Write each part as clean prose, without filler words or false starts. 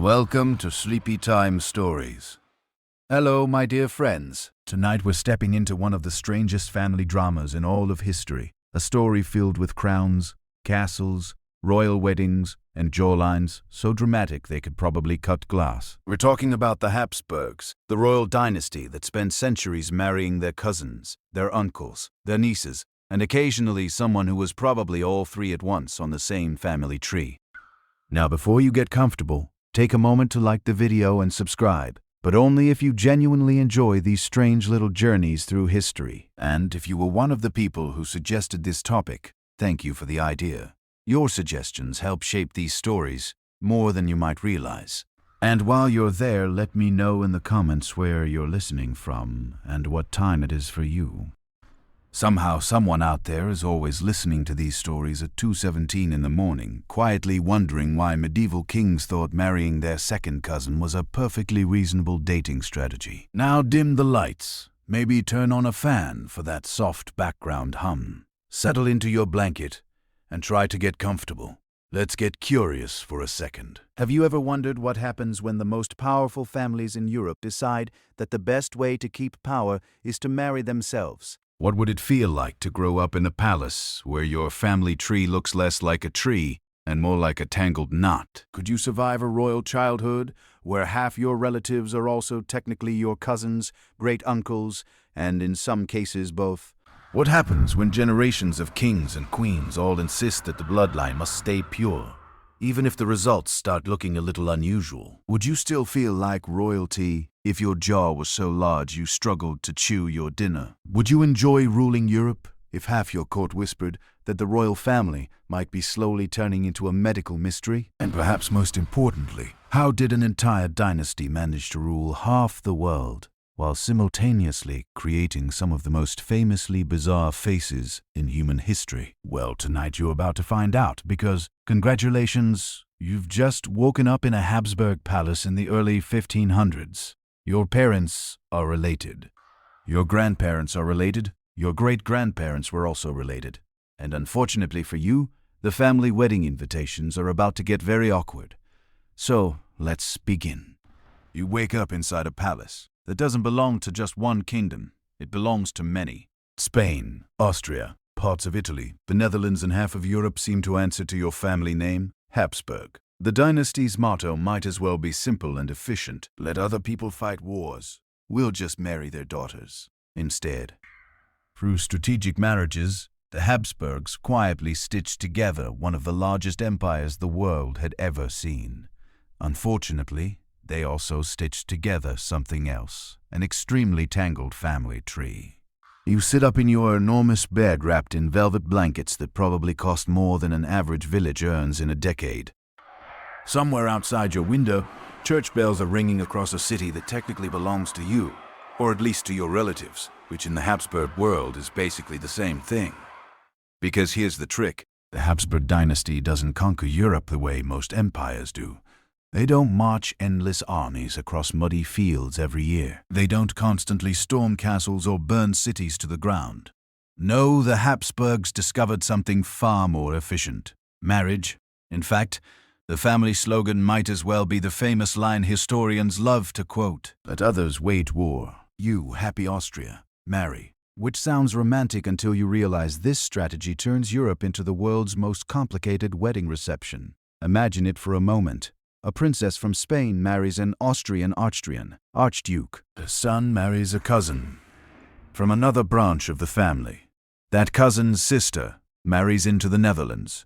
Welcome to Sleepy Time Stories. Hello, my dear friends. Tonight we're stepping into one of the strangest family dramas in all of history. A story filled with crowns, castles, royal weddings, and jawlines so dramatic they could probably cut glass. We're talking about the Habsburgs, the royal dynasty that spent centuries marrying their cousins, their uncles, their nieces, and occasionally someone who was probably all three at once on the same family tree. Now, before you get comfortable, take a moment to like the video and subscribe, but only if you genuinely enjoy these strange little journeys through history. And if you were one of the people who suggested this topic, thank you for the idea. Your suggestions help shape these stories more than you might realize. And while you're there, let me know in the comments where you're listening from and what time it is for you. Somehow, someone out there is always listening to these stories at 2:17 in the morning, quietly wondering why medieval kings thought marrying their second cousin was a perfectly reasonable dating strategy. Now dim the lights, maybe turn on a fan for that soft background hum. Settle into your blanket and try to get comfortable. Let's get curious for a second. Have you ever wondered what happens when the most powerful families in Europe decide that the best way to keep power is to marry themselves? What would it feel like to grow up in a palace where your family tree looks less like a tree and more like a tangled knot? Could you survive a royal childhood where half your relatives are also technically your cousins, great uncles, and in some cases both? What happens when generations of kings and queens all insist that the bloodline must stay pure, even if the results start looking a little unusual? Would you still feel like royalty if your jaw was so large you struggled to chew your dinner? Would you enjoy ruling Europe if half your court whispered that the royal family might be slowly turning into a medical mystery? And perhaps most importantly, how did an entire dynasty manage to rule half the world while simultaneously creating some of the most famously bizarre faces in human history? Well, tonight you're about to find out, because congratulations, you've just woken up in a Habsburg palace in the early 1500s. Your parents are related. Your grandparents are related. Your great-grandparents were also related. And unfortunately for you, the family wedding invitations are about to get very awkward. So, let's begin. You wake up inside a palace that doesn't belong to just one kingdom. It belongs to many. Spain, Austria, parts of Italy, the Netherlands, and half of Europe seem to answer to your family name, Habsburg. The dynasty's motto might as well be simple and efficient. Let other people fight wars. We'll just marry their daughters instead. Through strategic marriages, the Habsburgs quietly stitched together one of the largest empires the world had ever seen. Unfortunately, they also stitched together something else, an extremely tangled family tree. You sit up in your enormous bed wrapped in velvet blankets that probably cost more than an average village earns in a decade. Somewhere outside your window, church bells are ringing across a city that technically belongs to you, or at least to your relatives, which in the Habsburg world is basically the same thing. Because here's the trick: the Habsburg dynasty doesn't conquer Europe the way most empires do. They don't march endless armies across muddy fields every year. They don't constantly storm castles or burn cities to the ground. No, the Habsburgs discovered something far more efficient: marriage. In fact, the family slogan might as well be the famous line historians love to quote: "Let others wage war. You, happy Austria, marry." Which sounds romantic until you realize this strategy turns Europe into the world's most complicated wedding reception. Imagine it for a moment. A princess from Spain marries an Austrian archduke. The son marries a cousin from another branch of the family. That cousin's sister marries into the Netherlands.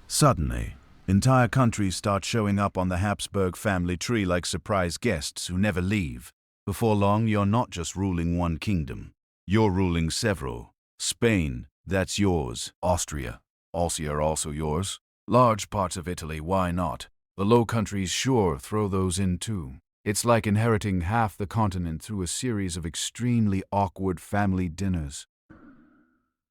Suddenly, entire countries start showing up on the Habsburg family tree like surprise guests who never leave. Before long, you're not just ruling one kingdom. You're ruling several. Spain, that's yours. Austria are also yours. Large parts of Italy, why not? The Low Countries, sure, throw those in too. It's like inheriting half the continent through a series of extremely awkward family dinners.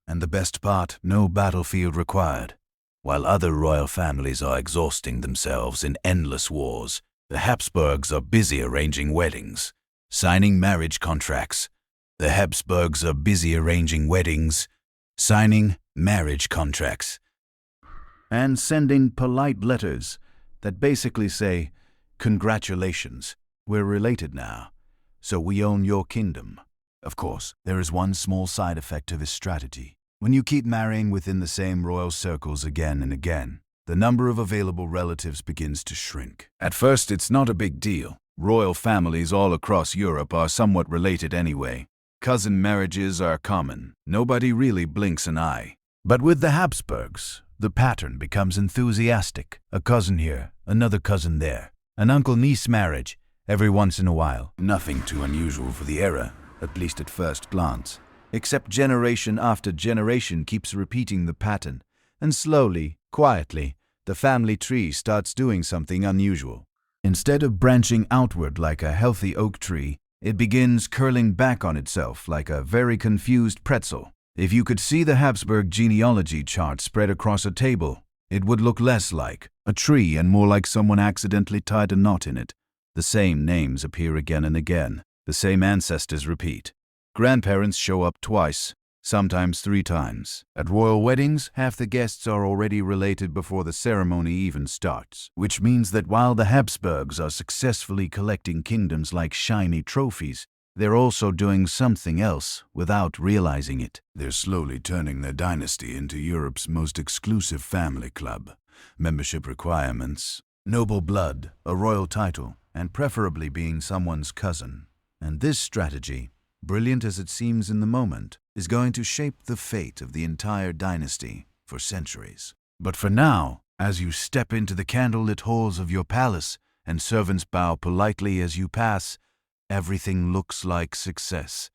And the best part, no battlefield required. While other royal families are exhausting themselves in endless wars, the Habsburgs are busy arranging weddings, signing marriage contracts. The Habsburgs are busy arranging weddings, signing marriage contracts, and sending polite letters that basically say, Congratulations, we're related now, so we own your kingdom. Of course, there is one small side effect to this strategy. When you keep marrying within the same royal circles again and again, the number of available relatives begins to shrink. At first, it's not a big deal. Royal families all across Europe are somewhat related anyway. Cousin marriages are common. Nobody really blinks an eye. But with the Habsburgs, the pattern becomes enthusiastic. A cousin here, another cousin there. An uncle-niece marriage, every once in a while. Nothing too unusual for the era, at least at first glance. Except generation after generation keeps repeating the pattern, and slowly, quietly, the family tree starts doing something unusual. Instead of branching outward like a healthy oak tree, it begins curling back on itself like a very confused pretzel. If you could see the Habsburg genealogy chart spread across a table, it would look less like a tree and more like someone accidentally tied a knot in it. The same names appear again and again. The same ancestors repeat. Grandparents show up twice, sometimes 3 times. At royal weddings, half the guests are already related before the ceremony even starts, which means that while the Habsburgs are successfully collecting kingdoms like shiny trophies, they're also doing something else without realizing it. They're slowly turning their dynasty into Europe's most exclusive family club. Membership requirements, noble blood, a royal title, and preferably being someone's cousin. And this strategy, brilliant as it seems in the moment, is going to shape the fate of the entire dynasty for centuries. But for now, as you step into the candlelit halls of your palace and servants bow politely as you pass, everything looks like success.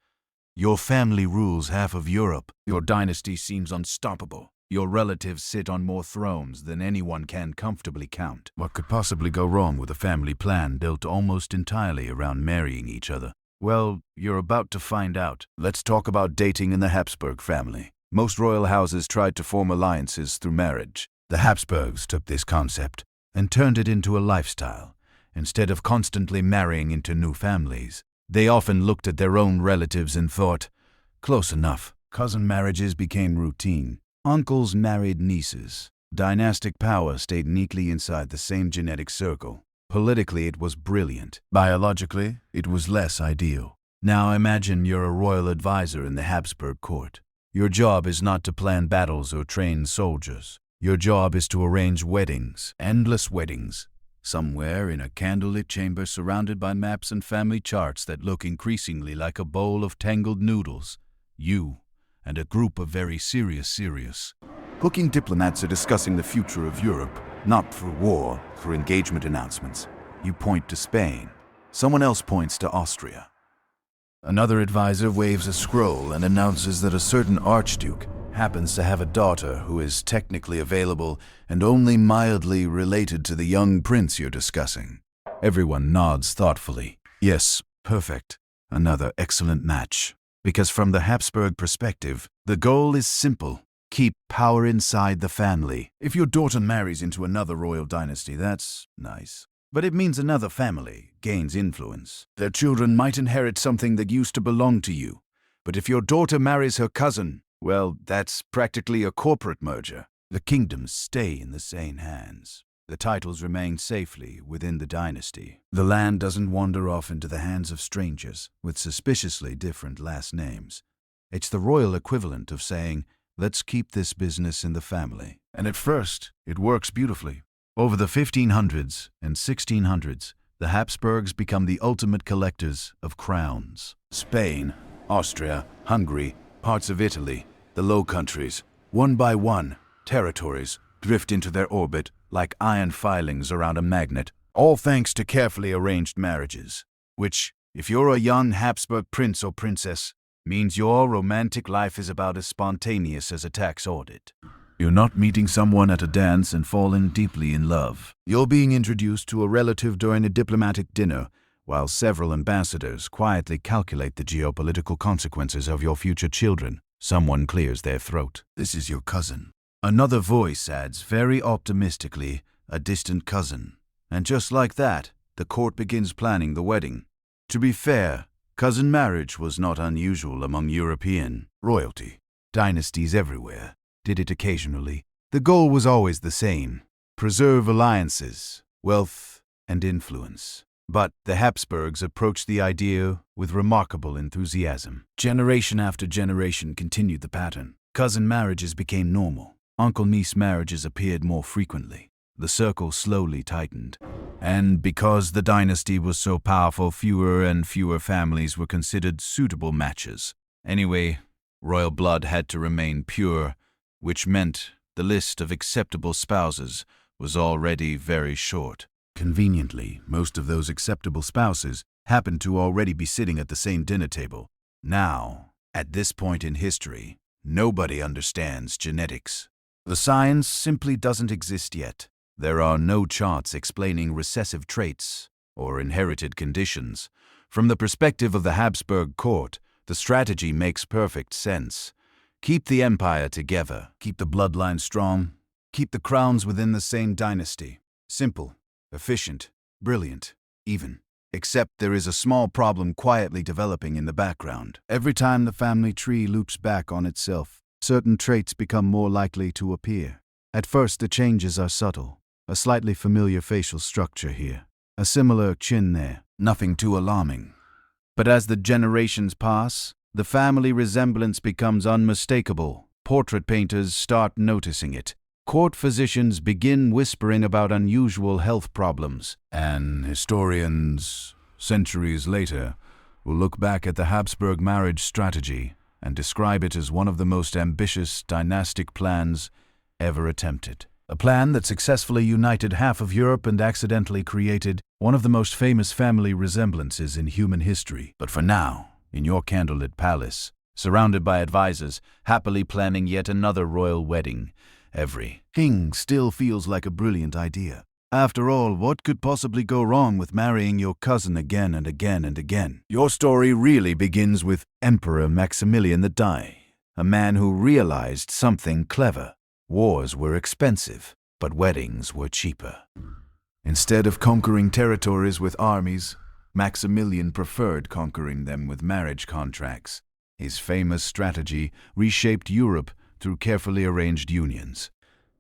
Your family rules half of Europe. Your dynasty seems unstoppable. Your relatives sit on more thrones than anyone can comfortably count. What could possibly go wrong with a family plan built almost entirely around marrying each other? Well, you're about to find out. Let's talk about dating in the Habsburg family. Most royal houses tried to form alliances through marriage. The Habsburgs took this concept and turned it into a lifestyle. Instead of constantly marrying into new families, they often looked at their own relatives and thought, close enough. Cousin marriages became routine. Uncles married nieces. Dynastic power stayed neatly inside the same genetic circle. Politically, it was brilliant. Biologically, it was less ideal. Now imagine you're a royal advisor in the Habsburg court. Your job is not to plan battles or train soldiers. Your job is to arrange weddings, endless weddings, somewhere in a candlelit chamber surrounded by maps and family charts that look increasingly like a bowl of tangled noodles. You and a group of very serious. Cooking diplomats are discussing the future of Europe, not for war, for engagement announcements. You point to Spain. Someone else points to Austria. Another advisor waves a scroll and announces that a certain archduke happens to have a daughter who is technically available and only mildly related to the young prince you're discussing. Everyone nods thoughtfully. Yes, perfect. Another excellent match. Because from the Habsburg perspective, the goal is simple. Keep power inside the family. If your daughter marries into another royal dynasty, that's nice. But it means another family gains influence. Their children might inherit something that used to belong to you. But if your daughter marries her cousin, well, that's practically a corporate merger. The kingdoms stay in the same hands. The titles remain safely within the dynasty. The land doesn't wander off into the hands of strangers with suspiciously different last names. It's the royal equivalent of saying, let's keep this business in the family. And at first, it works beautifully. Over the 1500s and 1600s, the Habsburgs become the ultimate collectors of crowns. Spain, Austria, Hungary, parts of Italy, the Low Countries, one by one, territories drift into their orbit like iron filings around a magnet, all thanks to carefully arranged marriages, which, if you're a young Habsburg prince or princess, means your romantic life is about as spontaneous as a tax audit. You're not meeting someone at a dance and falling deeply in love. You're being introduced to a relative during a diplomatic dinner, while several ambassadors quietly calculate the geopolitical consequences of your future children. Someone clears their throat. This is your cousin. Another voice adds very optimistically, a distant cousin. And just like that, the court begins planning the wedding. To be fair, cousin marriage was not unusual among European royalty. Dynasties everywhere did it occasionally. The goal was always the same: preserve alliances, wealth, and influence. But the Habsburgs approached the idea with remarkable enthusiasm. Generation after generation continued the pattern. Cousin marriages became normal. Uncle-niece marriages appeared more frequently. The circle slowly tightened. And because the dynasty was so powerful, fewer and fewer families were considered suitable matches. Anyway, royal blood had to remain pure, which meant the list of acceptable spouses was already very short. Conveniently, most of those acceptable spouses happened to already be sitting at the same dinner table. Now, at this point in history, nobody understands genetics. The science simply doesn't exist yet. There are no charts explaining recessive traits or inherited conditions. From the perspective of the Habsburg court, the strategy makes perfect sense. Keep the empire together, keep the bloodline strong, keep the crowns within the same dynasty. Simple, efficient, brilliant, even. Except there is a small problem quietly developing in the background. Every time the family tree loops back on itself, certain traits become more likely to appear. At first, the changes are subtle. A slightly familiar facial structure here, a similar chin there, nothing too alarming. But as the generations pass, the family resemblance becomes unmistakable. Portrait painters start noticing it. Court physicians begin whispering about unusual health problems. And historians, centuries later, will look back at the Habsburg marriage strategy and describe it as one of the most ambitious dynastic plans ever attempted. A plan that successfully united half of Europe and accidentally created one of the most famous family resemblances in human history. But for now, in your candlelit palace, surrounded by advisors, happily planning yet another royal wedding, every thing still feels like a brilliant idea. After all, what could possibly go wrong with marrying your cousin again and again and again? Your story really begins with Emperor Maximilian I, a man who realized something clever. Wars were expensive, but weddings were cheaper. Instead of conquering territories with armies, Maximilian preferred conquering them with marriage contracts. His famous strategy reshaped Europe through carefully arranged unions.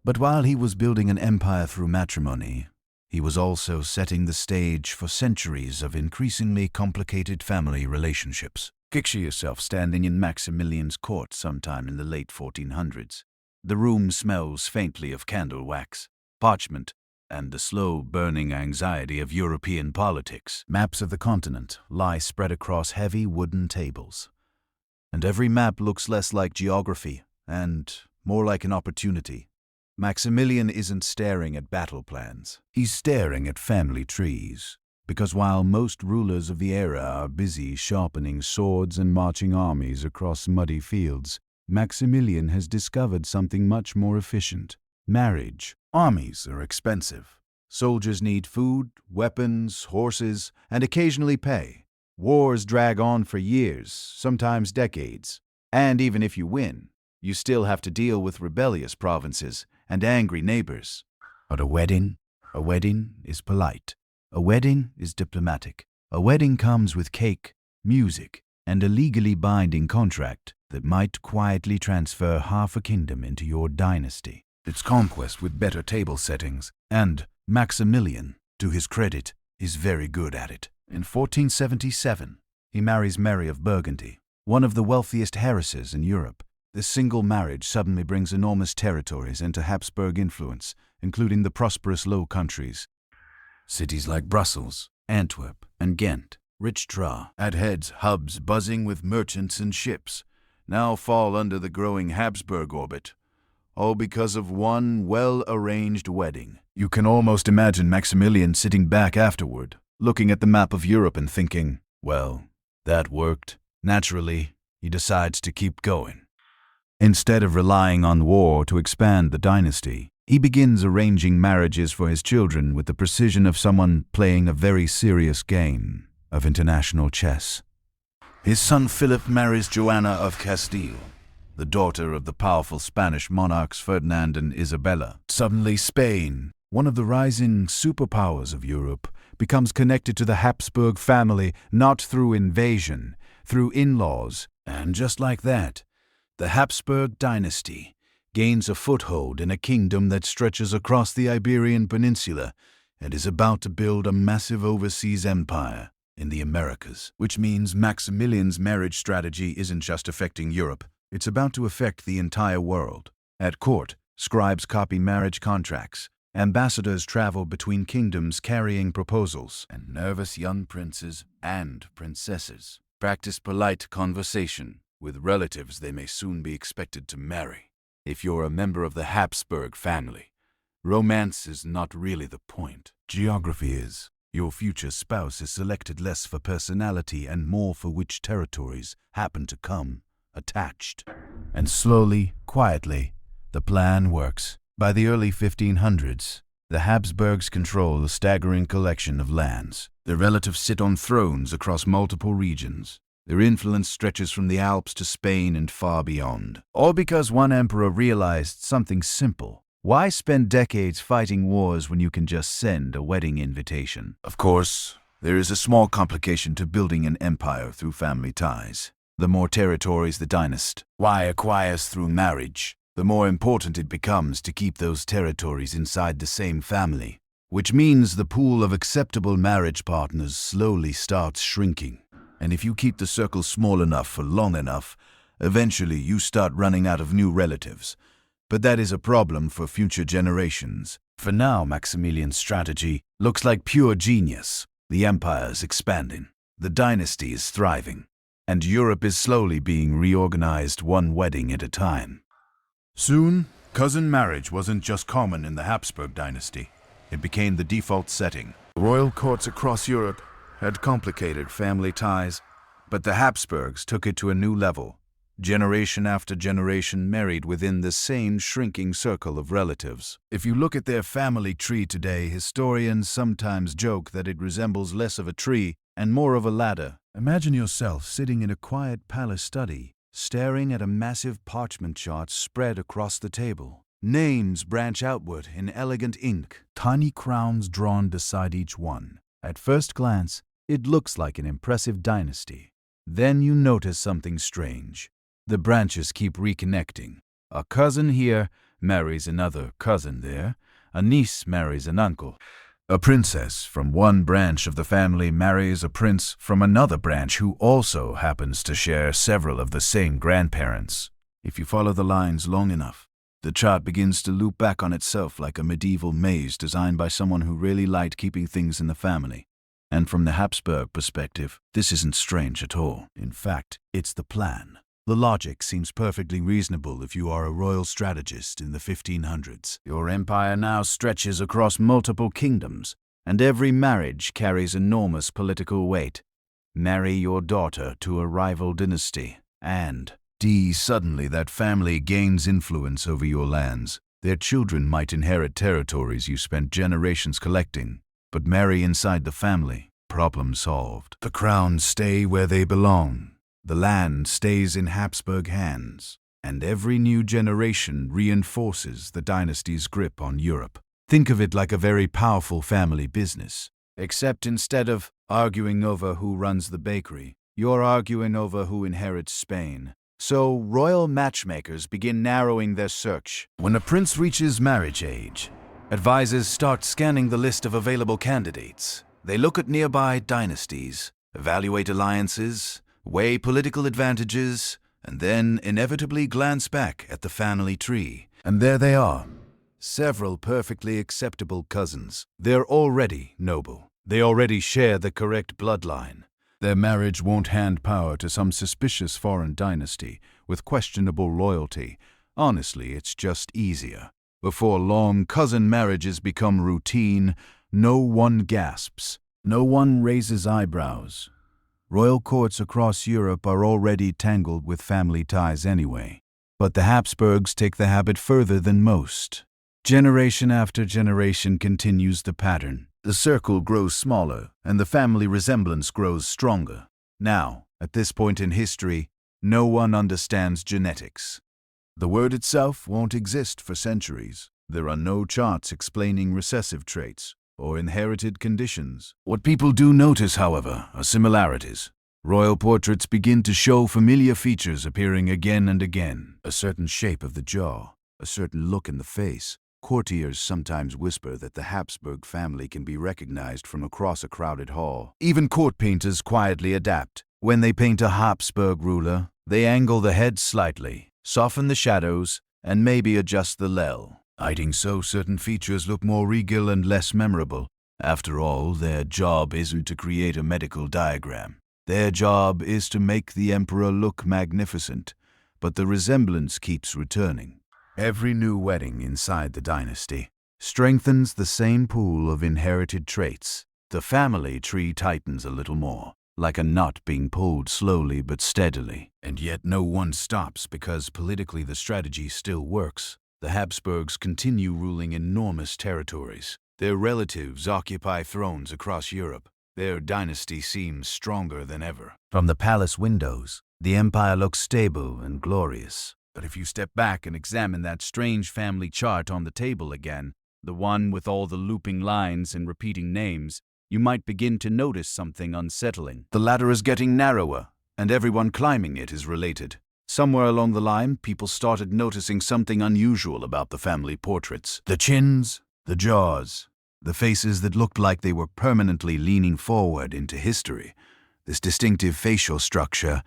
But while he was building an empire through matrimony, he was also setting the stage for centuries of increasingly complicated family relationships. Picture yourself standing in Maximilian's court sometime in the late 1400s. The room smells faintly of candle wax, parchment, and the slow-burning anxiety of European politics. Maps of the continent lie spread across heavy wooden tables. And every map looks less like geography and more like an opportunity. Maximilian isn't staring at battle plans. He's staring at family trees. Because while most rulers of the era are busy sharpening swords and marching armies across muddy fields, Maximilian has discovered something much more efficient: marriage. Armies are expensive. Soldiers need food, weapons, horses, and occasionally pay. Wars drag on for years, sometimes decades. And even if you win, you still have to deal with rebellious provinces and angry neighbors. But a wedding is polite. A wedding is diplomatic. A wedding comes with cake, music, and a legally binding contract that might quietly transfer half a kingdom into your dynasty. It's conquest with better table settings, and Maximilian, to his credit, is very good at it. In 1477, he marries Mary of Burgundy, one of the wealthiest heiresses in Europe. This single marriage suddenly brings enormous territories into Habsburg influence, including the prosperous Low Countries. Cities like Brussels, Antwerp, and Ghent, rich at heads hubs buzzing with merchants and ships, now fall under the growing Habsburg orbit, all because of one well-arranged wedding. You can almost imagine Maximilian sitting back afterward, looking at the map of Europe and thinking, well, that worked. Naturally, he decides to keep going. Instead of relying on war to expand the dynasty, he begins arranging marriages for his children with the precision of someone playing a very serious game of international chess. His son Philip marries Joanna of Castile, the daughter of the powerful Spanish monarchs Ferdinand and Isabella. Suddenly Spain, one of the rising superpowers of Europe, becomes connected to the Habsburg family not through invasion, through in-laws. And just like that, the Habsburg dynasty gains a foothold in a kingdom that stretches across the Iberian Peninsula and is about to build a massive overseas empire in the Americas, which means Maximilian's marriage strategy isn't just affecting Europe, it's about to affect the entire world. At court, scribes copy marriage contracts, ambassadors travel between kingdoms carrying proposals, and nervous young princes and princesses practice polite conversation with relatives they may soon be expected to marry. If you're a member of the Habsburg family, romance is not really the point. Geography is. Your future spouse is selected less for personality and more for which territories happen to come attached. And slowly, quietly, the plan works. By the early 1500s, the Habsburgs control a staggering collection of lands. Their relatives sit on thrones across multiple regions. Their influence stretches from the Alps to Spain and far beyond. All because one emperor realized something simple. Why spend decades fighting wars when you can just send a wedding invitation? Of course, there is a small complication to building an empire through family ties. The more territories the dynasty acquires through marriage, the more important it becomes to keep those territories inside the same family, which means the pool of acceptable marriage partners slowly starts shrinking. And if you keep the circle small enough for long enough, eventually you start running out of new relatives. But that is a problem for future generations. For now, Maximilian's strategy looks like pure genius. The empire is expanding, the dynasty is thriving, and Europe is slowly being reorganized one wedding at a time. Soon, cousin marriage wasn't just common in the Habsburg dynasty. It became the default setting. Royal courts across Europe had complicated family ties, but the Habsburgs took it to a new level. Generation after generation married within the same shrinking circle of relatives. If you look at their family tree today, historians sometimes joke that it resembles less of a tree and more of a ladder. Imagine yourself sitting in a quiet palace study, staring at a massive parchment chart spread across the table. Names branch outward in elegant ink, tiny crowns drawn beside each one. At first glance, it looks like an impressive dynasty. Then you notice something strange. The branches keep reconnecting. A cousin here marries another cousin there. A niece marries an uncle. A princess from one branch of the family marries a prince from another branch who also happens to share several of the same grandparents. If you follow the lines long enough, the chart begins to loop back on itself like a medieval maze designed by someone who really liked keeping things in the family. And from the Habsburg perspective, this isn't strange at all. In fact, it's the plan. The logic seems perfectly reasonable if you are a royal strategist in the 1500s. Your empire now stretches across multiple kingdoms, and every marriage carries enormous political weight. Marry your daughter to a rival dynasty, and suddenly that family gains influence over your lands. Their children might inherit territories you spent generations collecting, but marry inside the family. Problem solved. The crowns stay where they belong. The land stays in Habsburg hands, and every new generation reinforces the dynasty's grip on Europe. Think of it like a very powerful family business, except instead of arguing over who runs the bakery, you're arguing over who inherits Spain. So royal matchmakers begin narrowing their search. When a prince reaches marriage age, advisors start scanning the list of available candidates. They look at nearby dynasties, evaluate alliances, weigh political advantages, and then inevitably glance back at the family tree. And there they are, several perfectly acceptable cousins. They're already noble. They already share the correct bloodline. Their marriage won't hand power to some suspicious foreign dynasty with questionable loyalty. Honestly, it's just easier. Before long, cousin marriages become routine. No one gasps. No one raises eyebrows. Royal courts across Europe are already tangled with family ties anyway. But the Habsburgs take the habit further than most. Generation after generation continues the pattern. The circle grows smaller, and the family resemblance grows stronger. Now, at this point in history, no one understands genetics. The word itself won't exist for centuries. There are no charts explaining recessive traits or inherited conditions. What people do notice, however, are similarities. Royal portraits begin to show familiar features appearing again and again. A certain shape of the jaw, a certain look in the face, Courtiers sometimes whisper that the Habsburg family can be recognized from across a crowded hall. Even court painters quietly adapt. When they paint a Habsburg ruler, they angle the head slightly, soften the shadows, and maybe adjust the lel, hiding so certain features look more regal and less memorable. After all, their job isn't to create a medical diagram. Their job is to make the emperor look magnificent, but the resemblance keeps returning. Every new wedding inside the dynasty strengthens the same pool of inherited traits. The family tree tightens a little more, like a knot being pulled slowly but steadily. And yet no one stops because politically the strategy still works. The Habsburgs continue ruling enormous territories. Their relatives occupy thrones across Europe. Their dynasty seems stronger than ever. From the palace windows, the empire looks stable and glorious. But if you step back and examine that strange family chart on the table again, the one with all the looping lines and repeating names, you might begin to notice something unsettling. The ladder is getting narrower, and everyone climbing it is related. Somewhere along the line, people started noticing something unusual about the family portraits. The chins, the jaws, the faces that looked like they were permanently leaning forward into history. This distinctive facial structure,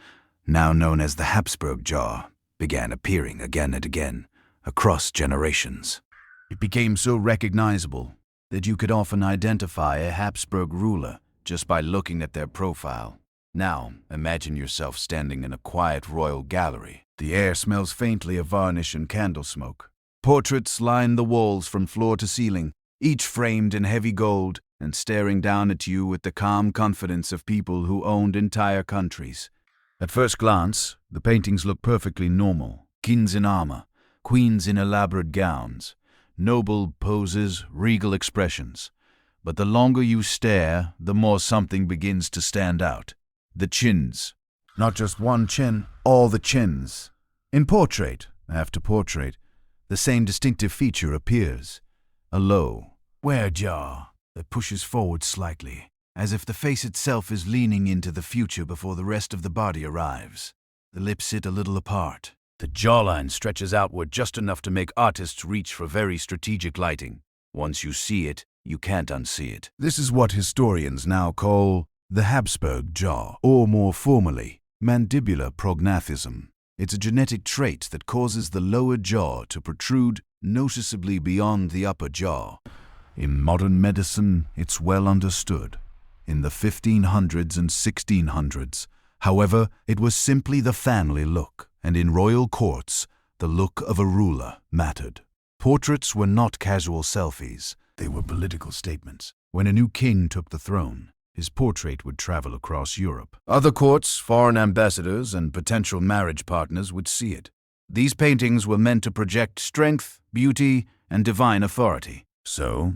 now known as the Habsburg jaw, began appearing again and again, across generations. It became so recognizable that you could often identify a Habsburg ruler just by looking at their profile. Now, imagine yourself standing in a quiet royal gallery. The air smells faintly of varnish and candle smoke. Portraits line the walls from floor to ceiling, each framed in heavy gold and staring down at you with the calm confidence of people who owned entire countries. At first glance, the paintings look perfectly normal. Kings in armor, queens in elaborate gowns, noble poses, regal expressions. But the longer you stare, the more something begins to stand out. The chins. Not just one chin, all the chins. In portrait after portrait, the same distinctive feature appears. A low, square jaw that pushes forward slightly, as if the face itself is leaning into the future before the rest of the body arrives. The lips sit a little apart. The jawline stretches outward just enough to make artists reach for very strategic lighting. Once you see it, you can't unsee it. This is what historians now call the Habsburg jaw, or more formally, mandibular prognathism. It's a genetic trait that causes the lower jaw to protrude noticeably beyond the upper jaw. In modern medicine, it's well understood. In the 1500s and 1600s, however, it was simply the family look, and in royal courts, the look of a ruler mattered. Portraits were not casual selfies, they were political statements. When a new king took the throne, his portrait would travel across Europe. Other courts, foreign ambassadors, and potential marriage partners would see it. These paintings were meant to project strength, beauty, and divine authority. So,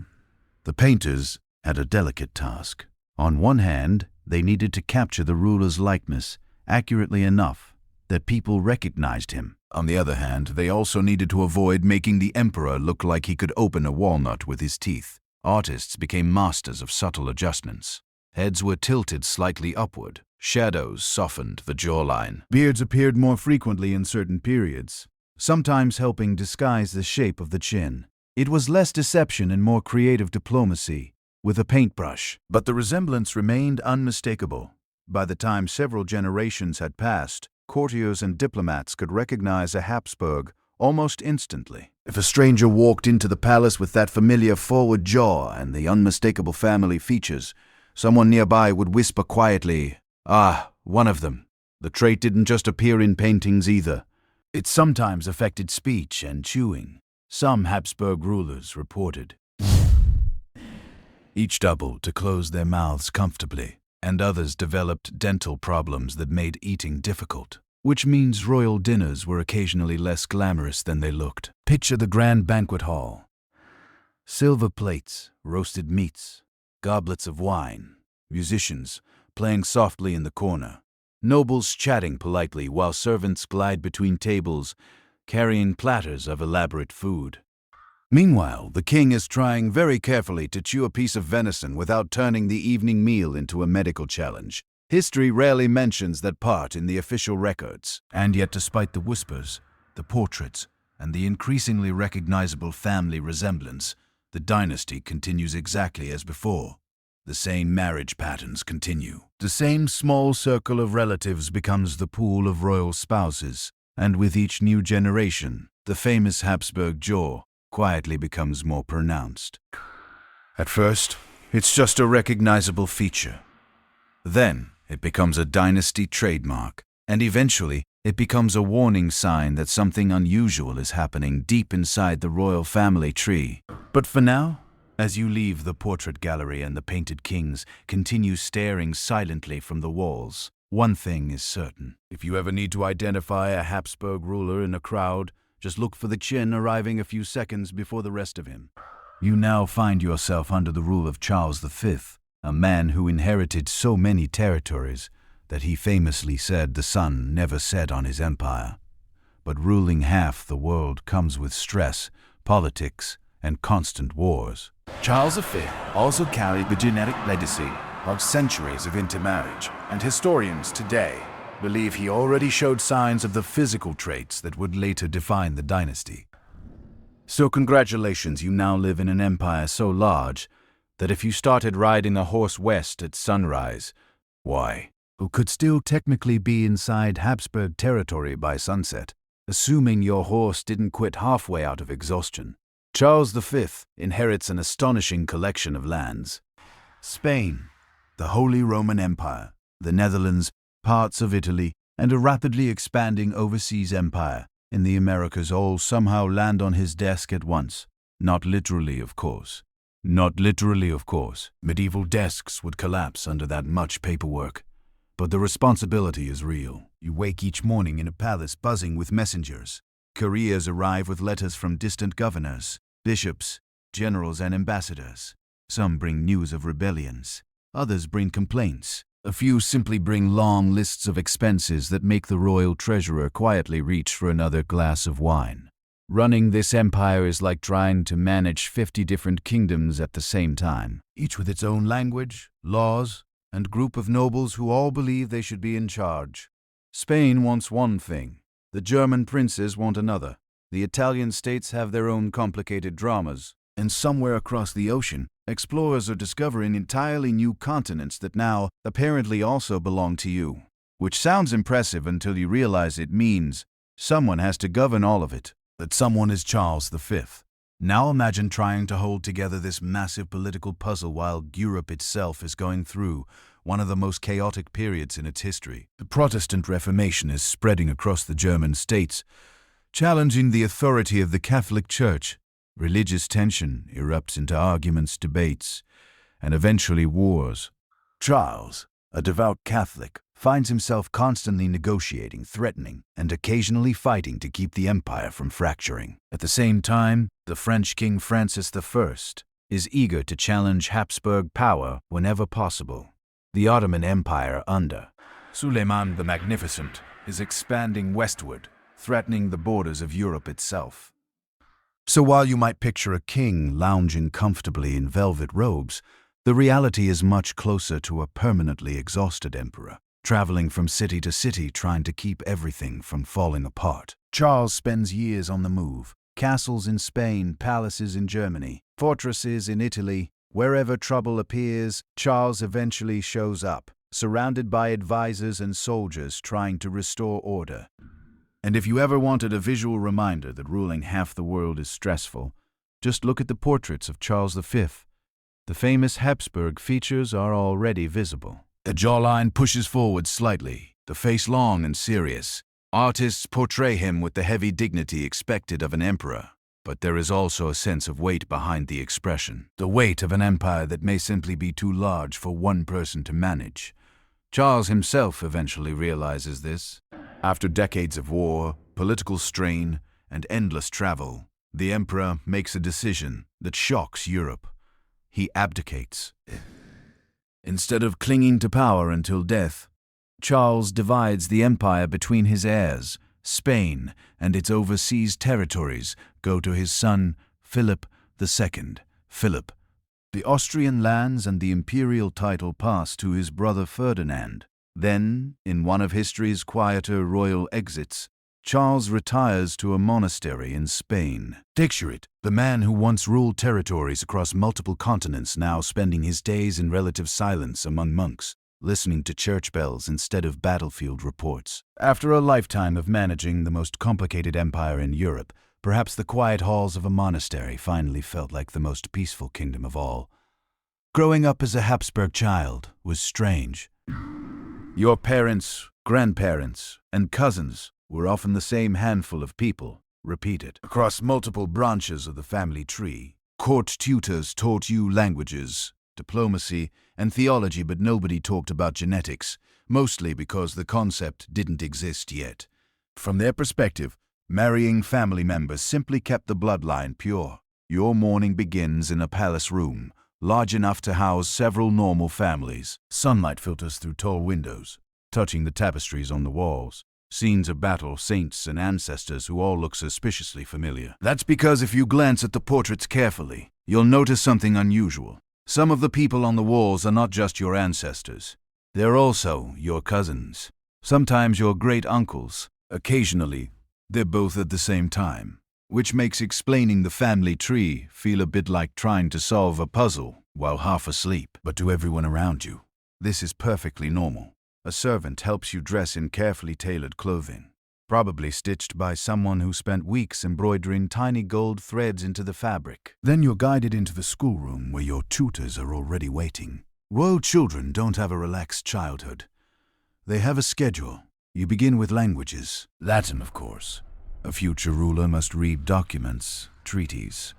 the painters had a delicate task. On one hand, they needed to capture the ruler's likeness accurately enough that people recognized him. On the other hand, they also needed to avoid making the emperor look like he could open a walnut with his teeth. Artists became masters of subtle adjustments. Heads were tilted slightly upward. Shadows softened the jawline. Beards appeared more frequently in certain periods, sometimes helping disguise the shape of the chin. It was less deception and more creative diplomacy, with a paintbrush. But the resemblance remained unmistakable. By the time several generations had passed, courtiers and diplomats could recognize a Habsburg almost instantly. If a stranger walked into the palace with that familiar forward jaw and the unmistakable family features, someone nearby would whisper quietly, "Ah, one of them." The trait didn't just appear in paintings either. It sometimes affected speech and chewing. Some Habsburg rulers reported each doubled to close their mouths comfortably, and others developed dental problems that made eating difficult, which means royal dinners were occasionally less glamorous than they looked. Picture the grand banquet hall. Silver plates, roasted meats, goblets of wine, musicians playing softly in the corner, nobles chatting politely while servants glide between tables, carrying platters of elaborate food. Meanwhile, the king is trying very carefully to chew a piece of venison without turning the evening meal into a medical challenge. History rarely mentions that part in the official records. And yet, despite the whispers, the portraits and the increasingly recognizable family resemblance, the dynasty continues exactly as before. The same marriage patterns continue. The same small circle of relatives becomes the pool of royal spouses, and with each new generation, the famous Habsburg jaw quietly becomes more pronounced. At first, it's just a recognizable feature. Then, it becomes a dynasty trademark, and eventually, it becomes a warning sign that something unusual is happening deep inside the royal family tree. But for now, as you leave the portrait gallery and the painted kings continue staring silently from the walls, one thing is certain. If you ever need to identify a Habsburg ruler in a crowd, just look for the chin arriving a few seconds before the rest of him. You now find yourself under the rule of Charles V, a man who inherited so many territories that he famously said the sun never set on his empire. But ruling half the world comes with stress, politics, and constant wars. Charles V also carried the genetic legacy of centuries of intermarriage, and historians today believe he already showed signs of the physical traits that would later define the dynasty. So congratulations, you now live in an empire so large that if you started riding a horse west at sunrise, why, who could still technically be inside Habsburg territory by sunset, assuming your horse didn't quit halfway out of exhaustion. Charles V inherits an astonishing collection of lands. Spain, the Holy Roman Empire, the Netherlands, parts of Italy, and a rapidly expanding overseas empire in the Americas all somehow land on his desk at once. Not literally, of course. Not literally, of course. Medieval desks would collapse under that much paperwork. But the responsibility is real. You wake each morning in a palace buzzing with messengers. Couriers arrive with letters from distant governors, bishops, generals, and ambassadors. Some bring news of rebellions. Others bring complaints. A few simply bring long lists of expenses that make the royal treasurer quietly reach for another glass of wine. Running this empire is like trying to manage 50 different kingdoms at the same time, each with its own language, laws, and group of nobles who all believe they should be in charge. Spain wants one thing. The German princes want another. The Italian states have their own complicated dramas. And somewhere across the ocean, explorers are discovering entirely new continents that now apparently also belong to you. Which sounds impressive until you realize it means someone has to govern all of it. That someone is Charles V. Now imagine trying to hold together this massive political puzzle while Europe itself is going through one of the most chaotic periods in its history. The Protestant Reformation is spreading across the German states, challenging the authority of the Catholic Church. Religious tension erupts into arguments, debates, and eventually wars. Charles, a devout Catholic, finds himself constantly negotiating, threatening, and occasionally fighting to keep the empire from fracturing. At the same time, the French King Francis I is eager to challenge Habsburg power whenever possible. The Ottoman Empire under Suleiman the Magnificent is expanding westward, threatening the borders of Europe itself. So while you might picture a king lounging comfortably in velvet robes, the reality is much closer to a permanently exhausted emperor, traveling from city to city trying to keep everything from falling apart. Charles spends years on the move. Castles in Spain, palaces in Germany, fortresses in Italy. Wherever trouble appears, Charles eventually shows up, surrounded by advisors and soldiers trying to restore order. And if you ever wanted a visual reminder that ruling half the world is stressful, just look at the portraits of Charles V. The famous Habsburg features are already visible. The jawline pushes forward slightly, the face long and serious. Artists portray him with the heavy dignity expected of an emperor. But there is also a sense of weight behind the expression. The weight of an empire that may simply be too large for one person to manage. Charles himself eventually realizes this. After decades of war, political strain, and endless travel, the emperor makes a decision that shocks Europe. He abdicates. Instead of clinging to power until death, Charles divides the empire between his heirs. Spain and its overseas territories go to his son, Philip II. Philip. The Austrian lands and the imperial title pass to his brother Ferdinand. Then, in one of history's quieter royal exits, Charles retires to a monastery in Spain. Picture it, the man who once ruled territories across multiple continents now spending his days in relative silence among monks, listening to church bells instead of battlefield reports. After a lifetime of managing the most complicated empire in Europe, perhaps the quiet halls of a monastery finally felt like the most peaceful kingdom of all. Growing up as a Habsburg child was strange. Your parents, grandparents, and cousins were often the same handful of people, repeated across multiple branches of the family tree. Court tutors taught you languages, diplomacy, and theology, but nobody talked about genetics, mostly because the concept didn't exist yet. From their perspective, marrying family members simply kept the bloodline pure. Your morning begins in a palace room, large enough to house several normal families. Sunlight filters through tall windows, touching the tapestries on the walls. Scenes of battle, saints, and ancestors who all look suspiciously familiar. That's because if you glance at the portraits carefully, you'll notice something unusual. Some of the people on the walls are not just your ancestors. They're also your cousins. Sometimes your great-uncles. Occasionally, they're both at the same time, which makes explaining the family tree feel a bit like trying to solve a puzzle while half asleep. But to everyone around you, this is perfectly normal. A servant helps you dress in carefully tailored clothing, probably stitched by someone who spent weeks embroidering tiny gold threads into the fabric. Then you're guided into the schoolroom where your tutors are already waiting. Royal children don't have a relaxed childhood. They have a schedule. You begin with languages. Latin, of course. A future ruler must read documents, treaties,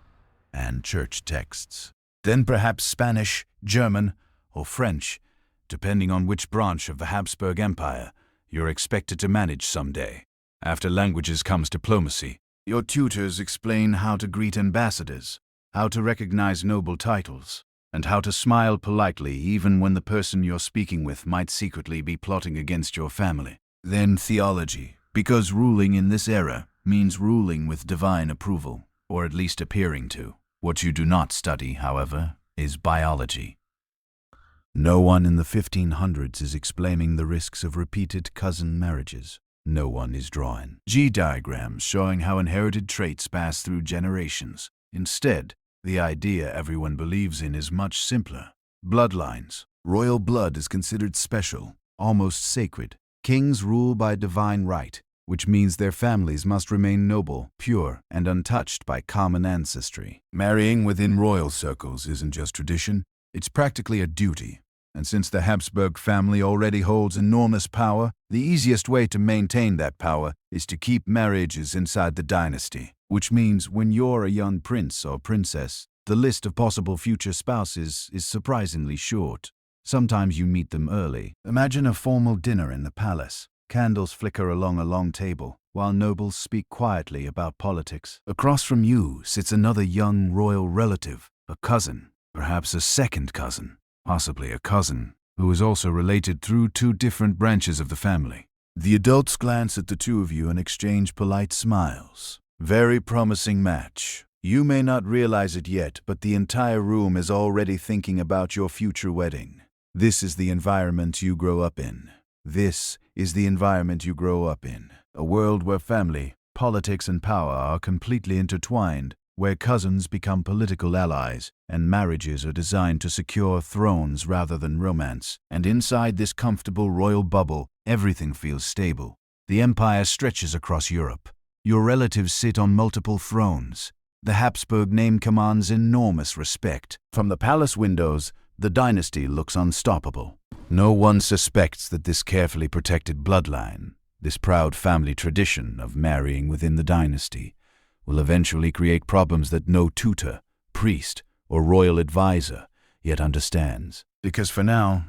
and church texts. Then perhaps Spanish, German, or French, depending on which branch of the Habsburg Empire you're expected to manage someday. After languages comes diplomacy. Your tutors explain how to greet ambassadors, how to recognize noble titles, and how to smile politely even when the person you're speaking with might secretly be plotting against your family. Then theology, because ruling in this era means ruling with divine approval, or at least appearing to. What you do not study, however, is biology. No one in the 1500s is explaining the risks of repeated cousin marriages. No one is drawing G-diagrams showing how inherited traits pass through generations. Instead, the idea everyone believes in is much simpler. Bloodlines. Royal blood is considered special, almost sacred. Kings rule by divine right, which means their families must remain noble, pure, and untouched by common ancestry. Marrying within royal circles isn't just tradition, it's practically a duty. And since the Habsburg family already holds enormous power, the easiest way to maintain that power is to keep marriages inside the dynasty. Which means when you're a young prince or princess, the list of possible future spouses is surprisingly short. Sometimes you meet them early. Imagine a formal dinner in the palace. Candles flicker along a long table, while nobles speak quietly about politics. Across from you sits another young royal relative, a cousin, perhaps a second cousin. Possibly a cousin, who is also related through two different branches of the family. The adults glance at the two of you and exchange polite smiles. Very promising match. You may not realize it yet, but the entire room is already thinking about your future wedding. This is the environment you grow up in. This is the environment you grow up in. A world where family, politics, and power are completely intertwined, where cousins become political allies, and marriages are designed to secure thrones rather than romance. And inside this comfortable royal bubble, everything feels stable. The empire stretches across Europe. Your relatives sit on multiple thrones. The Habsburg name commands enormous respect. From the palace windows, the dynasty looks unstoppable. No one suspects that this carefully protected bloodline, this proud family tradition of marrying within the dynasty, will eventually create problems that no tutor, priest, or royal advisor yet understands. Because for now,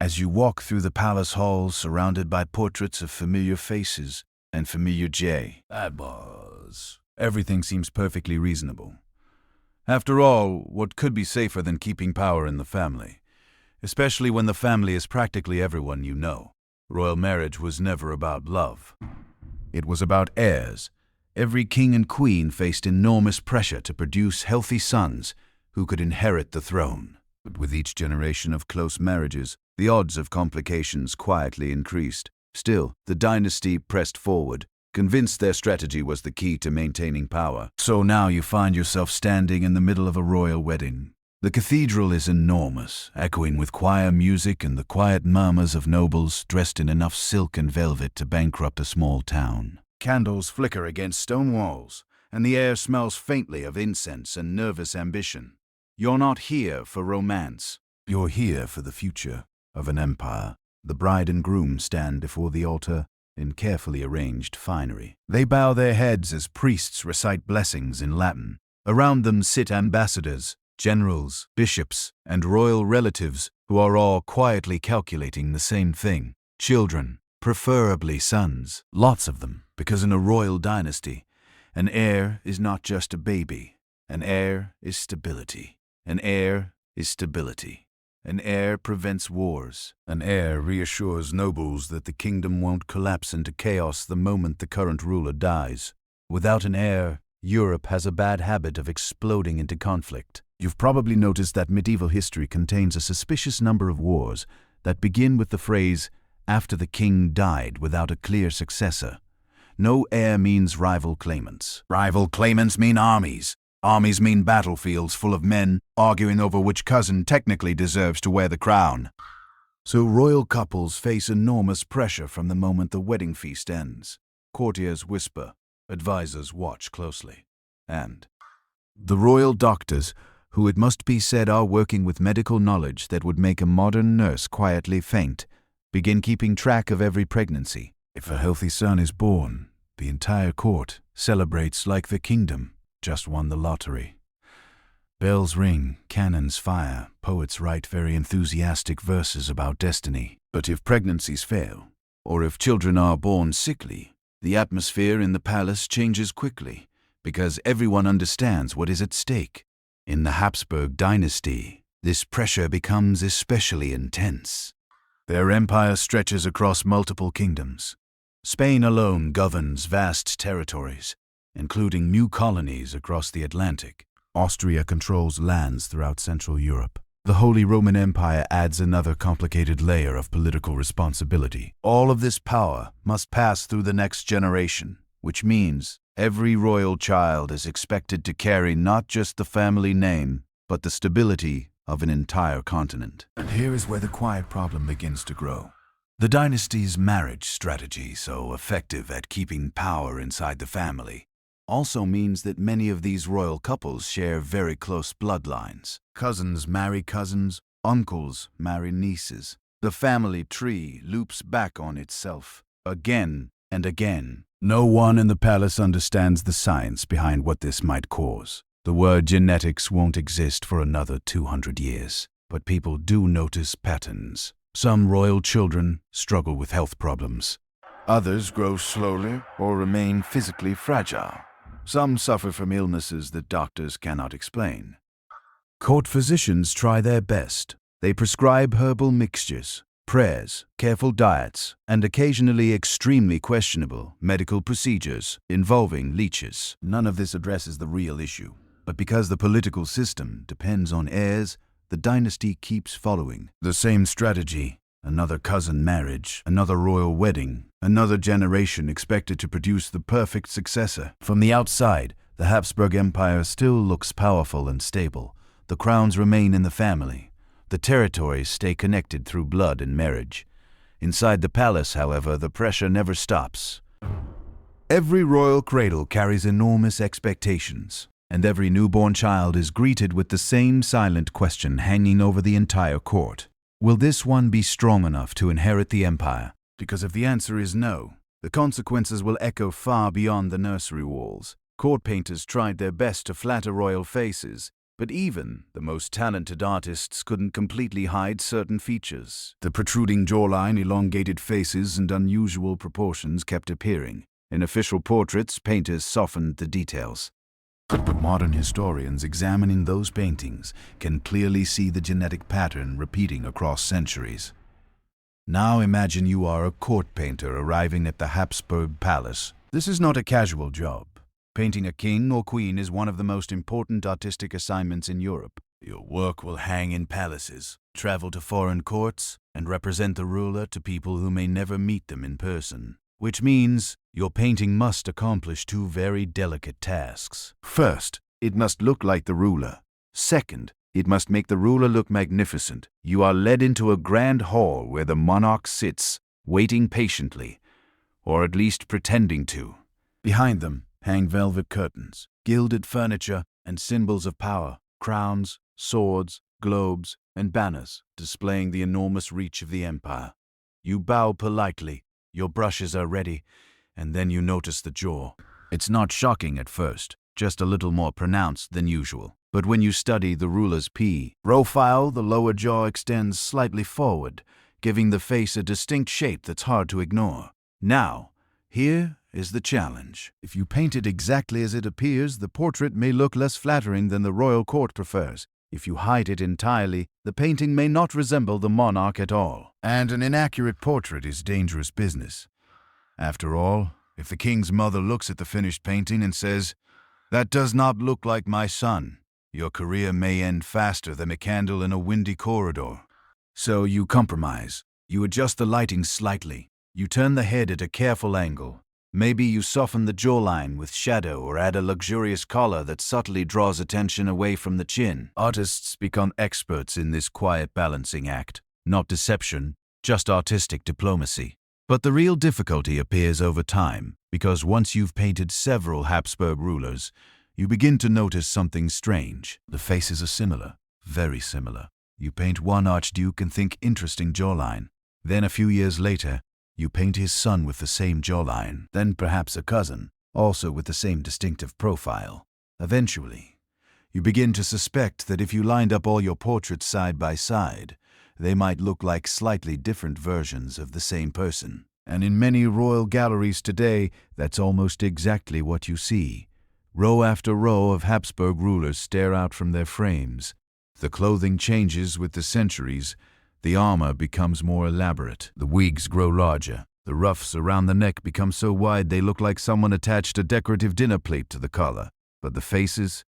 as you walk through the palace halls surrounded by portraits of familiar faces and familiar eyeballs, everything seems perfectly reasonable. After all, what could be safer than keeping power in the family? Especially when the family is practically everyone you know. Royal marriage was never about love. It was about heirs. Every king and queen faced enormous pressure to produce healthy sons who could inherit the throne. But with each generation of close marriages, the odds of complications quietly increased. Still, the dynasty pressed forward, convinced their strategy was the key to maintaining power. So now you find yourself standing in the middle of a royal wedding. The cathedral is enormous, echoing with choir music and the quiet murmurs of nobles dressed in enough silk and velvet to bankrupt a small town. Candles flicker against stone walls, and the air smells faintly of incense and nervous ambition. You're not here for romance. You're here for the future of an empire. The bride and groom stand before the altar in carefully arranged finery. They bow their heads as priests recite blessings in Latin. Around them sit ambassadors, generals, bishops, and royal relatives who are all quietly calculating the same thing. Children, preferably sons, lots of them, because in a royal dynasty, an heir is not just a baby. An heir is stability. An heir is stability. An heir prevents wars. An heir reassures nobles that the kingdom won't collapse into chaos the moment the current ruler dies. Without an heir, Europe has a bad habit of exploding into conflict. You've probably noticed that medieval history contains a suspicious number of wars that begin with the phrase, "after the king died," without a clear successor. No heir means rival claimants. Rival claimants mean armies. Armies mean battlefields full of men arguing over which cousin technically deserves to wear the crown. So royal couples face enormous pressure from the moment the wedding feast ends. Courtiers whisper, advisors watch closely. And the royal doctors, who it must be said are working with medical knowledge that would make a modern nurse quietly faint, begin keeping track of every pregnancy. If a healthy son is born, the entire court celebrates like the kingdom just won the lottery. Bells ring, cannons fire, poets write very enthusiastic verses about destiny. But if pregnancies fail, or if children are born sickly, the atmosphere in the palace changes quickly, because everyone understands what is at stake. In the Habsburg dynasty, this pressure becomes especially intense. Their empire stretches across multiple kingdoms. Spain alone governs vast territories, including new colonies across the Atlantic. Austria controls lands throughout Central Europe. The Holy Roman Empire adds another complicated layer of political responsibility. All of this power must pass through the next generation, which means every royal child is expected to carry not just the family name, but the stability of an entire continent. And here is where the quiet problem begins to grow. The dynasty's marriage strategy, so effective at keeping power inside the family, also means that many of these royal couples share very close bloodlines. Cousins marry cousins, uncles marry nieces. The family tree loops back on itself again and again. No one in the palace understands the science behind what this might cause. The word genetics won't exist for another 200 years, but people do notice patterns. Some royal children struggle with health problems. Others grow slowly or remain physically fragile. Some suffer from illnesses that doctors cannot explain. Court physicians try their best. They prescribe herbal mixtures, prayers, careful diets, and occasionally extremely questionable medical procedures involving leeches. None of this addresses the real issue. But because the political system depends on heirs, the dynasty keeps following the same strategy. Another cousin marriage, another royal wedding, another generation expected to produce the perfect successor. From the outside, the Habsburg Empire still looks powerful and stable. The crowns remain in the family. The territories stay connected through blood and marriage. Inside the palace, however, the pressure never stops. Every royal cradle carries enormous expectations, and every newborn child is greeted with the same silent question hanging over the entire court. Will this one be strong enough to inherit the empire? Because if the answer is no, the consequences will echo far beyond the nursery walls. Court painters tried their best to flatter royal faces, but even the most talented artists couldn't completely hide certain features. The protruding jawline, elongated faces, and unusual proportions kept appearing. In official portraits, painters softened the details. But modern historians examining those paintings can clearly see the genetic pattern repeating across centuries. Now imagine you are a court painter arriving at the Habsburg palace. This is not a casual job. Painting a king or queen is one of the most important artistic assignments in Europe. Your work will hang in palaces, travel to foreign courts, and represent the ruler to people who may never meet them in person. which means your painting must accomplish two very delicate tasks. First, it must look like the ruler. Second, it must make the ruler look magnificent. You are led into a grand hall where the monarch sits, waiting patiently, or at least pretending to. Behind them hang velvet curtains, gilded furniture, and symbols of power, crowns, swords, globes, and banners, displaying the enormous reach of the empire. You bow politely, your brushes are ready, and then you notice the jaw. It's not shocking at first, just a little more pronounced than usual. But when you study the ruler's profile, the lower jaw extends slightly forward, giving the face a distinct shape that's hard to ignore. Now, here is the challenge. If you paint it exactly as it appears, the portrait may look less flattering than the royal court prefers. If you hide it entirely, the painting may not resemble the monarch at all. And an inaccurate portrait is dangerous business. After all, if the king's mother looks at the finished painting and says, "That does not look like my son," your career may end faster than a candle in a windy corridor. So you compromise. You adjust the lighting slightly. You turn the head at a careful angle. Maybe you soften the jawline with shadow or add a luxurious collar that subtly draws attention away from the chin. Artists become experts in this quiet balancing act. Not deception, just artistic diplomacy. But the real difficulty appears over time, because once you've painted several Habsburg rulers, you begin to notice something strange. The faces are similar, very similar. You paint one archduke and think interesting jawline. Then a few years later, you paint his son with the same jawline. Then perhaps a cousin, also with the same distinctive profile. Eventually, you begin to suspect that if you lined up all your portraits side by side, they might look like slightly different versions of the same person. And in many royal galleries today, that's almost exactly what you see. Row after row of Habsburg rulers stare out from their frames. The clothing changes with the centuries. The armor becomes more elaborate. The wigs grow larger. The ruffs around the neck become so wide they look like someone attached a decorative dinner plate to the collar. But the faces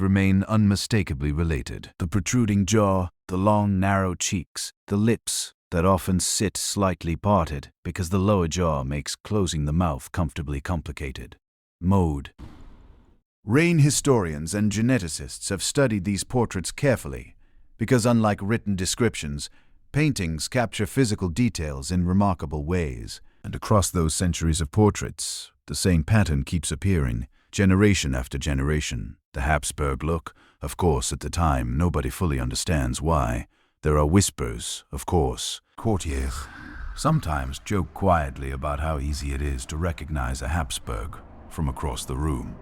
remain unmistakably related. The protruding jaw, the long, narrow cheeks, the lips that often sit slightly parted because the lower jaw makes closing the mouth comfortably complicated. Mode. Reign historians and geneticists have studied these portraits carefully because, unlike written descriptions, paintings capture physical details in remarkable ways. And across those centuries of portraits, the same pattern keeps appearing, generation after generation. The Habsburg look, of course, at the time, nobody fully understands why. There are whispers, of course. Courtiers sometimes joke quietly about how easy it is to recognize a Habsburg from across the room.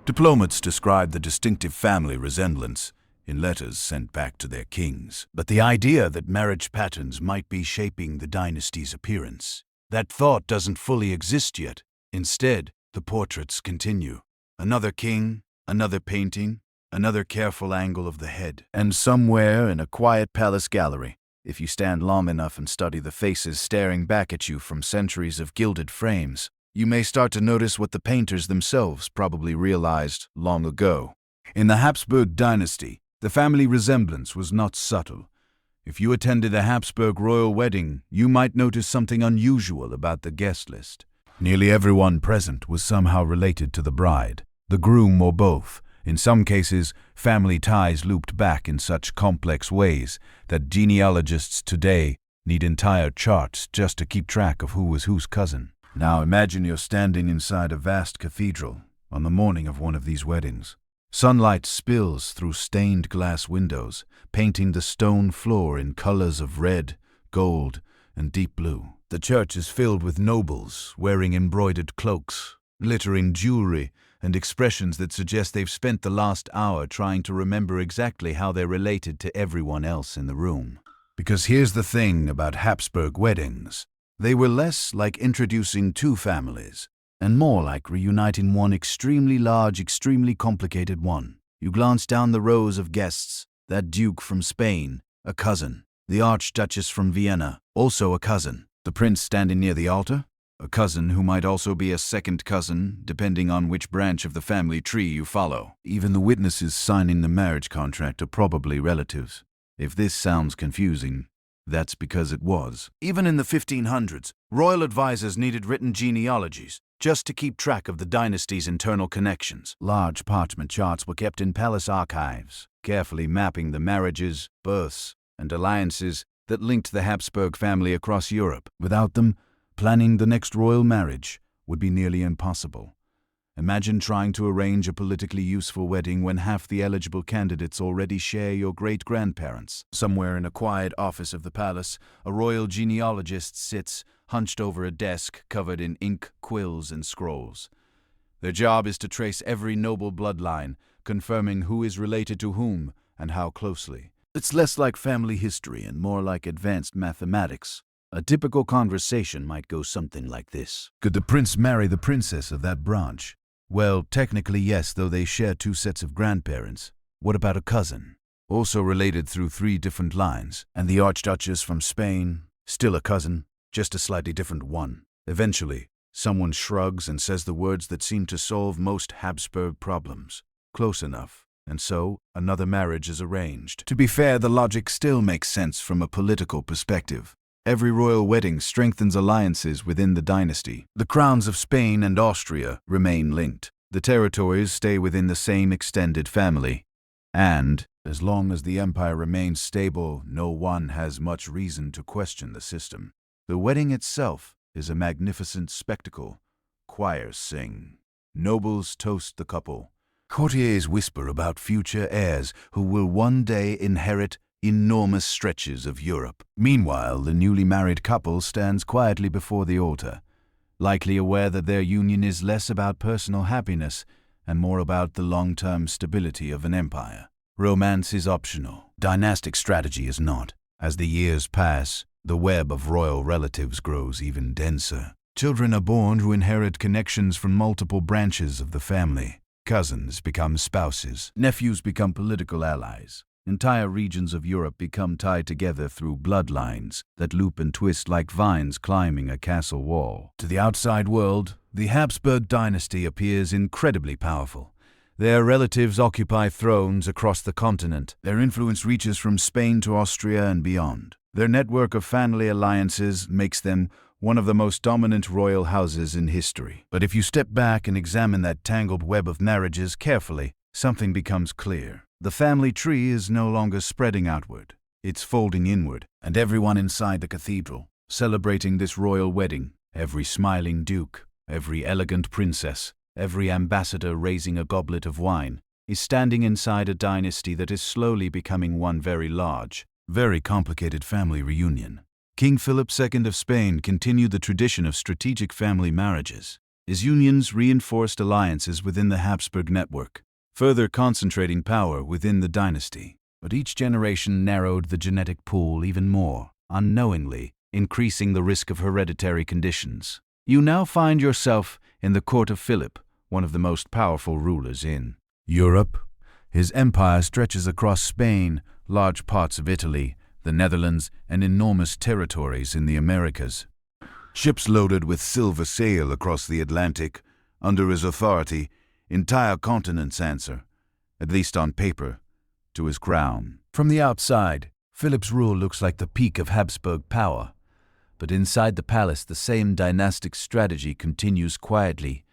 Diplomats describe the distinctive family resemblance in letters sent back to their kings. But the idea that marriage patterns might be shaping the dynasty's appearance, that thought doesn't fully exist yet. Instead, the portraits continue. Another king, another painting, another careful angle of the head. And somewhere in a quiet palace gallery, if you stand long enough and study the faces staring back at you from centuries of gilded frames, you may start to notice what the painters themselves probably realized long ago. In the Habsburg dynasty, the family resemblance was not subtle. If you attended a Habsburg royal wedding, you might notice something unusual about the guest list. Nearly everyone present was somehow related to the bride, the groom, or both. In some cases, family ties looped back in such complex ways that genealogists today need entire charts just to keep track of who was whose cousin. Now imagine you're standing inside a vast cathedral on the morning of one of these weddings. Sunlight spills through stained glass windows, painting the stone floor in colors of red, gold, and deep blue. The church is filled with nobles wearing embroidered cloaks, glittering jewelry, and expressions that suggest they've spent the last hour trying to remember exactly how they're related to everyone else in the room. Because here's the thing about Habsburg weddings. They were less like introducing two families, and more like reuniting one extremely large, extremely complicated one. You glance down the rows of guests, that duke from Spain, a cousin. The archduchess from Vienna, also a cousin. The prince standing near the altar, a cousin who might also be a second cousin, depending on which branch of the family tree you follow. Even the witnesses signing the marriage contract are probably relatives. If this sounds confusing, That's because it was. Even in the 1500s, royal advisors needed written genealogies just to keep track of the dynasty's internal connections. Large parchment charts were kept in palace archives, carefully mapping the marriages, births, and alliances that linked the Habsburg family across Europe. Without them, planning the next royal marriage would be nearly impossible. Imagine trying to arrange a politically useful wedding when half the eligible candidates already share your great-grandparents. Somewhere in a quiet office of the palace, a royal genealogist sits, hunched over a desk covered in ink, quills, and scrolls. Their job is to trace every noble bloodline, confirming who is related to whom and how closely. It's less like family history and more like advanced mathematics. A typical conversation might go something like this. Could the prince marry the princess of that branch? Well, technically yes, though they share two sets of grandparents. What about a cousin? Also related through 3 different lines. And the Archduchess from Spain? Still a cousin, just a slightly different one. Eventually, someone shrugs and says the words that seem to solve most Habsburg problems. Close enough. And so, another marriage is arranged. To be fair, the logic still makes sense from a political perspective. Every royal wedding strengthens alliances within the dynasty. The crowns of Spain and Austria remain linked. The territories stay within the same extended family. And, as long as the empire remains stable, no one has much reason to question the system. The wedding itself is a magnificent spectacle. Choirs sing. Nobles toast the couple. Courtiers whisper about future heirs who will one day inherit enormous stretches of Europe. Meanwhile, the newly married couple stands quietly before the altar, likely aware that their union is less about personal happiness and more about the long-term stability of an empire. Romance is optional. Dynastic strategy is not. As the years pass, the web of royal relatives grows even denser. Children are born who inherit connections from multiple branches of the family. Cousins become spouses. Nephews become political allies. Entire regions of Europe become tied together through bloodlines that loop and twist like vines climbing a castle wall. To the outside world, the Habsburg dynasty appears incredibly powerful. Their relatives occupy thrones across the continent. Their influence reaches from Spain to Austria and beyond. Their network of family alliances makes them one of the most dominant royal houses in history. But if you step back and examine that tangled web of marriages carefully, something becomes clear. The family tree is no longer spreading outward. It's folding inward, and everyone inside the cathedral, celebrating this royal wedding, every smiling duke, every elegant princess, every ambassador raising a goblet of wine, is standing inside a dynasty that is slowly becoming one very large, very complicated family reunion. King Philip II of Spain continued the tradition of strategic family marriages. His unions reinforced alliances within the Habsburg network, further concentrating power within the dynasty. But each generation narrowed the genetic pool even more, unknowingly increasing the risk of hereditary conditions. You now find yourself in the court of Philip, one of the most powerful rulers in Europe. His empire stretches across Spain, large parts of Italy, the Netherlands, and enormous territories in the Americas. Ships loaded with silver sail across the Atlantic. Under his authority, entire continents answer, at least on paper, to his crown. From the outside, Philip's rule looks like the peak of Habsburg power. But inside the palace, the same dynastic strategy continues quietly,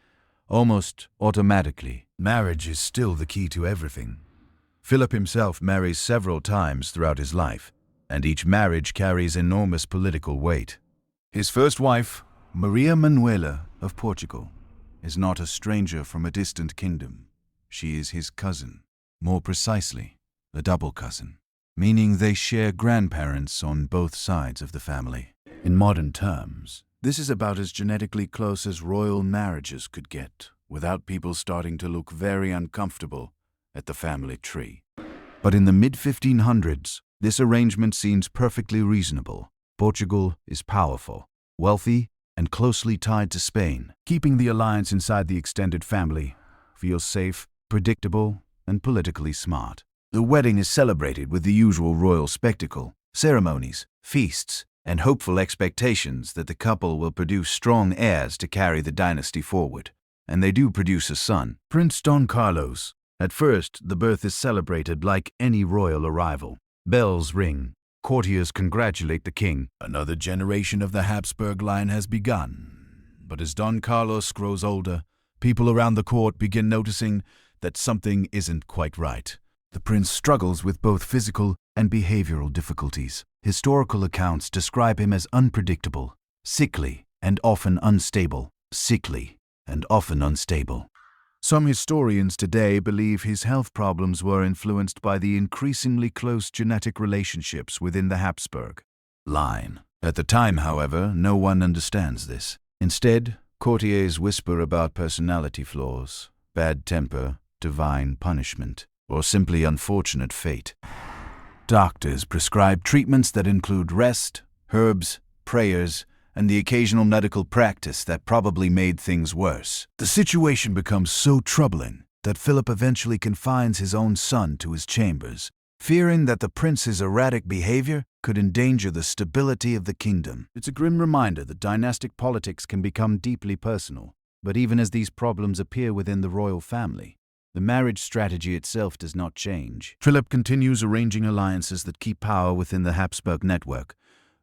almost automatically. Marriage is still the key to everything. Philip himself marries several times throughout his life, and each marriage carries enormous political weight. His first wife, Maria Manuela of Portugal, is not a stranger from a distant kingdom. She is his cousin. More precisely, a double cousin, meaning they share grandparents on both sides of the family. In modern terms, this is about as genetically close as royal marriages could get, without people starting to look very uncomfortable at the family tree. But in the mid-1500s, this arrangement seems perfectly reasonable. Portugal is powerful, wealthy, and closely tied to Spain. Keeping the alliance inside the extended family feels safe, predictable, and politically smart. The wedding is celebrated with the usual royal spectacle, ceremonies, feasts, and hopeful expectations that the couple will produce strong heirs to carry the dynasty forward. And they do produce a son, Prince Don Carlos. At first, the birth is celebrated like any royal arrival. Bells ring, Courtiers congratulate the king. Another generation of the Habsburg line has begun. But as Don Carlos grows older, people around the court begin noticing that something isn't quite right. The prince struggles with both physical and behavioral difficulties. Historical accounts describe him as unpredictable, sickly, and often unstable. Some historians today believe his health problems were influenced by the increasingly close genetic relationships within the Habsburg line. At the time, however, no one understands this. Instead, courtiers whisper about personality flaws, bad temper, divine punishment, or simply unfortunate fate. Doctors prescribe treatments that include rest, herbs, prayers, and the occasional medical practice that probably made things worse. The situation becomes so troubling that Philip eventually confines his own son to his chambers, fearing that the prince's erratic behavior could endanger the stability of the kingdom. It's a grim reminder that dynastic politics can become deeply personal. But even as these problems appear within the royal family, the marriage strategy itself does not change. Philip continues arranging alliances that keep power within the Habsburg network.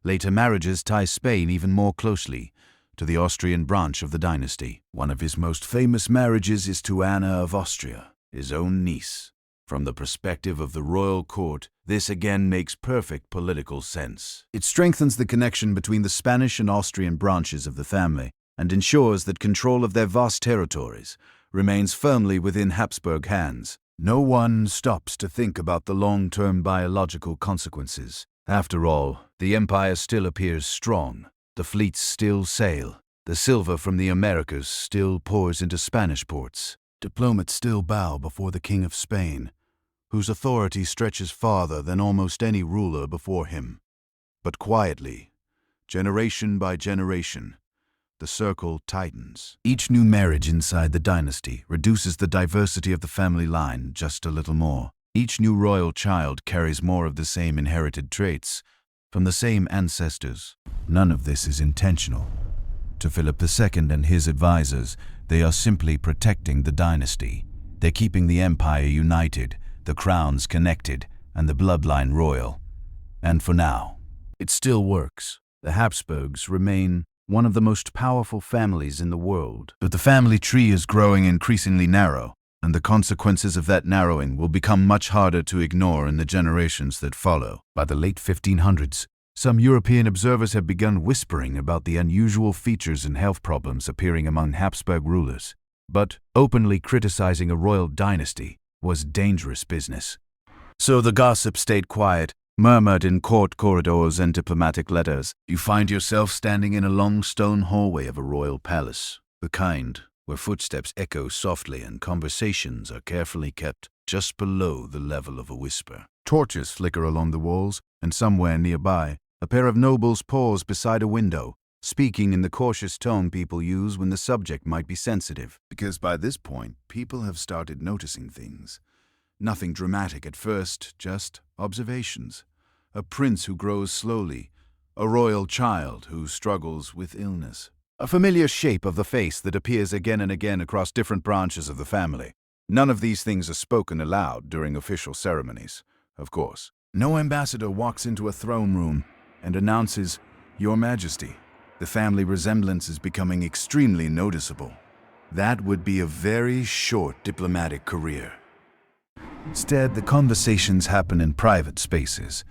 Later marriages tie Spain even more closely to the Austrian branch of the dynasty. One of his most famous marriages is to Anna of Austria, his own niece. From the perspective of the royal court, this again makes perfect political sense. It strengthens the connection between the Spanish and Austrian branches of the family and ensures that control of their vast territories remains firmly within Habsburg hands. No one stops to think about the long-term biological consequences. After all, the empire still appears strong. The fleets still sail. The silver from the Americas still pours into Spanish ports. Diplomats still bow before the King of Spain, whose authority stretches farther than almost any ruler before him. But quietly, generation by generation, the circle tightens. Each new marriage inside the dynasty reduces the diversity of the family line just a little more. Each new royal child carries more of the same inherited traits from the same ancestors. None of this is intentional. To Philip II and his advisors, they are simply protecting the dynasty. They're keeping the empire united, the crowns connected, and the bloodline royal. And for now, it still works. The Habsburgs remain one of the most powerful families in the world. But the family tree is growing increasingly narrow, and the consequences of that narrowing will become much harder to ignore in the generations that follow. By the late 1500s, some European observers have begun whispering about the unusual features and health problems appearing among Habsburg rulers. But openly criticizing a royal dynasty was dangerous business. So the gossip stayed quiet, murmured in court corridors and diplomatic letters. You find yourself standing in a long stone hallway of a royal palace, the kind where footsteps echo softly and conversations are carefully kept just below the level of a whisper. Torches flicker along the walls, and somewhere nearby, a pair of nobles pause beside a window, speaking in the cautious tone people use when the subject might be sensitive. Because by this point, people have started noticing things. Nothing dramatic at first, just observations. A prince who grows slowly, a royal child who struggles with illness. A familiar shape of the face that appears again and again across different branches of the family. None of these things are spoken aloud during official ceremonies, of course. No ambassador walks into a throne room and announces, "Your Majesty." The family resemblance is becoming extremely noticeable. That would be a very short diplomatic career. Instead, the conversations happen in private spaces,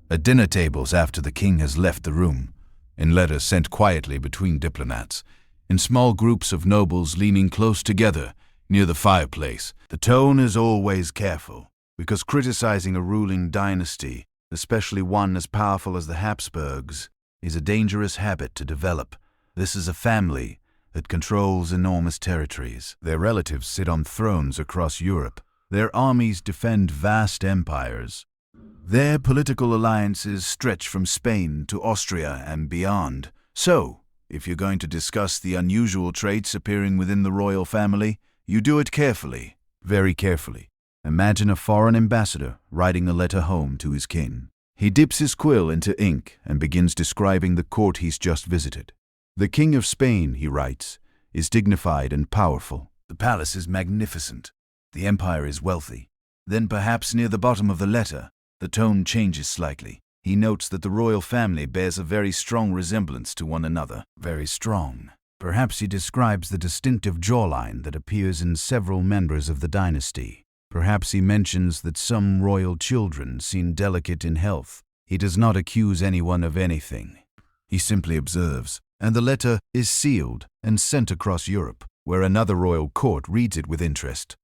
at dinner tables after the king has left the room, in letters sent quietly between diplomats, in small groups of nobles leaning close together near the fireplace. The tone is always careful, because criticizing a ruling dynasty, especially one as powerful as the Habsburgs, is a dangerous habit to develop. This is a family that controls enormous territories. Their relatives sit on thrones across Europe. Their armies defend vast empires. Their political alliances stretch from Spain to Austria and beyond. So, if you're going to discuss the unusual traits appearing within the royal family, you do it carefully, very carefully. Imagine a foreign ambassador writing a letter home to his king. He dips his quill into ink and begins describing the court he's just visited. The King of Spain, he writes, is dignified and powerful. The palace is magnificent. The empire is wealthy. Then perhaps near the bottom of the letter, the tone changes slightly. He notes that the royal family bears a very strong resemblance to one another. Very strong. Perhaps he describes the distinctive jawline that appears in several members of the dynasty. Perhaps he mentions that some royal children seem delicate in health. He does not accuse anyone of anything. He simply observes, and the letter is sealed and sent across Europe, where another royal court reads it with interest.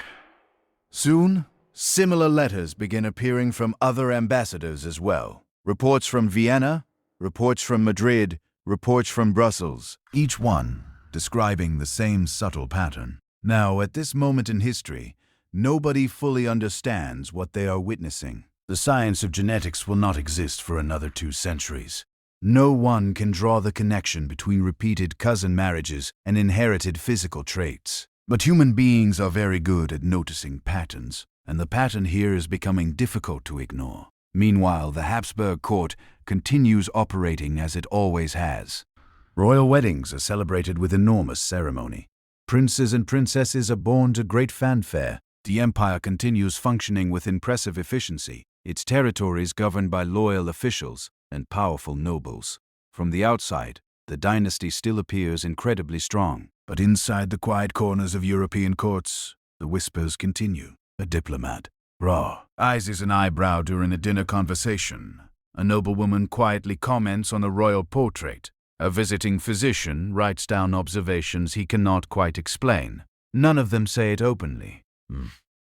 Soon, similar letters begin appearing from other ambassadors as well. Reports from Vienna, reports from Madrid, reports from Brussels, each one describing the same subtle pattern. Now, at this moment in history, nobody fully understands what they are witnessing. The science of genetics will not exist for another 2 centuries. No one can draw the connection between repeated cousin marriages and inherited physical traits. But human beings are very good at noticing patterns, and the pattern here is becoming difficult to ignore. Meanwhile, the Habsburg court continues operating as it always has. Royal weddings are celebrated with enormous ceremony. Princes and princesses are born to great fanfare. The empire continues functioning with impressive efficiency, its territories governed by loyal officials and powerful nobles. From the outside, the dynasty still appears incredibly strong. But inside the quiet corners of European courts, the whispers continue. A diplomat raises an eyebrow during a dinner conversation. A noblewoman quietly comments on a royal portrait. A visiting physician writes down observations he cannot quite explain. None of them say it openly.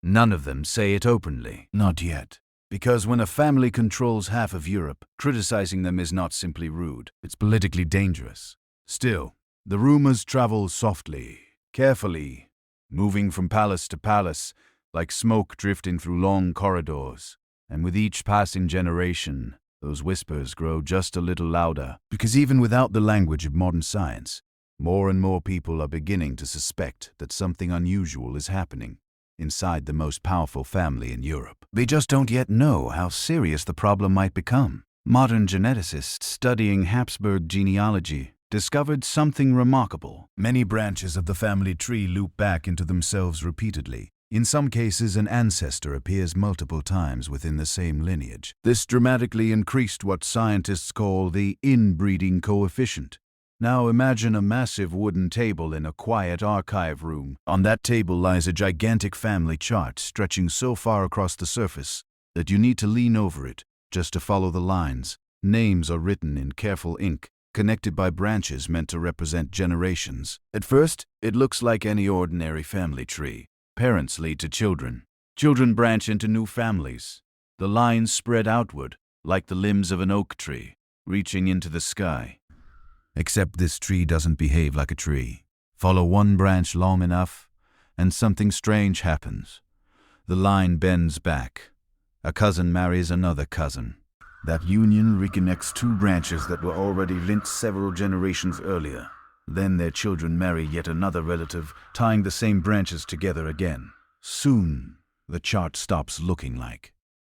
None of them say it openly. Not yet. Because when a family controls half of Europe, criticizing them is not simply rude. It's politically dangerous. Still, the rumors travel softly, carefully, moving from palace to palace, like smoke drifting through long corridors. And with each passing generation, those whispers grow just a little louder. Because even without the language of modern science, more and more people are beginning to suspect that something unusual is happening inside the most powerful family in Europe. They just don't yet know how serious the problem might become. Modern geneticists studying Habsburg genealogy discovered something remarkable. Many branches of the family tree loop back into themselves repeatedly. In some cases, an ancestor appears multiple times within the same lineage. This dramatically increased what scientists call the inbreeding coefficient. Now imagine a massive wooden table in a quiet archive room. On that table lies a gigantic family chart stretching so far across the surface that you need to lean over it just to follow the lines. Names are written in careful ink, connected by branches meant to represent generations. At first, it looks like any ordinary family tree. Parents lead to children. Children branch into new families. The lines spread outward, like the limbs of an oak tree, reaching into the sky. Except this tree doesn't behave like a tree. Follow one branch long enough, and something strange happens. The line bends back. A cousin marries another cousin. That union reconnects 2 branches that were already linked several generations earlier. Then their children marry yet another relative, tying the same branches together again. Soon, the chart stops looking like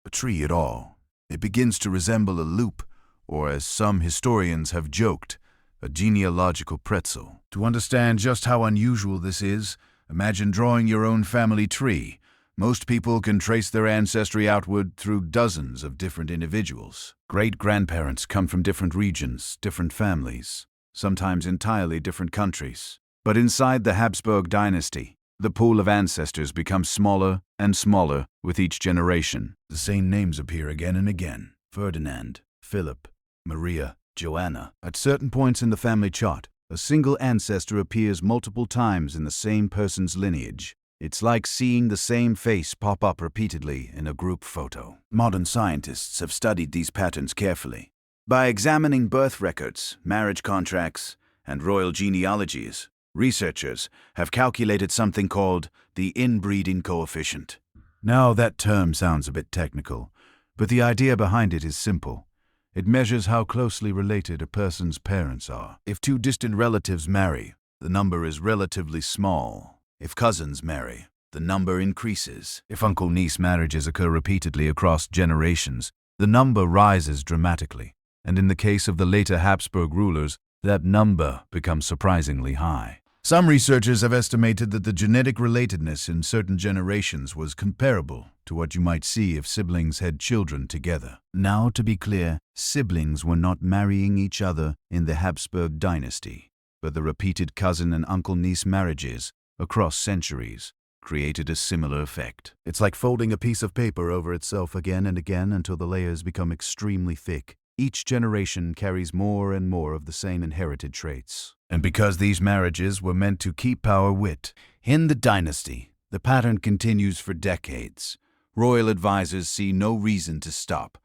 a tree at all. It begins to resemble a loop, or as some historians have joked, a genealogical pretzel. To understand just how unusual this is, imagine drawing your own family tree. Most people can trace their ancestry outward through dozens of different individuals. Great-grandparents come from different regions, different families, sometimes entirely different countries. But inside the Habsburg dynasty, the pool of ancestors becomes smaller and smaller with each generation. The same names appear again and again. Ferdinand, Philip, Maria, Joanna. At certain points in the family chart, a single ancestor appears multiple times in the same person's lineage. It's like seeing the same face pop up repeatedly in a group photo. Modern scientists have studied these patterns carefully. By examining birth records, marriage contracts, and royal genealogies, researchers have calculated something called the inbreeding coefficient. Now that term sounds a bit technical, but the idea behind it is simple. It measures how closely related a person's parents are. If 2 distant relatives marry, the number is relatively small. If cousins marry, the number increases. If uncle-niece marriages occur repeatedly across generations, the number rises dramatically. And in the case of the later Habsburg rulers, that number becomes surprisingly high. Some researchers have estimated that the genetic relatedness in certain generations was comparable to what you might see if siblings had children together. Now, to be clear, siblings were not marrying each other in the Habsburg dynasty, but the repeated cousin and uncle-niece marriages across centuries created a similar effect. It's like folding a piece of paper over itself again and again until the layers become extremely thick. Each generation carries more and more of the same inherited traits. And because these marriages were meant to keep power in the dynasty, the pattern continues for decades. Royal advisors see no reason to stop.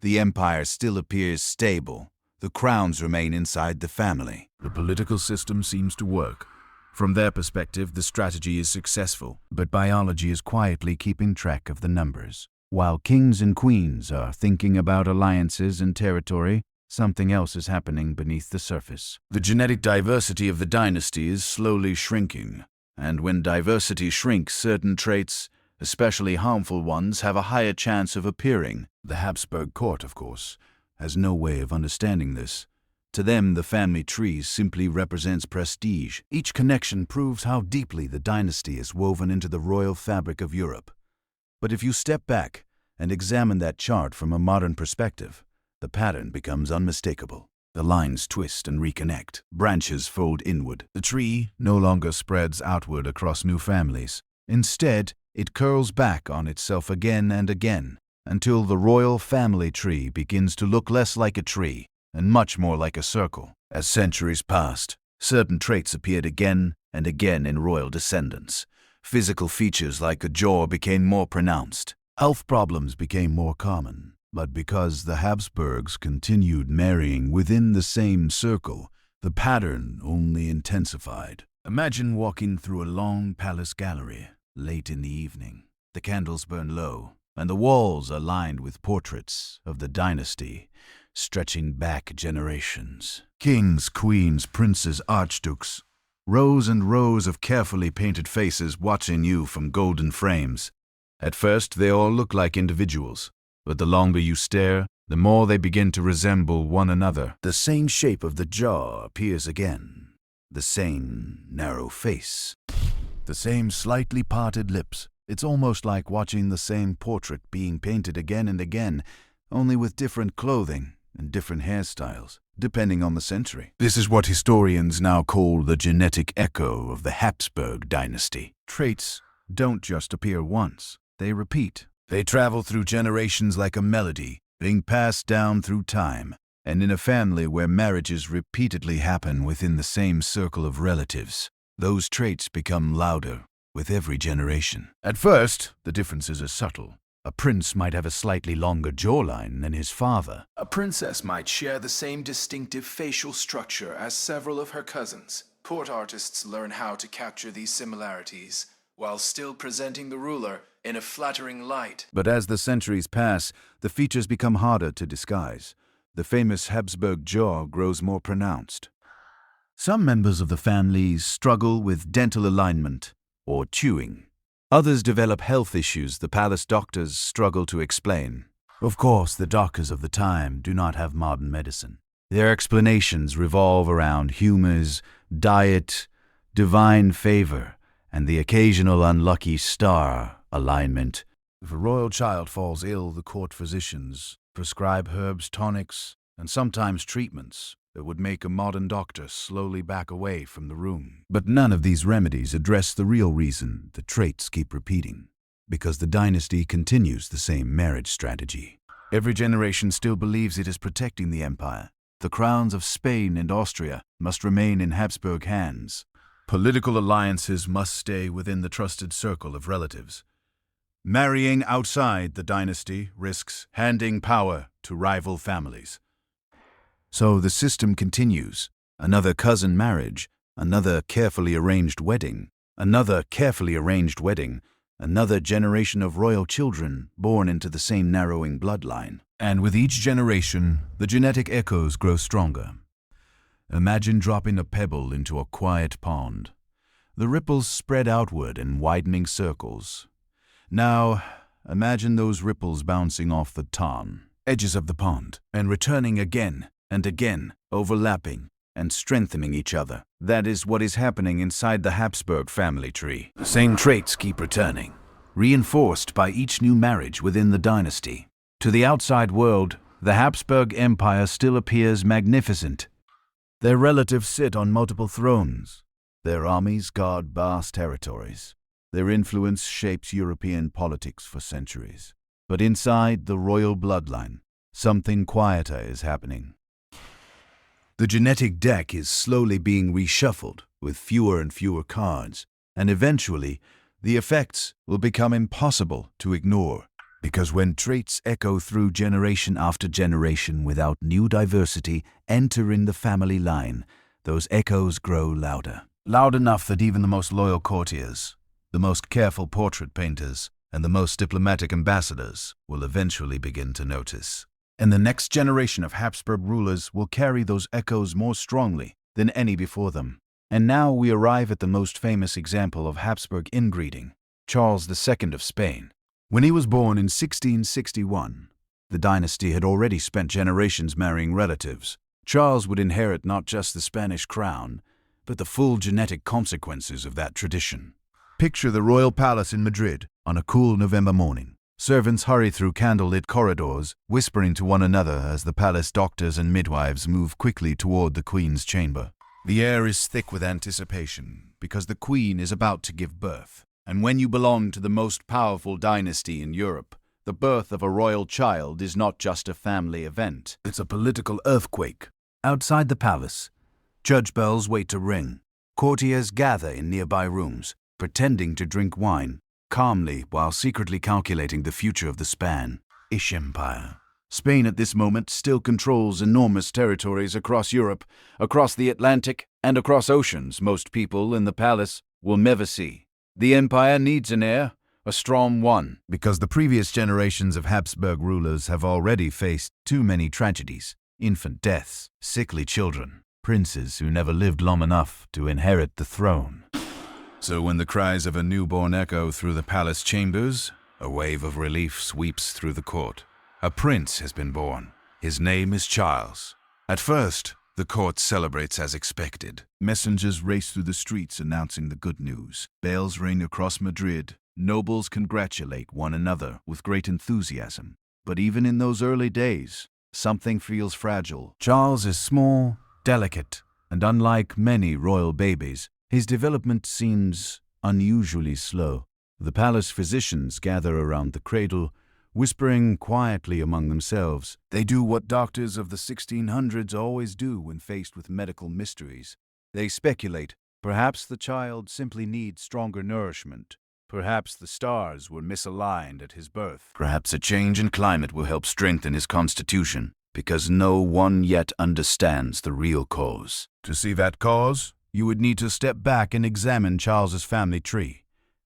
The empire still appears stable. The crowns remain inside the family. The political system seems to work. From their perspective, the strategy is successful, but biology is quietly keeping track of the numbers. While kings and queens are thinking about alliances and territory, something else is happening beneath the surface. The genetic diversity of the dynasty is slowly shrinking, and when diversity shrinks, certain traits, especially harmful ones, have a higher chance of appearing. The Habsburg court, of course, has no way of understanding this. To them, the family tree simply represents prestige. Each connection proves how deeply the dynasty is woven into the royal fabric of Europe. But if you step back and examine that chart from a modern perspective, the pattern becomes unmistakable. The lines twist and reconnect. Branches fold inward. The tree no longer spreads outward across new families. Instead, it curls back on itself again and again, until the royal family tree begins to look less like a tree and much more like a circle. As centuries passed, certain traits appeared again and again in royal descendants. Physical features like a jaw became more pronounced. Health problems became more common. But because the Habsburgs continued marrying within the same circle, the pattern only intensified. Imagine walking through a long palace gallery late in the evening. The candles burn low, and the walls are lined with portraits of the dynasty, stretching back generations. Kings, queens, princes, archdukes. Rows and rows of carefully painted faces watching you from golden frames. At first, they all look like individuals, but the longer you stare, the more they begin to resemble one another. The same shape of the jaw appears again. The same narrow face. The same slightly parted lips. It's almost like watching the same portrait being painted again and again, only with different clothing and different hairstyles, depending on the century. This is what historians now call the genetic echo of the Habsburg dynasty. Traits don't just appear once, they repeat. They travel through generations like a melody, being passed down through time. And in a family where marriages repeatedly happen within the same circle of relatives, those traits become louder with every generation. At first, the differences are subtle. A prince might have a slightly longer jawline than his father. A princess might share the same distinctive facial structure as several of her cousins. Court artists learn how to capture these similarities, while still presenting the ruler in a flattering light. But as the centuries pass, the features become harder to disguise. The famous Habsburg jaw grows more pronounced. Some members of the family struggle with dental alignment or chewing. Others develop health issues the palace doctors struggle to explain. Of course, the doctors of the time do not have modern medicine. Their explanations revolve around humors, diet, divine favor, and the occasional unlucky star alignment. If a royal child falls ill, the court physicians prescribe herbs, tonics, and sometimes treatments that would make a modern doctor slowly back away from the room. But none of these remedies address the real reason the traits keep repeating, because the dynasty continues the same marriage strategy. Every generation still believes it is protecting the empire. The crowns of Spain and Austria must remain in Habsburg hands. Political alliances must stay within the trusted circle of relatives. Marrying outside the dynasty risks handing power to rival families. So the system continues. Another cousin marriage, another carefully arranged wedding, another generation of royal children born into the same narrowing bloodline. And with each generation, the genetic echoes grow stronger. Imagine dropping a pebble into a quiet pond. The ripples spread outward in widening circles. Now, imagine those ripples bouncing off the tarn, edges of the pond, and returning again and again, overlapping and strengthening each other. That is what is happening inside the Habsburg family tree. The same traits keep returning. reinforced by each new marriage within the dynasty. To the outside world, the Habsburg Empire still appears magnificent. Their relatives sit on multiple thrones. Their armies guard vast territories. Their influence shapes European politics for centuries. But inside the royal bloodline, something quieter is happening. The genetic deck is slowly being reshuffled with fewer and fewer cards, and eventually, the effects will become impossible to ignore. Because when traits echo through generation after generation without new diversity entering the family line, those echoes grow louder. Loud enough that even the most loyal courtiers, the most careful portrait painters, and the most diplomatic ambassadors will eventually begin to notice. And the next generation of Habsburg rulers will carry those echoes more strongly than any before them. And now we arrive at the most famous example of Habsburg inbreeding, Charles II of Spain. When he was born in 1661, the dynasty had already spent generations marrying relatives. Charles would inherit not just the Spanish crown, but the full genetic consequences of that tradition. Picture the royal palace in Madrid on a cool November morning. Servants hurry through candlelit corridors, whispering to one another as the palace doctors and midwives move quickly toward the queen's chamber. The air is thick with anticipation, because the queen is about to give birth. And when you belong to the most powerful dynasty in Europe, the birth of a royal child is not just a family event. It's a political earthquake. Outside the palace, church bells wait to ring. Courtiers gather in nearby rooms, pretending to drink wine, calmly while secretly calculating the future of the Spanish Empire. Spain at this moment still controls enormous territories across Europe, across the Atlantic, and across oceans most people in the palace will never see. The empire needs an heir, a strong one. Because the previous generations of Habsburg rulers have already faced too many tragedies, infant deaths, sickly children, princes who never lived long enough to inherit the throne. So when the cries of a newborn echo through the palace chambers, a wave of relief sweeps through the court. A prince has been born. His name is Charles. At first, the court celebrates as expected. Messengers race through the streets announcing the good news. Bells ring across Madrid. Nobles congratulate one another with great enthusiasm. But even in those early days, something feels fragile. Charles is small, delicate, and unlike many royal babies, his development seems unusually slow. The palace physicians gather around the cradle, whispering quietly among themselves. They do what doctors of the 1600s always do when faced with medical mysteries. They speculate. Perhaps the child simply needs stronger nourishment. Perhaps the stars were misaligned at his birth. Perhaps a change in climate will help strengthen his constitution, because no one yet understands the real cause. To see that cause, you would need to step back and examine Charles's family tree.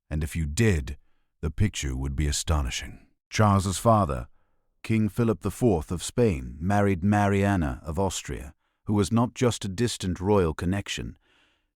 And if you did, the picture would be astonishing. Charles's father, King Philip IV of Spain, married Mariana of Austria, who was not just a distant royal connection,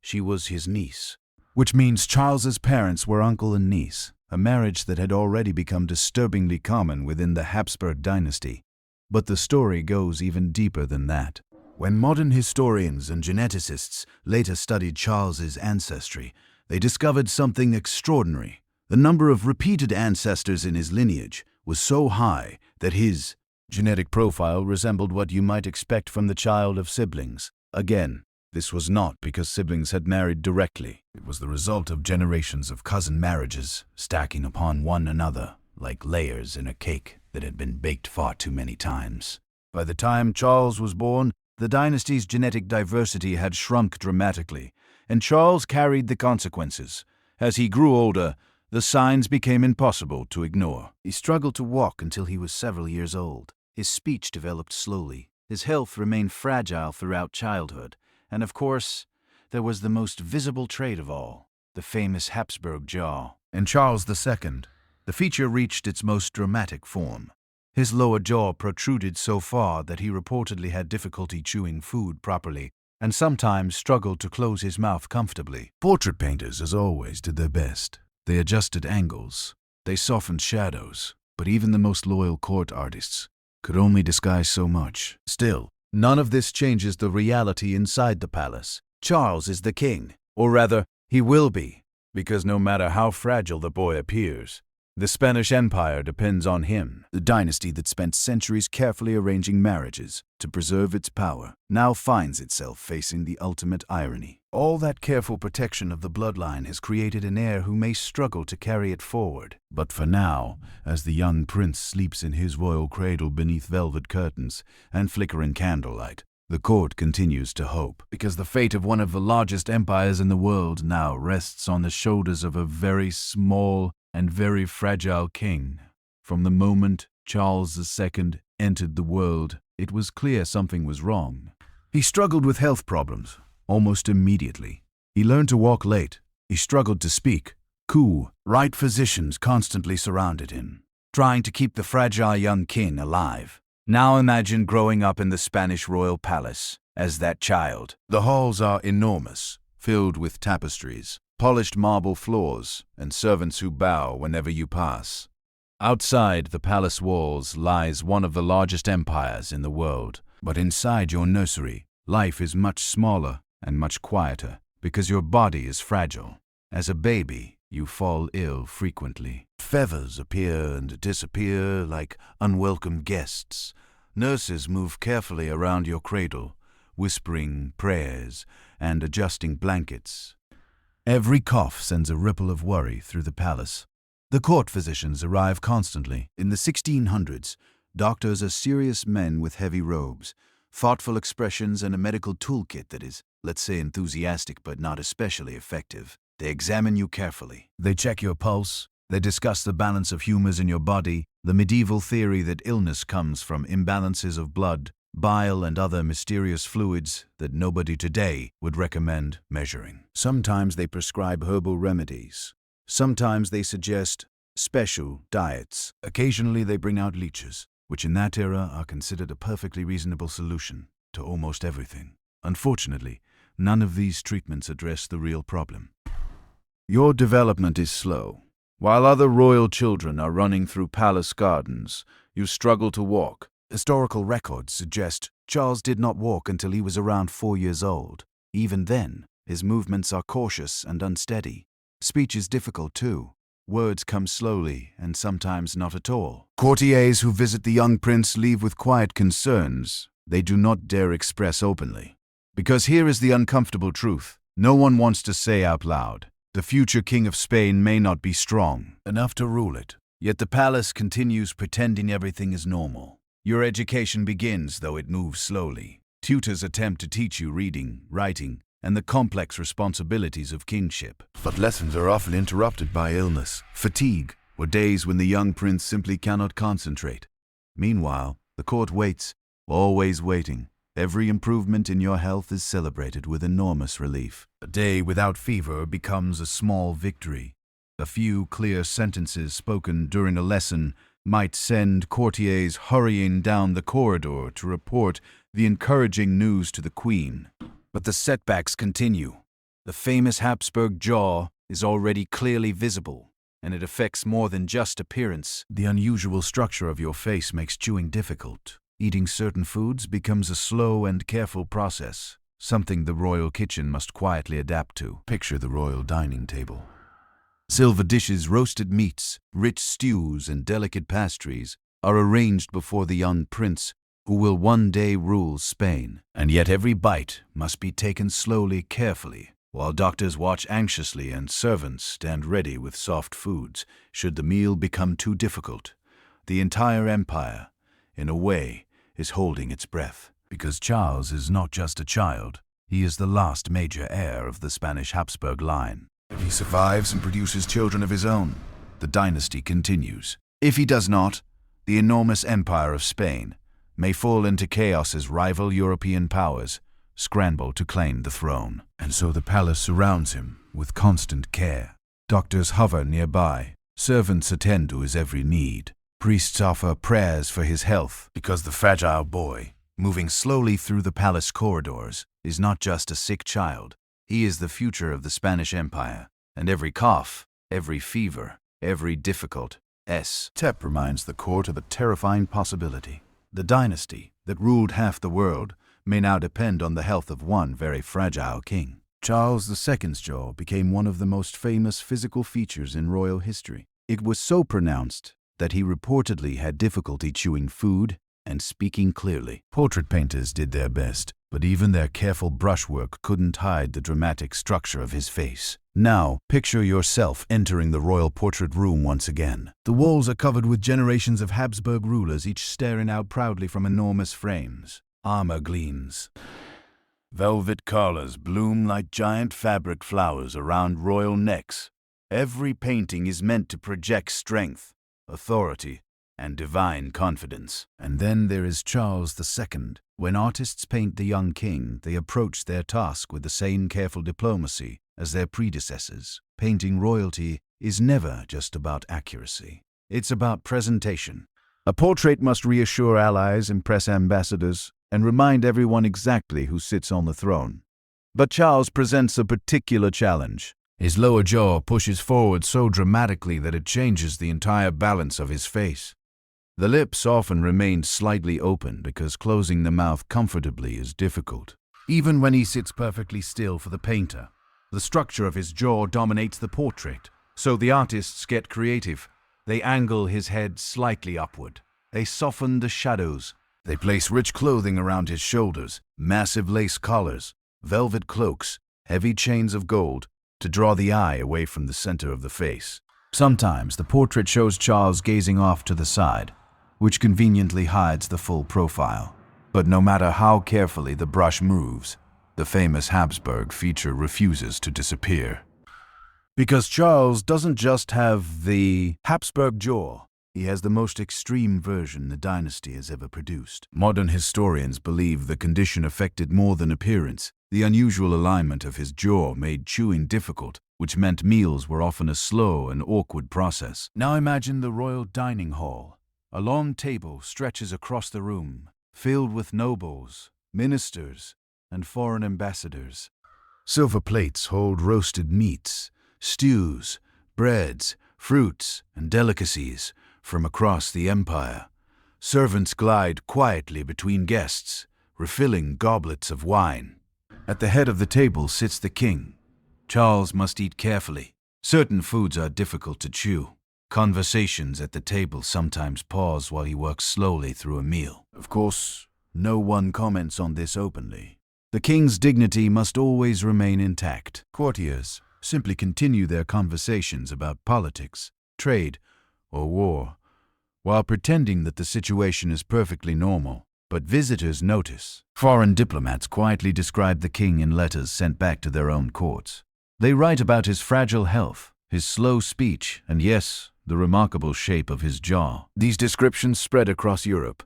she was his niece. Which means Charles's parents were uncle and niece, a marriage that had already become disturbingly common within the Habsburg dynasty. But the story goes even deeper than that. When modern historians and geneticists later studied Charles's ancestry, they discovered something extraordinary. The number of repeated ancestors in his lineage was so high that his genetic profile resembled what you might expect from the child of siblings. Again, this was not because siblings had married directly. It was the result of generations of cousin marriages stacking upon one another like layers in a cake that had been baked far too many times. By the time Charles was born, the dynasty's genetic diversity had shrunk dramatically, and Charles carried the consequences. As he grew older, the signs became impossible to ignore. He struggled to walk until he was several years old. His speech developed slowly. His health remained fragile throughout childhood. And of course, there was the most visible trait of all, the famous Habsburg jaw. In Charles II, the feature reached its most dramatic form. His lower jaw protruded so far that he reportedly had difficulty chewing food properly, and sometimes struggled to close his mouth comfortably. Portrait painters, as always, did their best. They adjusted angles, they softened shadows, but even the most loyal court artists could only disguise so much. Still, none of this changes the reality inside the palace. Charles is the king, or rather, he will be, because no matter how fragile the boy appears, The Spanish Empire depends on him. The dynasty that spent centuries carefully arranging marriages to preserve its power now finds itself facing the ultimate irony. All that careful protection of the bloodline has created an heir who may struggle to carry it forward. But for now, as the young prince sleeps in his royal cradle beneath velvet curtains and flickering candlelight, the court continues to hope, because the fate of one of the largest empires in the world now rests on the shoulders of a very small and very fragile king. From the moment Charles II entered the world, it was clear something was wrong. He struggled with health problems almost immediately. He learned to walk late. He struggled to speak. Right physicians constantly surrounded him, trying to keep the fragile young king alive. Now imagine growing up in the Spanish royal palace as that child. The halls are enormous, filled with tapestries, polished marble floors, and servants who bow whenever you pass. Outside the palace walls lies one of the largest empires in the world. But inside your nursery, life is much smaller and much quieter, because your body is fragile. As a baby, you fall ill frequently. Fevers appear and disappear like unwelcome guests. Nurses move carefully around your cradle, whispering prayers and adjusting blankets. Every cough sends a ripple of worry through the palace. The court physicians arrive constantly. In the 1600s, doctors are serious men with heavy robes, thoughtful expressions, and a medical toolkit that is, let's say, enthusiastic but not especially effective. They examine you carefully. They check your pulse. They discuss the balance of humors in your body, the medieval theory that illness comes from imbalances of blood, bile, and other mysterious fluids that nobody today would recommend measuring. Sometimes they prescribe herbal remedies. Sometimes they suggest special diets. Occasionally they bring out leeches, which in that era are considered a perfectly reasonable solution to almost everything. Unfortunately, none of these treatments address the real problem. Your development is slow. While other royal children are running through palace gardens, you struggle to walk. Historical records suggest Charles did not walk until he was around 4 years old. Even then, his movements are cautious and unsteady. Speech is difficult too. Words come slowly and sometimes not at all. Courtiers who visit the young prince leave with quiet concerns they do not dare express openly. Because here is the uncomfortable truth. No one wants to say out loud. The future king of Spain may not be strong enough to rule it. Yet the palace continues pretending everything is normal. Your education begins, though it moves slowly. Tutors attempt to teach you reading, writing, and the complex responsibilities of kingship. But lessons are often interrupted by illness, fatigue, or days when the young prince simply cannot concentrate. Meanwhile, the court waits, always waiting. Every improvement in your health is celebrated with enormous relief. A day without fever becomes a small victory. A few clear sentences spoken during a lesson might send courtiers hurrying down the corridor to report the encouraging news to the queen. But the setbacks continue. The famous Habsburg jaw is already clearly visible, and it affects more than just appearance. The unusual structure of your face makes chewing difficult. Eating certain foods becomes a slow and careful process, something the royal kitchen must quietly adapt to. Picture the royal dining table. Silver dishes, roasted meats, rich stews, and delicate pastries are arranged before the young prince who will one day rule Spain. And yet every bite must be taken slowly, carefully, while doctors watch anxiously and servants stand ready with soft foods should the meal become too difficult. The entire empire, in a way, is holding its breath. Because Charles is not just a child, he is the last major heir of the Spanish Habsburg line. If he survives and produces children of his own, the dynasty continues. If he does not, the enormous empire of Spain may fall into chaos as rival European powers scramble to claim the throne. And so the palace surrounds him with constant care. Doctors hover nearby. Servants attend to his every need. Priests offer prayers for his health, because the fragile boy, moving slowly through the palace corridors, is not just a sick child. He is the future of the Spanish Empire, and every cough, every fever, every difficult step reminds the court of a terrifying possibility. The dynasty that ruled half the world may now depend on the health of one very fragile king. Charles II's jaw became one of the most famous physical features in royal history. It was so pronounced that he reportedly had difficulty chewing food and speaking clearly. Portrait painters did their best, but even their careful brushwork couldn't hide the dramatic structure of his face. Now, picture yourself entering the royal portrait room once again. The walls are covered with generations of Habsburg rulers, each staring out proudly from enormous frames. Armor gleams. Velvet collars bloom like giant fabric flowers around royal necks. Every painting is meant to project strength, authority, and divine confidence. And then there is Charles II. When artists paint the young king, they approach their task with the same careful diplomacy as their predecessors. Painting royalty is never just about accuracy. It's about presentation. A portrait must reassure allies, impress ambassadors, and remind everyone exactly who sits on the throne. But Charles presents a particular challenge. His lower jaw pushes forward so dramatically that it changes the entire balance of his face. The lips often remain slightly open because closing the mouth comfortably is difficult. Even when he sits perfectly still for the painter, the structure of his jaw dominates the portrait. So the artists get creative. They angle his head slightly upward. They soften the shadows. They place rich clothing around his shoulders, massive lace collars, velvet cloaks, heavy chains of gold, to draw the eye away from the center of the face. Sometimes the portrait shows Charles gazing off to the side, which conveniently hides the full profile. But no matter how carefully the brush moves, the famous Habsburg feature refuses to disappear. Because Charles doesn't just have the Habsburg jaw, he has the most extreme version the dynasty has ever produced. Modern historians believe the condition affected more than appearance. The unusual alignment of his jaw made chewing difficult, which meant meals were often a slow and awkward process. Now imagine the royal dining hall. A long table stretches across the room, filled with nobles, ministers, and foreign ambassadors. Silver plates hold roasted meats, stews, breads, fruits, and delicacies from across the empire. Servants glide quietly between guests, refilling goblets of wine. At the head of the table sits the king. Charles must eat carefully. Certain foods are difficult to chew. Conversations at the table sometimes pause while he works slowly through a meal. Of course, no one comments on this openly. The king's dignity must always remain intact. Courtiers simply continue their conversations about politics, trade, or war, while pretending that the situation is perfectly normal. But visitors notice. Foreign diplomats quietly describe the king in letters sent back to their own courts. They write about his fragile health, his slow speech, and yes, the remarkable shape of his jaw. These descriptions spread across Europe.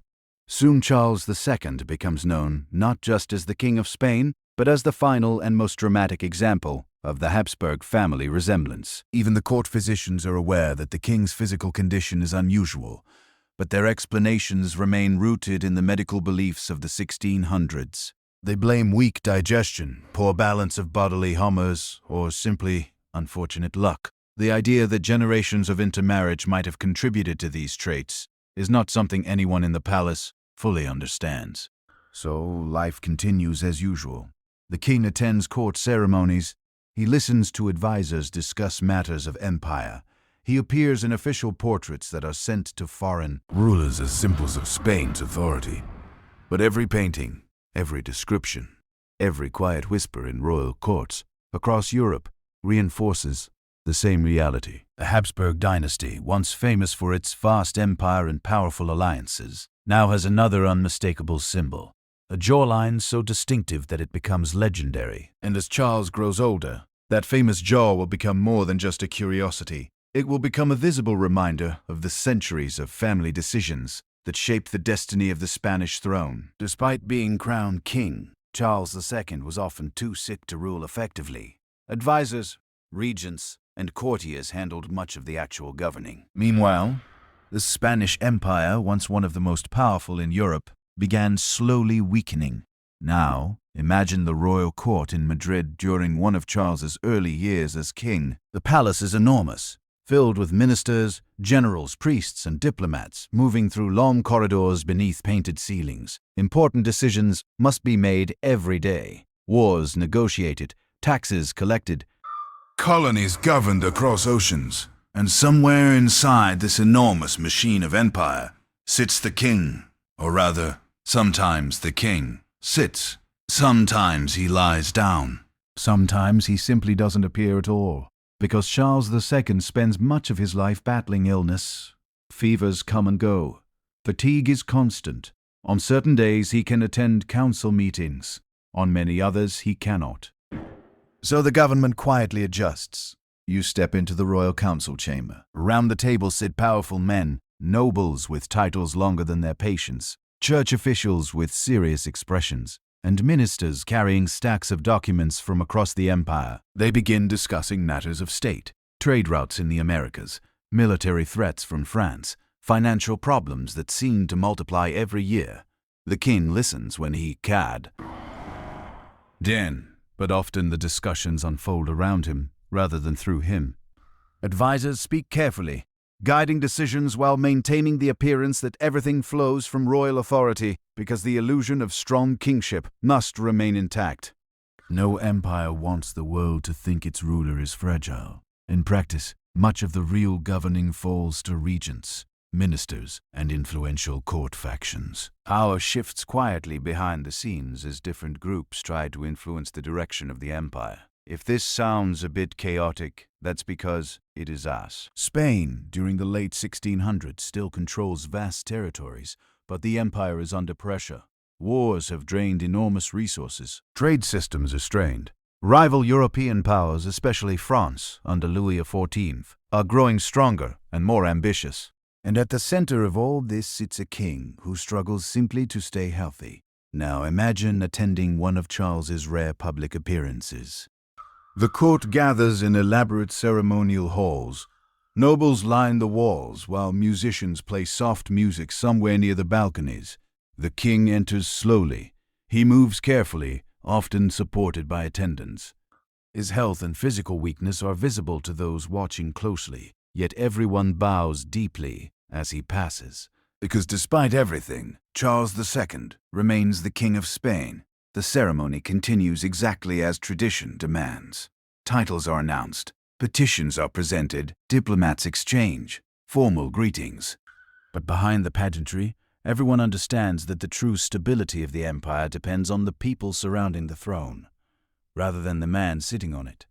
Soon Charles II becomes known not just as the King of Spain, but as the final and most dramatic example of the Habsburg family resemblance. Even the court physicians are aware that the king's physical condition is unusual, but their explanations remain rooted in the medical beliefs of the 1600s. They blame weak digestion, poor balance of bodily humors, or simply unfortunate luck. The idea that generations of intermarriage might have contributed to these traits is not something anyone in the palace fully understands. So life continues as usual. The king attends court ceremonies. He listens to advisors discuss matters of empire. He appears in official portraits that are sent to foreign rulers as symbols of Spain's authority. But every painting, every description, every quiet whisper in royal courts across Europe reinforces the same reality. The Habsburg dynasty, once famous for its vast empire and powerful alliances, now has another unmistakable symbol. A jawline so distinctive that it becomes legendary. And as Charles grows older, that famous jaw will become more than just a curiosity. It will become a visible reminder of the centuries of family decisions that shaped the destiny of the Spanish throne. Despite being crowned king, Charles II was often too sick to rule effectively. Advisors, regents, and courtiers handled much of the actual governing. Meanwhile, the Spanish Empire, once one of the most powerful in Europe, began slowly weakening. Now, imagine the royal court in Madrid during one of Charles's early years as king. The palace is enormous, filled with ministers, generals, priests, and diplomats, moving through long corridors beneath painted ceilings. Important decisions must be made every day. Wars negotiated, taxes collected, Colonies governed across oceans, And somewhere inside this enormous machine of empire sits the king, or rather, sometimes the king sits, sometimes he lies down. Sometimes he simply doesn't appear at all, because Charles II spends much of his life battling illness. Fevers come and go. Fatigue is constant. On certain days he can attend council meetings. On many others he cannot. So the government quietly adjusts. You step into the royal council chamber. Around the table sit powerful men, nobles with titles longer than their patience, church officials with serious expressions, and ministers carrying stacks of documents from across the empire. They begin discussing matters of state, trade routes in the Americas, military threats from France, financial problems that seem to multiply every year. The king listens when he cad. But often the discussions unfold around him rather than through him. Advisors speak carefully, guiding decisions while maintaining the appearance that everything flows from royal authority because the illusion of strong kingship must remain intact. No empire wants the world to think its ruler is fragile. In practice, much of the real governing falls to regents, ministers, and influential court factions. Power shifts quietly behind the scenes as different groups try to influence the direction of the empire. If this sounds a bit chaotic, that's because it is us. Spain, during the late 1600s, still controls vast territories, but the empire is under pressure. Wars have drained enormous resources. Trade systems are strained. Rival European powers, especially France, under Louis XIV, are growing stronger and more ambitious. And at the center of all this sits a king who struggles simply to stay healthy. Now imagine attending one of Charles's rare public appearances. The court gathers in elaborate ceremonial halls. Nobles line the walls while musicians play soft music somewhere near the balconies. The king enters slowly. He moves carefully, often supported by attendants. His health and physical weakness are visible to those watching closely, yet everyone bows deeply as he passes. Because despite everything, Charles II remains the King of Spain. The ceremony continues exactly as tradition demands. Titles are announced, petitions are presented, diplomats exchange, formal greetings. But behind the pageantry, everyone understands that the true stability of the empire depends on the people surrounding the throne, rather than the man sitting on it.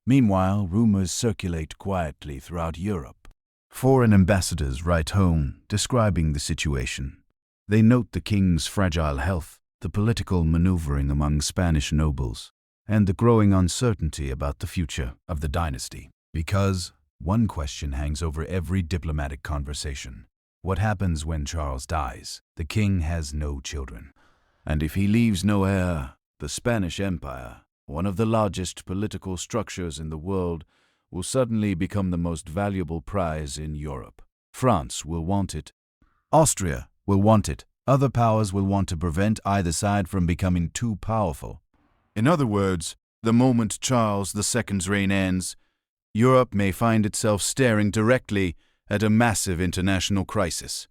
Meanwhile, rumors circulate quietly throughout Europe. Foreign ambassadors write home, describing the situation. They note the king's fragile health, the political maneuvering among Spanish nobles, and the growing uncertainty about the future of the dynasty. Because one question hangs over every diplomatic conversation. What happens when Charles dies? The king has no children. And if he leaves no heir, the Spanish Empire, one of the largest political structures in the world, will suddenly become the most valuable prize in Europe. France will want it. Austria will want it. Other powers will want to prevent either side from becoming too powerful. In other words, the moment Charles II's reign ends, Europe may find itself staring directly at a massive international crisis.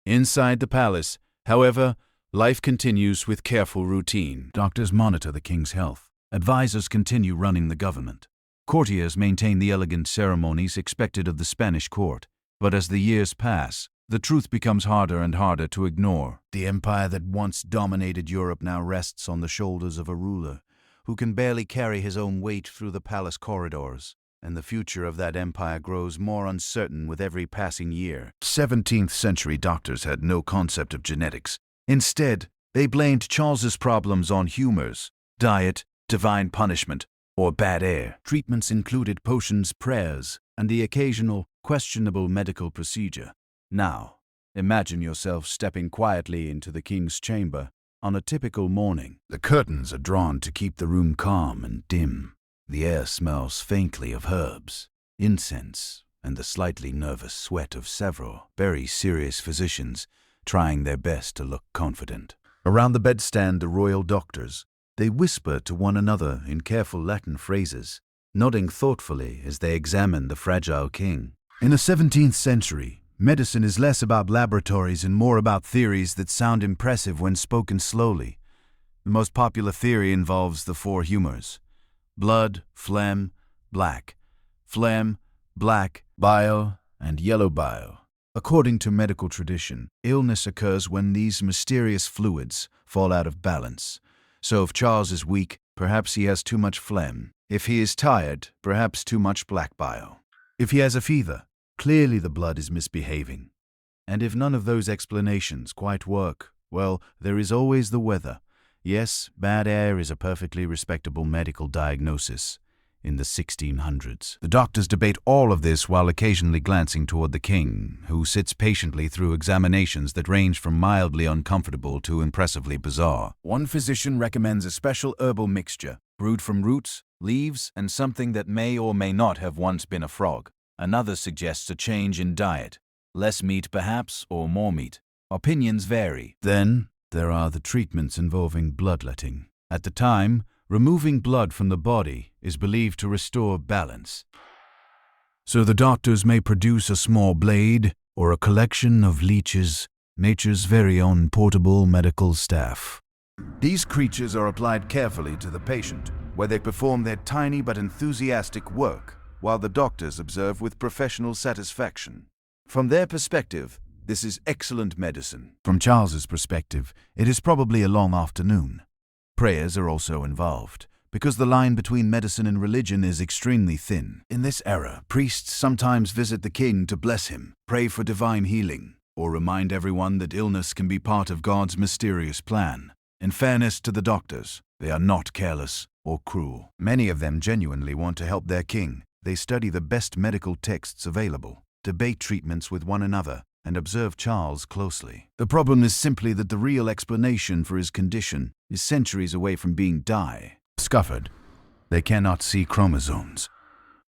Inside the palace, however, life continues with careful routine. Doctors monitor the king's health. Advisors continue running the government. Courtiers maintain the elegant ceremonies expected of the Spanish court. But as the years pass, the truth becomes harder and harder to ignore. The empire that once dominated Europe now rests on the shoulders of a ruler who can barely carry his own weight through the palace corridors, and the future of that empire grows more uncertain with every passing year. 17th century doctors had no concept of genetics. Instead, they blamed Charles's problems on humors, diet, divine punishment, or bad air. Treatments included potions, prayers, and the occasional questionable medical procedure. Now, imagine yourself stepping quietly into the king's chamber on a typical morning. The curtains are drawn to keep the room calm and dim. The air smells faintly of herbs, incense, and the slightly nervous sweat of several very serious physicians trying their best to look confident. Around the bed stand the royal doctors. They whisper to one another in careful Latin phrases, nodding thoughtfully as they examine the fragile king. In the 17th century, medicine is less about laboratories and more about theories that sound impressive when spoken slowly. The most popular theory involves the four humors: blood, phlegm, black; phlegm, black bile, and yellow bile. According to medical tradition, illness occurs when these mysterious fluids fall out of balance. So if Charles is weak, perhaps he has too much phlegm. If he is tired, perhaps too much black bile. If he has a fever, clearly the blood is misbehaving. And if none of those explanations quite work, well, there is always the weather. Yes, bad air is a perfectly respectable medical diagnosis in the 1600s. The doctors debate all of this while occasionally glancing toward the king, who sits patiently through examinations that range from mildly uncomfortable to impressively bizarre. One physician recommends a special herbal mixture, brewed from roots, leaves, and something that may or may not have once been a frog. Another suggests a change in diet, less meat perhaps, or more meat. Opinions vary. Then there are the treatments involving bloodletting. At the time, removing blood from the body is believed to restore balance. So the doctors may produce a small blade or a collection of leeches, nature's very own portable medical staff. These creatures are applied carefully to the patient, where they perform their tiny but enthusiastic work, while the doctors observe with professional satisfaction. From their perspective, this is excellent medicine. From Charles's perspective, it is probably a long afternoon. Prayers are also involved, because the line between medicine and religion is extremely thin. In this era, priests sometimes visit the king to bless him, pray for divine healing, or remind everyone that illness can be part of God's mysterious plan. In fairness to the doctors, they are not careless or cruel. Many of them genuinely want to help their king. They study the best medical texts available, debate treatments with one another, and observe Charles closely. The problem is simply that the real explanation for his condition is centuries away from being discovered. They cannot see chromosomes.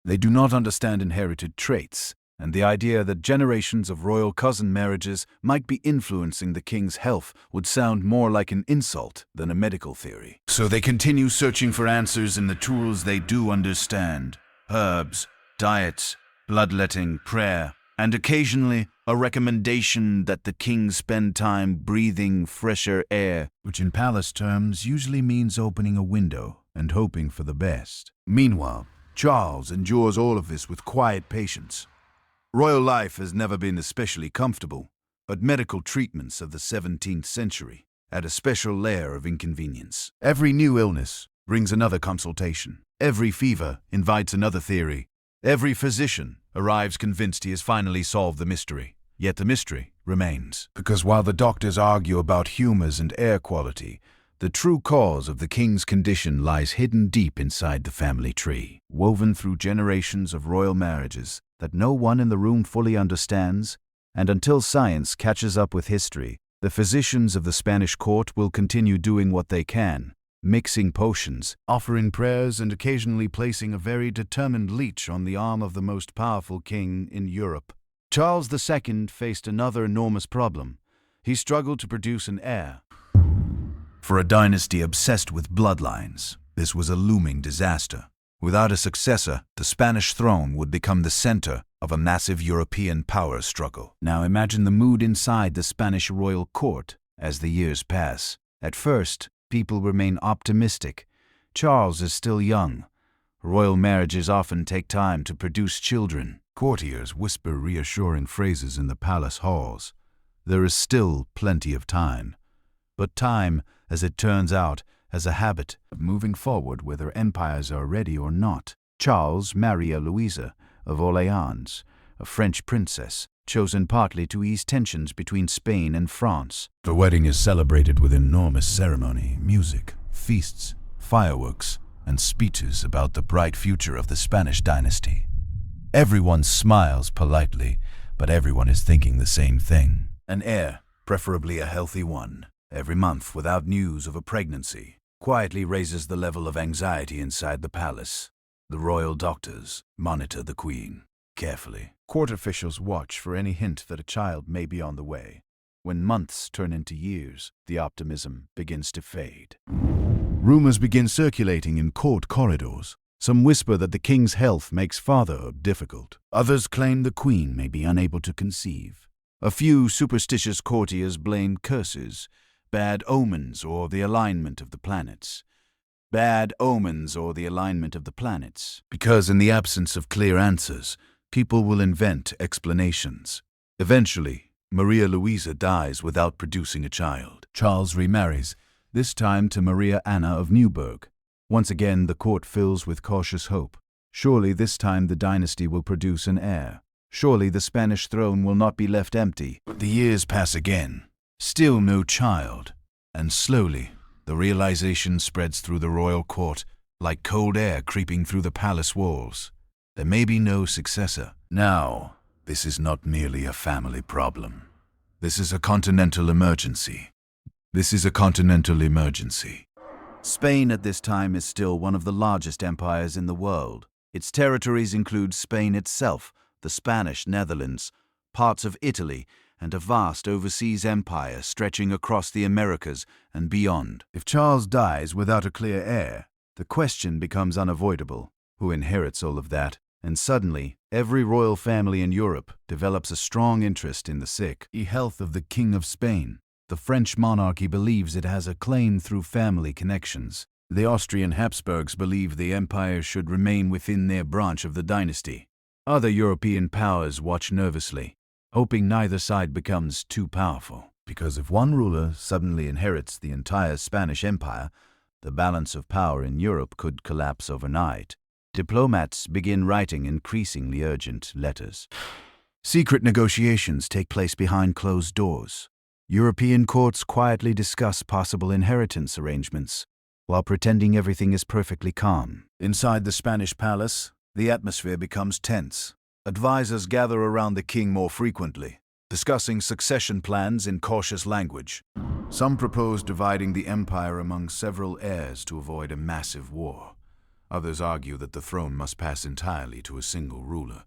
They do not understand inherited traits, and the idea that generations of royal cousin marriages might be influencing the king's health would sound more like an insult than a medical theory. So they continue searching for answers in the tools they do understand: herbs, diets, bloodletting, prayer, and occasionally a recommendation that the king spend time breathing fresher air, which in palace terms usually means opening a window and hoping for the best. Meanwhile, Charles endures all of this with quiet patience. Royal life has never been especially comfortable, but medical treatments of the 17th century add a special layer of inconvenience. Every new illness brings another consultation. Every fever invites another theory. Every physician arrives convinced he has finally solved the mystery. Yet the mystery remains. Because while the doctors argue about humors and air quality, the true cause of the king's condition lies hidden deep inside the family tree, woven through generations of royal marriages that no one in the room fully understands, and until science catches up with history, the physicians of the Spanish court will continue doing what they can, mixing potions, offering prayers, and occasionally placing a very determined leech on the arm of the most powerful king in Europe. Charles II faced another enormous problem. He struggled to produce an heir. For a dynasty obsessed with bloodlines, this was a looming disaster. Without a successor, the Spanish throne would become the center of a massive European power struggle. Now imagine the mood inside the Spanish royal court as the years pass. At first, people remain optimistic. Charles is still young. Royal marriages often take time to produce children. Courtiers whisper reassuring phrases in the palace halls. There is still plenty of time. But time, as it turns out, has a habit of moving forward whether empires are ready or not. Charles married Louisa of Orleans, a French princess, chosen partly to ease tensions between Spain and France. The wedding is celebrated with enormous ceremony, music, feasts, fireworks, and speeches about the bright future of the Spanish dynasty. Everyone smiles politely, but everyone is thinking the same thing. An heir, preferably a healthy one, every month without news of a pregnancy, quietly raises the level of anxiety inside the palace. The royal doctors monitor the queen carefully. Court officials watch for any hint that a child may be on the way. When months turn into years, the optimism begins to fade. Rumors begin circulating in court corridors. Some whisper that the king's health makes fatherhood difficult. Others claim the queen may be unable to conceive. A few superstitious courtiers blame curses, bad omens, or the alignment of the planets. Bad omens or the alignment of the planets. Because in the absence of clear answers, People will invent explanations. Eventually, Maria Louisa dies without producing a child. Charles remarries, this time to Maria Anna of Neuburg. Once again, the court fills with cautious hope. Surely this time the dynasty will produce an heir. Surely the Spanish throne will not be left empty. But the years pass again. Still no child. And slowly, the realization spreads through the royal court, like cold air creeping through the palace walls. There may be no successor. Now, this is not merely a family problem. This is a continental emergency. Spain at this time is still one of the largest empires in the world. Its territories include Spain itself, the Spanish Netherlands, parts of Italy, and a vast overseas empire stretching across the Americas and beyond. If Charles dies without a clear heir, the question becomes unavoidable: who inherits all of that? And suddenly, every royal family in Europe develops a strong interest in the sick health of the King of Spain. The French monarchy believes it has a claim through family connections. The Austrian Habsburgs believe the empire should remain within their branch of the dynasty. Other European powers watch nervously, hoping neither side becomes too powerful. Because if one ruler suddenly inherits the entire Spanish Empire, the balance of power in Europe could collapse overnight. Diplomats begin writing increasingly urgent letters. Secret negotiations take place behind closed doors. European courts quietly discuss possible inheritance arrangements, while pretending everything is perfectly calm. Inside the Spanish palace, the atmosphere becomes tense. Advisors gather around the king more frequently, discussing succession plans in cautious language. Some propose dividing the empire among several heirs to avoid a massive war. Others argue that the throne must pass entirely to a single ruler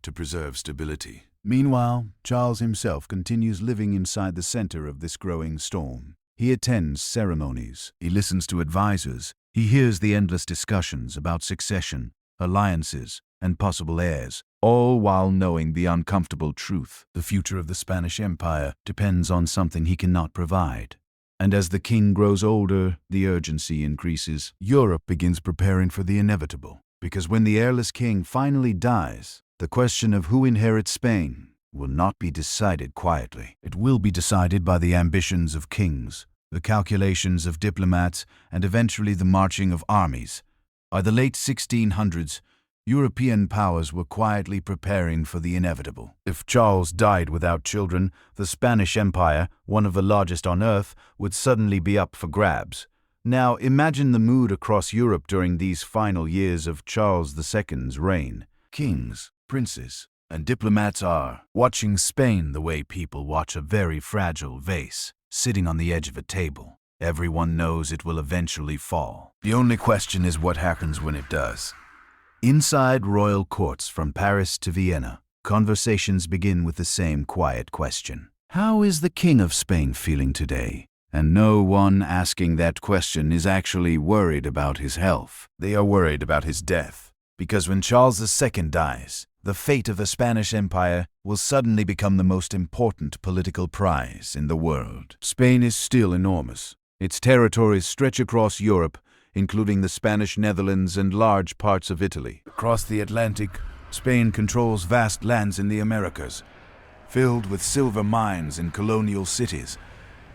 to preserve stability. Meanwhile, Charles himself continues living inside the center of this growing storm. He attends ceremonies, he listens to advisors, he hears the endless discussions about succession, alliances, and possible heirs, all while knowing the uncomfortable truth: the future of the Spanish Empire depends on something he cannot provide. And as the king grows older, the urgency increases. Europe begins preparing for the inevitable, because when the heirless king finally dies, the question of who inherits Spain will not be decided quietly. It will be decided by the ambitions of kings, the calculations of diplomats, and eventually the marching of armies. By the late 1600s, European powers were quietly preparing for the inevitable. If Charles died without children, the Spanish Empire, one of the largest on earth, would suddenly be up for grabs. Now imagine the mood across Europe during these final years of Charles II's reign. Kings, princes, and diplomats are watching Spain the way people watch a very fragile vase sitting on the edge of a table. Everyone knows it will eventually fall. The only question is what happens when it does. Inside royal courts from Paris to Vienna, conversations begin with the same quiet question: how is the King of Spain feeling today? And no one asking that question is actually worried about his health. They are worried about his death. Because when Charles II dies, the fate of the Spanish Empire will suddenly become the most important political prize in the world. Spain is still enormous. Its territories stretch across Europe, including the Spanish Netherlands and large parts of Italy. Across the Atlantic, Spain controls vast lands in the Americas, filled with silver mines and colonial cities.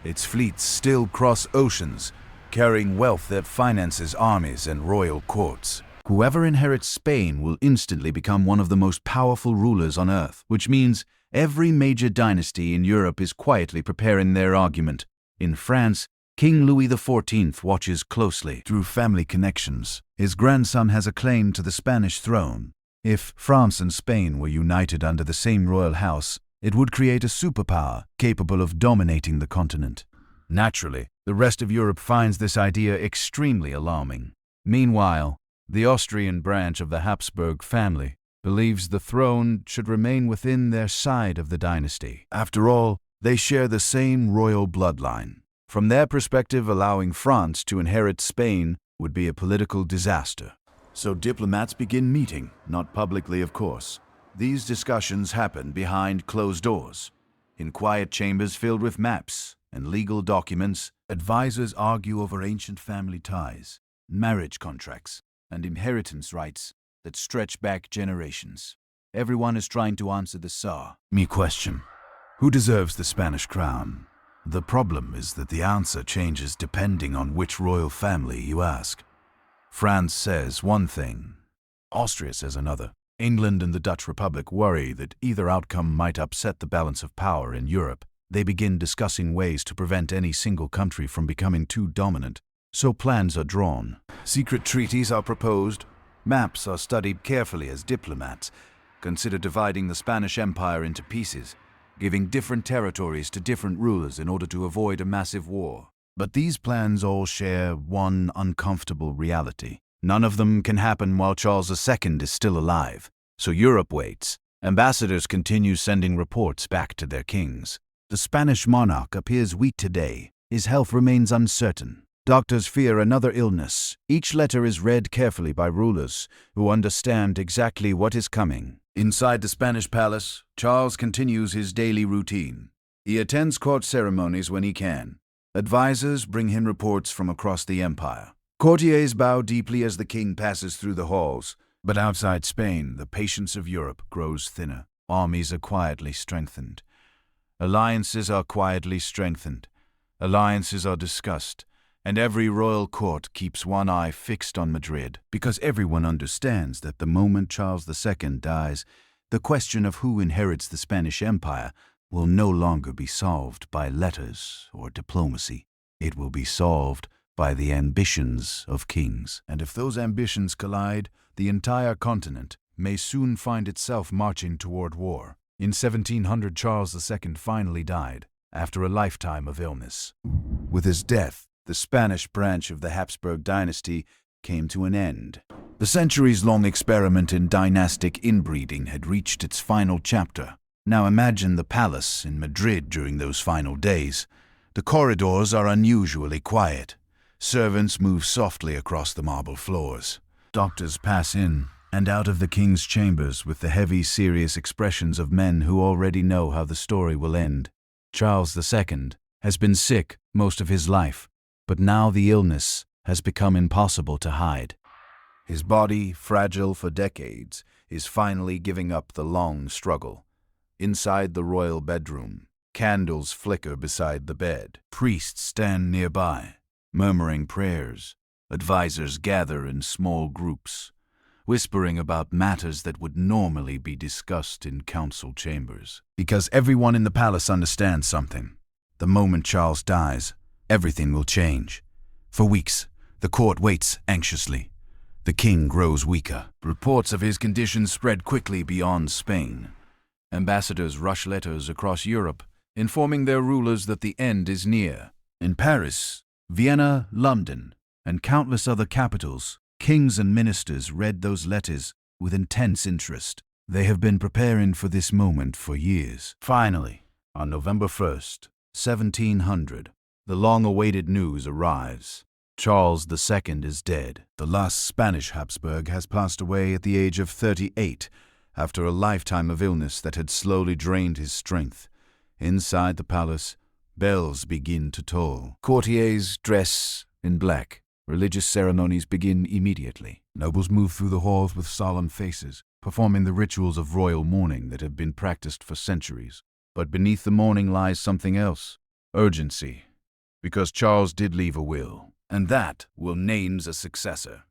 Its fleets still cross oceans, carrying wealth that finances armies and royal courts. Whoever inherits Spain will instantly become one of the most powerful rulers on earth, which means every major dynasty in Europe is quietly preparing their argument. In France, King Louis XIV watches closely. Through family connections, his grandson has a claim to the Spanish throne. If France and Spain were united under the same royal house, it would create a superpower capable of dominating the continent. Naturally, the rest of Europe finds this idea extremely alarming. Meanwhile, the Austrian branch of the Habsburg family believes the throne should remain within their side of the dynasty. After all, they share the same royal bloodline. From their perspective, allowing France to inherit Spain would be a political disaster. So diplomats begin meeting, not publicly of course. These discussions happen behind closed doors. In quiet chambers filled with maps and legal documents, advisors argue over ancient family ties, marriage contracts, and inheritance rights that stretch back generations. Everyone is trying to answer the Tsar. Me question, who deserves the Spanish crown? The problem is that the answer changes depending on which royal family you ask. France says one thing, Austria says another. England and the Dutch Republic worry that either outcome might upset the balance of power in Europe. They begin discussing ways to prevent any single country from becoming too dominant, so plans are drawn. Secret treaties are proposed. Maps are studied carefully as diplomats consider dividing the Spanish Empire into pieces, giving different territories to different rulers in order to avoid a massive war. But these plans all share one uncomfortable reality. None of them can happen while Charles II is still alive, so Europe waits. Ambassadors continue sending reports back to their kings. The Spanish monarch appears weak today. His health remains uncertain. Doctors fear another illness. Each letter is read carefully by rulers who understand exactly what is coming. Inside the Spanish palace, Charles continues his daily routine. He attends court ceremonies when he can. Advisors bring him reports from across the empire. Courtiers bow deeply as the king passes through the halls. But outside Spain, the patience of Europe grows thinner. Armies are quietly strengthened. Alliances are quietly strengthened. Alliances are discussed. And every royal court keeps one eye fixed on Madrid, because everyone understands that the moment Charles II dies, the question of who inherits the Spanish Empire will no longer be solved by letters or diplomacy. It will be solved by the ambitions of kings. And if those ambitions collide, the entire continent may soon find itself marching toward war. In 1700, Charles II finally died, after a lifetime of illness. With his death, the Spanish branch of the Habsburg dynasty came to an end. The centuries-long experiment in dynastic inbreeding had reached its final chapter. Now imagine the palace in Madrid during those final days. The corridors are unusually quiet. Servants move softly across the marble floors. Doctors pass in and out of the king's chambers with the heavy, serious expressions of men who already know how the story will end. Charles II has been sick most of his life, but now the illness has become impossible to hide. His body, fragile for decades, is finally giving up the long struggle. Inside the royal bedroom, candles flicker beside the bed. Priests stand nearby, murmuring prayers. Advisors gather in small groups, whispering about matters that would normally be discussed in council chambers. Because everyone in the palace understands something. The moment Charles dies, everything will change. For weeks, the court waits anxiously. The king grows weaker. Reports of his condition spread quickly beyond Spain. Ambassadors rush letters across Europe, informing their rulers that the end is near. In Paris, Vienna, London, and countless other capitals, kings and ministers read those letters with intense interest. They have been preparing for this moment for years. Finally, on November 1st, 1700, the long-awaited news arrives. Charles II is dead. The last Spanish Habsburg has passed away at the age of 38, after a lifetime of illness that had slowly drained his strength. Inside the palace, bells begin to toll. Courtiers dress in black. Religious ceremonies begin immediately. Nobles move through the halls with solemn faces, performing the rituals of royal mourning that have been practiced for centuries. But beneath the mourning lies something else: urgency. Because Charles did leave a will, and that will name a successor.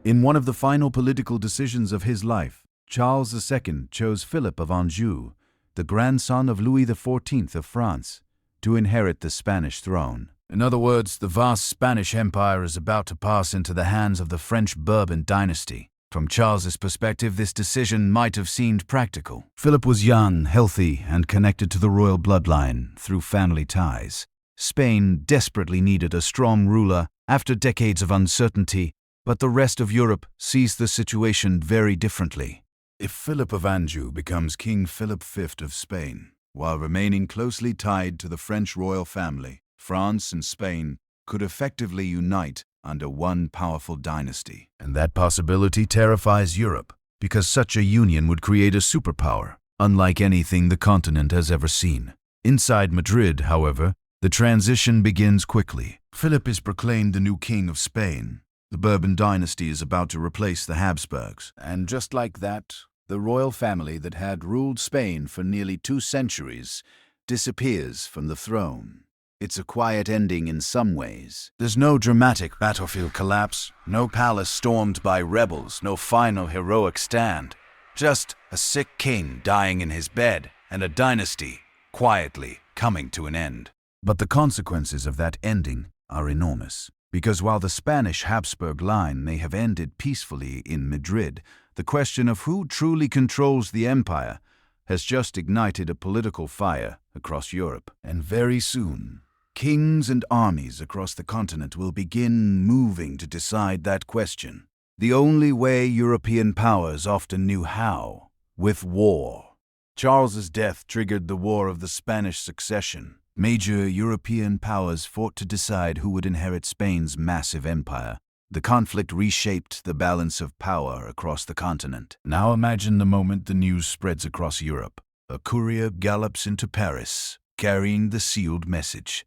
In one of the final political decisions of his life, Charles II chose Philip of Anjou, the grandson of Louis XIV of France, to inherit the Spanish throne. In other words, the vast Spanish Empire is about to pass into the hands of the French Bourbon dynasty. From Charles's perspective, this decision might have seemed practical. Philip was young, healthy, and connected to the royal bloodline through family ties. Spain desperately needed a strong ruler after decades of uncertainty, but the rest of Europe sees the situation very differently. If Philip of Anjou becomes King Philip V of Spain, while remaining closely tied to the French royal family, France and Spain could effectively unite under one powerful dynasty. And that possibility terrifies Europe, because such a union would create a superpower, unlike anything the continent has ever seen. Inside Madrid, however, the transition begins quickly. Philip is proclaimed the new king of Spain. The Bourbon dynasty is about to replace the Habsburgs. And just like that, the royal family that had ruled Spain for nearly 2 centuries disappears from the throne. It's a quiet ending in some ways. There's no dramatic battlefield collapse, no palace stormed by rebels, no final heroic stand. Just a sick king dying in his bed and a dynasty quietly coming to an end. But the consequences of that ending are enormous. Because while the Spanish Habsburg line may have ended peacefully in Madrid, the question of who truly controls the empire has just ignited a political fire across Europe. And very soon, kings and armies across the continent will begin moving to decide that question. The only way European powers often knew how: with war. Charles's death triggered the War of the Spanish Succession. Major European powers fought to decide who would inherit Spain's massive empire. The conflict reshaped the balance of power across the continent. Now imagine the moment the news spreads across Europe. A courier gallops into Paris, carrying the sealed message.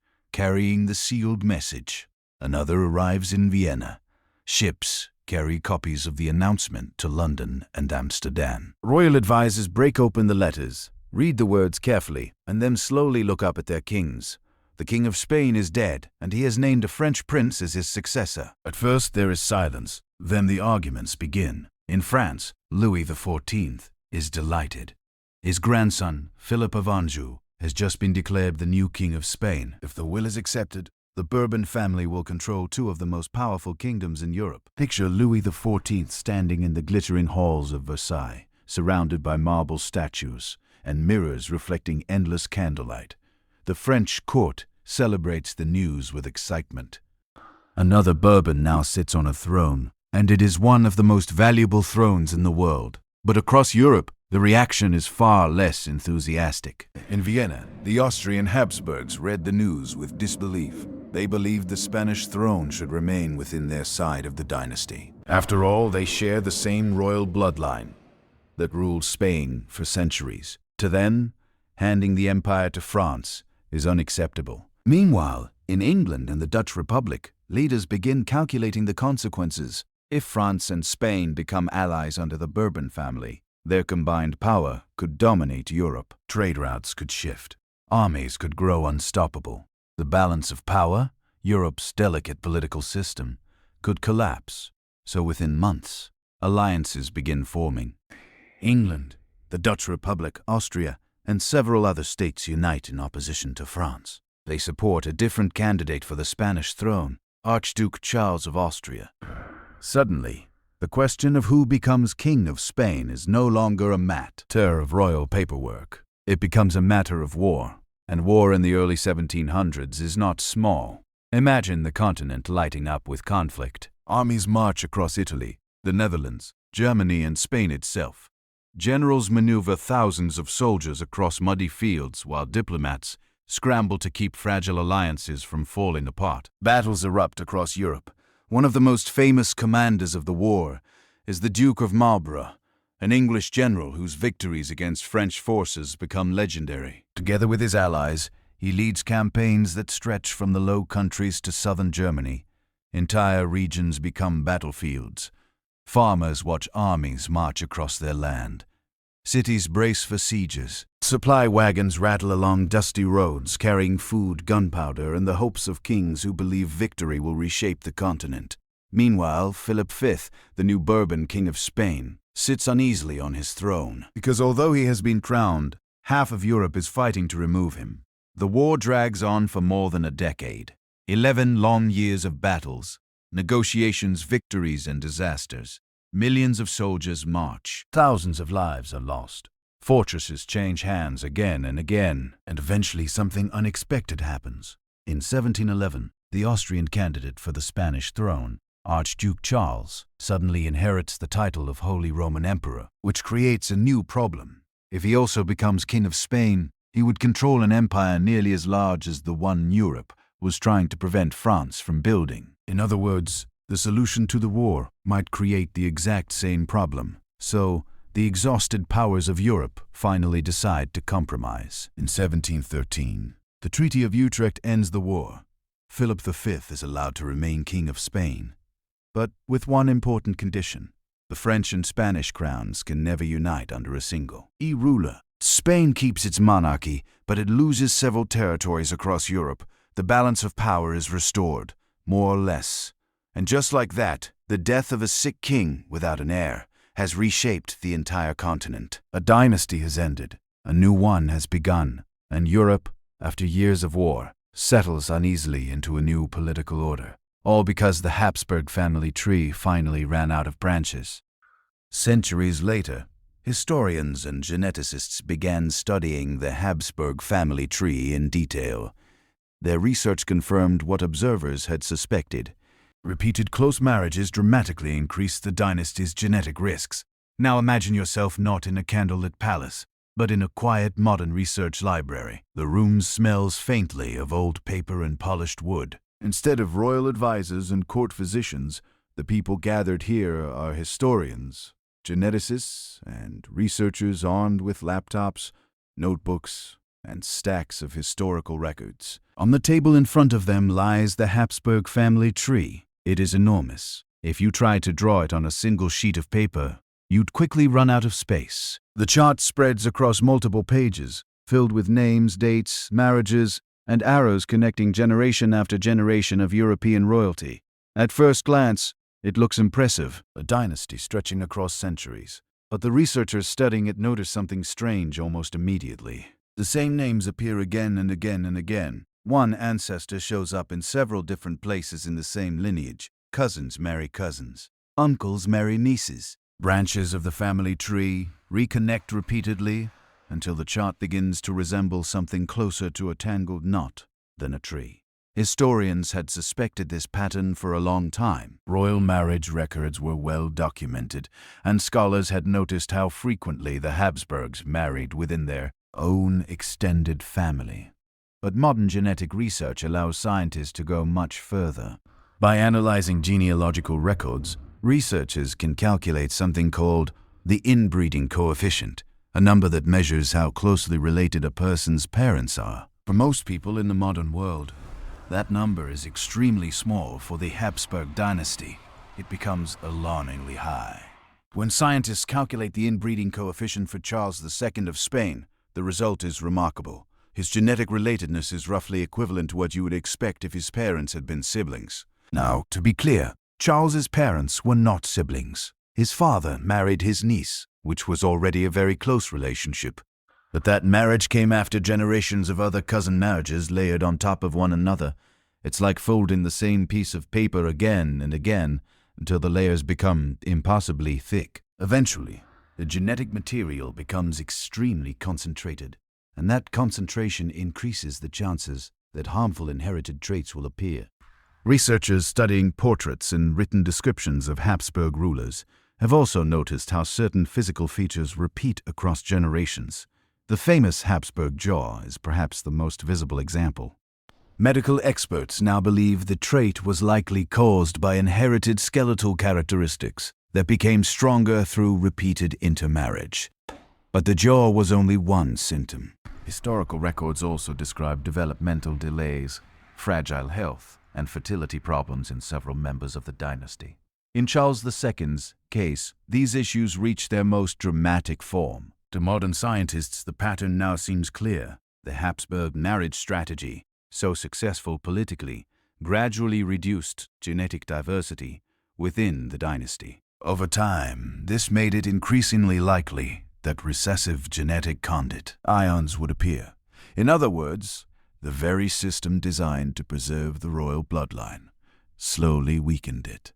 Another arrives in Vienna. Ships carry copies of the announcement to London and Amsterdam. Royal advisors break open the letters, read the words carefully, and then slowly look up at their kings. The King of Spain is dead, and he has named a French prince as his successor. At first there is silence, then the arguments begin. In France, Louis XIV is delighted. His grandson, Philip of Anjou, has just been declared the new King of Spain. If the will is accepted, the Bourbon family will control 2 of the most powerful kingdoms in Europe. Picture Louis XIV standing in the glittering halls of Versailles, surrounded by marble statues and mirrors reflecting endless candlelight. The French court celebrates the news with excitement. Another Bourbon now sits on a throne, and it is one of the most valuable thrones in the world. But across Europe, the reaction is far less enthusiastic. In Vienna, the Austrian Habsburgs read the news with disbelief. They believed the Spanish throne should remain within their side of the dynasty. After all, they share the same royal bloodline that ruled Spain for centuries. To them, handing the empire to France is unacceptable. Meanwhile, in England and the Dutch Republic, leaders begin calculating the consequences. If France and Spain become allies under the Bourbon family, their combined power could dominate Europe. Trade routes could shift. Armies could grow unstoppable. The balance of power, Europe's delicate political system, could collapse. So within months, alliances begin forming. England, the Dutch Republic, Austria, and several other states unite in opposition to France. They support a different candidate for the Spanish throne, Archduke Charles of Austria. Suddenly, the question of who becomes King of Spain is no longer a matter of royal paperwork. It becomes a matter of war, and war in the early 1700s is not small. Imagine the continent lighting up with conflict. Armies march across Italy, the Netherlands, Germany, and Spain itself. Generals maneuver thousands of soldiers across muddy fields while diplomats scramble to keep fragile alliances from falling apart. Battles erupt across Europe. One of the most famous commanders of the war is the Duke of Marlborough, an English general whose victories against French forces become legendary. Together with his allies, he leads campaigns that stretch from the Low Countries to southern Germany. Entire regions become battlefields. Farmers watch armies march across their land. Cities brace for sieges. Supply wagons rattle along dusty roads, carrying food, gunpowder, and the hopes of kings who believe victory will reshape the continent. Meanwhile, Philip V, the new Bourbon King of Spain, sits uneasily on his throne. Because although he has been crowned, half of Europe is fighting to remove him. The war drags on for more than a decade. 11 long years of battles, negotiations, victories, and disasters. Millions of soldiers march. Thousands of lives are lost. Fortresses change hands again and again, and eventually something unexpected happens. In 1711, the Austrian candidate for the Spanish throne, Archduke Charles, suddenly inherits the title of Holy Roman Emperor, which creates a new problem. If he also becomes King of Spain, he would control an empire nearly as large as the one Europe was trying to prevent France from building. In other words, the solution to the war might create the exact same problem. So, the exhausted powers of Europe finally decide to compromise. In 1713, the Treaty of Utrecht ends the war. Philip V is allowed to remain King of Spain, but with one important condition. The French and Spanish crowns can never unite under a single ruler. Spain keeps its monarchy, but it loses several territories across Europe. The balance of power is restored, more or less. And just like that, the death of a sick king without an heir has reshaped the entire continent. A dynasty has ended, a new one has begun, and Europe, after years of war, settles uneasily into a new political order. All because the Habsburg family tree finally ran out of branches. Centuries later, historians and geneticists began studying the Habsburg family tree in detail. Their research confirmed what observers had suspected. Repeated close marriages dramatically increased the dynasty's genetic risks. Now imagine yourself not in a candlelit palace, but in a quiet modern research library. The room smells faintly of old paper and polished wood. Instead of royal advisors and court physicians, the people gathered here are historians, geneticists, and researchers armed with laptops, notebooks, and stacks of historical records. On the table in front of them lies the Habsburg family tree. It is enormous. If you tried to draw it on a single sheet of paper, you'd quickly run out of space. The chart spreads across multiple pages, filled with names, dates, marriages, and arrows connecting generation after generation of European royalty. At first glance, it looks impressive, a dynasty stretching across centuries. But the researchers studying it notice something strange almost immediately. The same names appear again and again and again. One ancestor shows up in several different places in the same lineage. Cousins marry cousins. Uncles marry nieces. Branches of the family tree reconnect repeatedly until the chart begins to resemble something closer to a tangled knot than a tree. Historians had suspected this pattern for a long time. Royal marriage records were well documented, and scholars had noticed how frequently the Habsburgs married within their own extended family. But modern genetic research allows scientists to go much further. By analyzing genealogical records, researchers can calculate something called the inbreeding coefficient, a number that measures how closely related a person's parents are. For most people in the modern world, that number is extremely small. For the Habsburg dynasty, it becomes alarmingly high. When scientists calculate the inbreeding coefficient for Charles II of Spain, the result is remarkable. His genetic relatedness is roughly equivalent to what you would expect if his parents had been siblings. Now, to be clear, Charles's parents were not siblings. His father married his niece, which was already a very close relationship. But that marriage came after generations of other cousin marriages layered on top of one another. It's like folding the same piece of paper again and again until the layers become impossibly thick. Eventually, the genetic material becomes extremely concentrated, and that concentration increases the chances that harmful inherited traits will appear. Researchers studying portraits and written descriptions of Habsburg rulers have also noticed how certain physical features repeat across generations. The famous Habsburg jaw is perhaps the most visible example. Medical experts now believe the trait was likely caused by inherited skeletal characteristics that became stronger through repeated intermarriage. But the jaw was only one symptom. Historical records also describe developmental delays, fragile health, and fertility problems in several members of the dynasty. In Charles II's case, these issues reached their most dramatic form. To modern scientists, the pattern now seems clear. The Habsburg marriage strategy, so successful politically, gradually reduced genetic diversity within the dynasty. Over time, this made it increasingly likely that recessive genetic conduit ions would appear. In other words, the very system designed to preserve the royal bloodline slowly weakened it.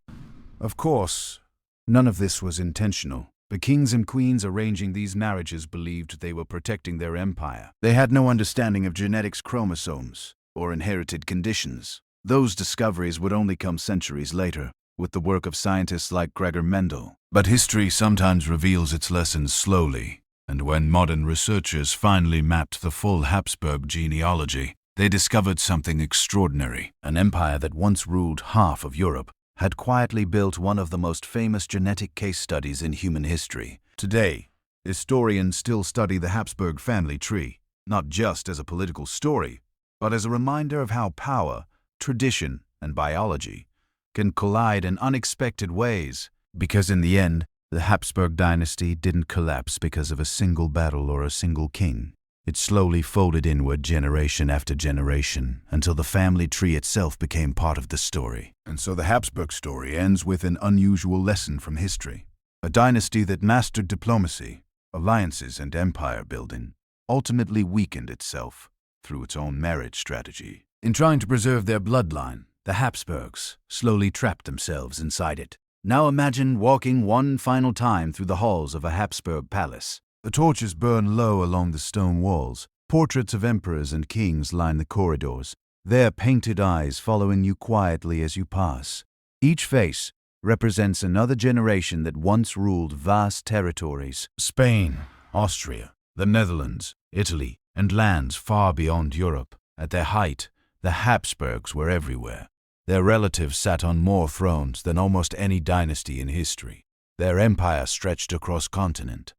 Of course, none of this was intentional. The kings and queens arranging these marriages believed they were protecting their empire. They had no understanding of genetics, chromosomes, or inherited conditions. Those discoveries would only come centuries later, with the work of scientists like Gregor Mendel. But history sometimes reveals its lessons slowly, and when modern researchers finally mapped the full Habsburg genealogy, they discovered something extraordinary. An empire that once ruled half of Europe had quietly built one of the most famous genetic case studies in human history. Today, historians still study the Habsburg family tree, not just as a political story, but as a reminder of how power, tradition, and biology can collide in unexpected ways, because in the end, The Habsburg dynasty didn't collapse because of a single battle or a single king. It slowly folded inward generation after generation until the family tree itself became part of the story. And so the Habsburg story ends with an unusual lesson from history. A dynasty that mastered diplomacy, alliances, and empire building ultimately weakened itself through its own marriage strategy. In trying to preserve their bloodline, the Habsburgs slowly trapped themselves inside it. Now imagine walking one final time through the halls of a Habsburg palace. The torches burn low along the stone walls. Portraits of emperors and kings line the corridors, their painted eyes following you quietly as you pass. Each face represents another generation that once ruled vast territories. Spain, Austria, the Netherlands, Italy, and lands far beyond Europe. At their height, the Habsburgs were everywhere. Their relatives sat on more thrones than almost any dynasty in history. Their empire stretched across continent.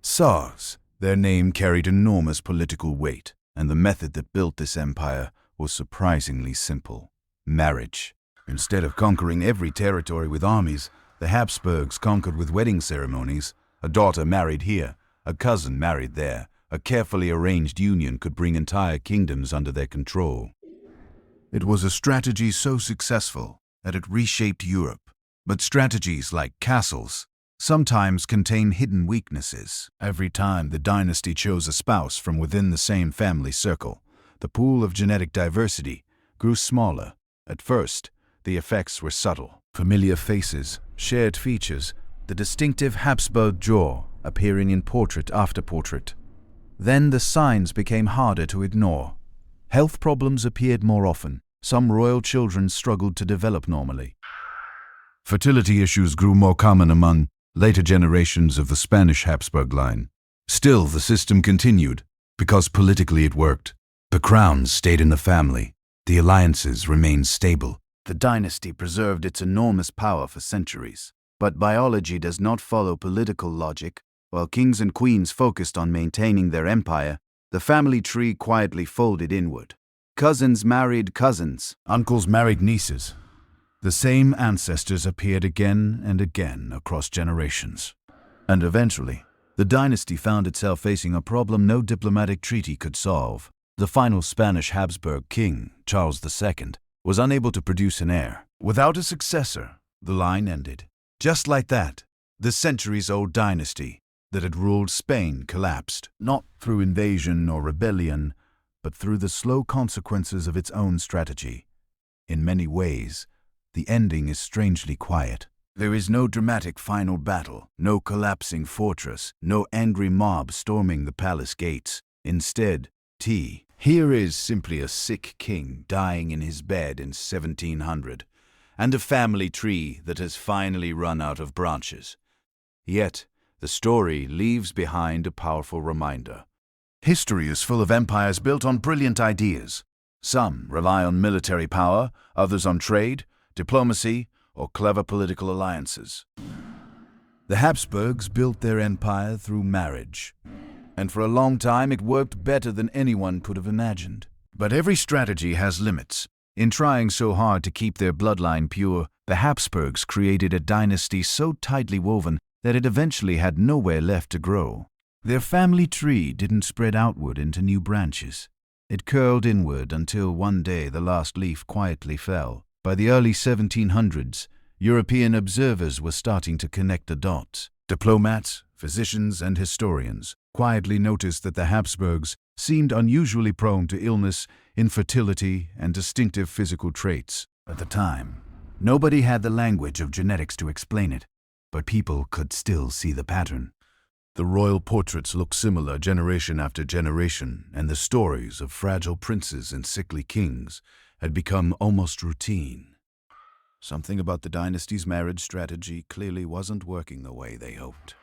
Tsars, their name carried enormous political weight, and the method that built this empire was surprisingly simple: marriage. Instead of conquering every territory with armies, the Habsburgs conquered with wedding ceremonies. A daughter married here, a cousin married there. A carefully arranged union could bring entire kingdoms under their control. It was a strategy so successful that it reshaped Europe. But strategies like castles sometimes contain hidden weaknesses. Every time the dynasty chose a spouse from within the same family circle, the pool of genetic diversity grew smaller. At first, the effects were subtle. Familiar faces, shared features, the distinctive Habsburg jaw appearing in portrait after portrait. Then the signs became harder to ignore. Health problems appeared more often. Some royal children struggled to develop normally. Fertility issues grew more common among later generations of the Spanish Habsburg line. Still, the system continued, because politically it worked. The crowns stayed in the family. The alliances remained stable. The dynasty preserved its enormous power for centuries. But biology does not follow political logic. While kings and queens focused on maintaining their empire, the family tree quietly folded inward. Cousins married cousins. Uncles married nieces. The same ancestors appeared again and again across generations. And eventually, the dynasty found itself facing a problem no diplomatic treaty could solve. The final Spanish Habsburg king, Charles II, was unable to produce an heir. Without a successor, the line ended. Just like that, the centuries-old dynasty that had ruled Spain collapsed, not through invasion or rebellion, but through the slow consequences of its own strategy. In many ways, the ending is strangely quiet. There is no dramatic final battle, no collapsing fortress, no angry mob storming the palace gates. Instead, here is simply a sick king dying in his bed in 1700, and a family tree that has finally run out of branches. Yet, the story leaves behind a powerful reminder. History is full of empires built on brilliant ideas. Some rely on military power, others on trade, diplomacy, or clever political alliances. The Habsburgs built their empire through marriage, and for a long time it worked better than anyone could have imagined. But every strategy has limits. In trying so hard to keep their bloodline pure, the Habsburgs created a dynasty so tightly woven that it eventually had nowhere left to grow. Their family tree didn't spread outward into new branches. It curled inward until one day the last leaf quietly fell. By the early 1700s, European observers were starting to connect the dots. Diplomats, physicians, and historians quietly noticed that the Habsburgs seemed unusually prone to illness, infertility, and distinctive physical traits. At the time, nobody had the language of genetics to explain it, but people could still see the pattern. The royal portraits looked similar generation after generation, and the stories of fragile princes and sickly kings had become almost routine. Something about the dynasty's marriage strategy clearly wasn't working the way they hoped.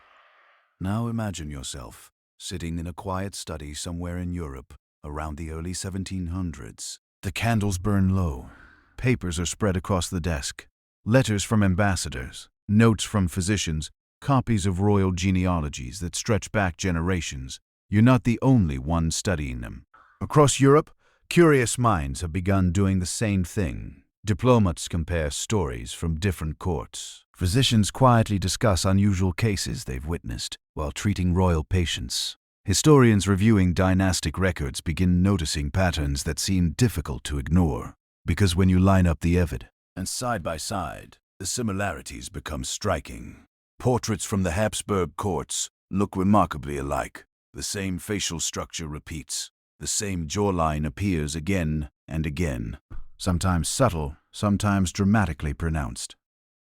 Now imagine yourself sitting in a quiet study somewhere in Europe around the early 1700s. The candles burn low. Papers are spread across the desk. Letters from ambassadors, notes from physicians, copies of royal genealogies that stretch back generations. You're not the only one studying them. Across Europe, curious minds have begun doing the same thing. Diplomats compare stories from different courts, Physicians quietly discuss unusual cases they've witnessed while treating royal patients. Historians reviewing dynastic records begin noticing patterns that seem difficult to ignore, because when you line up the evidence and side by side, the similarities become striking. Portraits from the Habsburg courts look remarkably alike. The same facial structure repeats. The same jawline appears again and again, sometimes subtle, sometimes dramatically pronounced.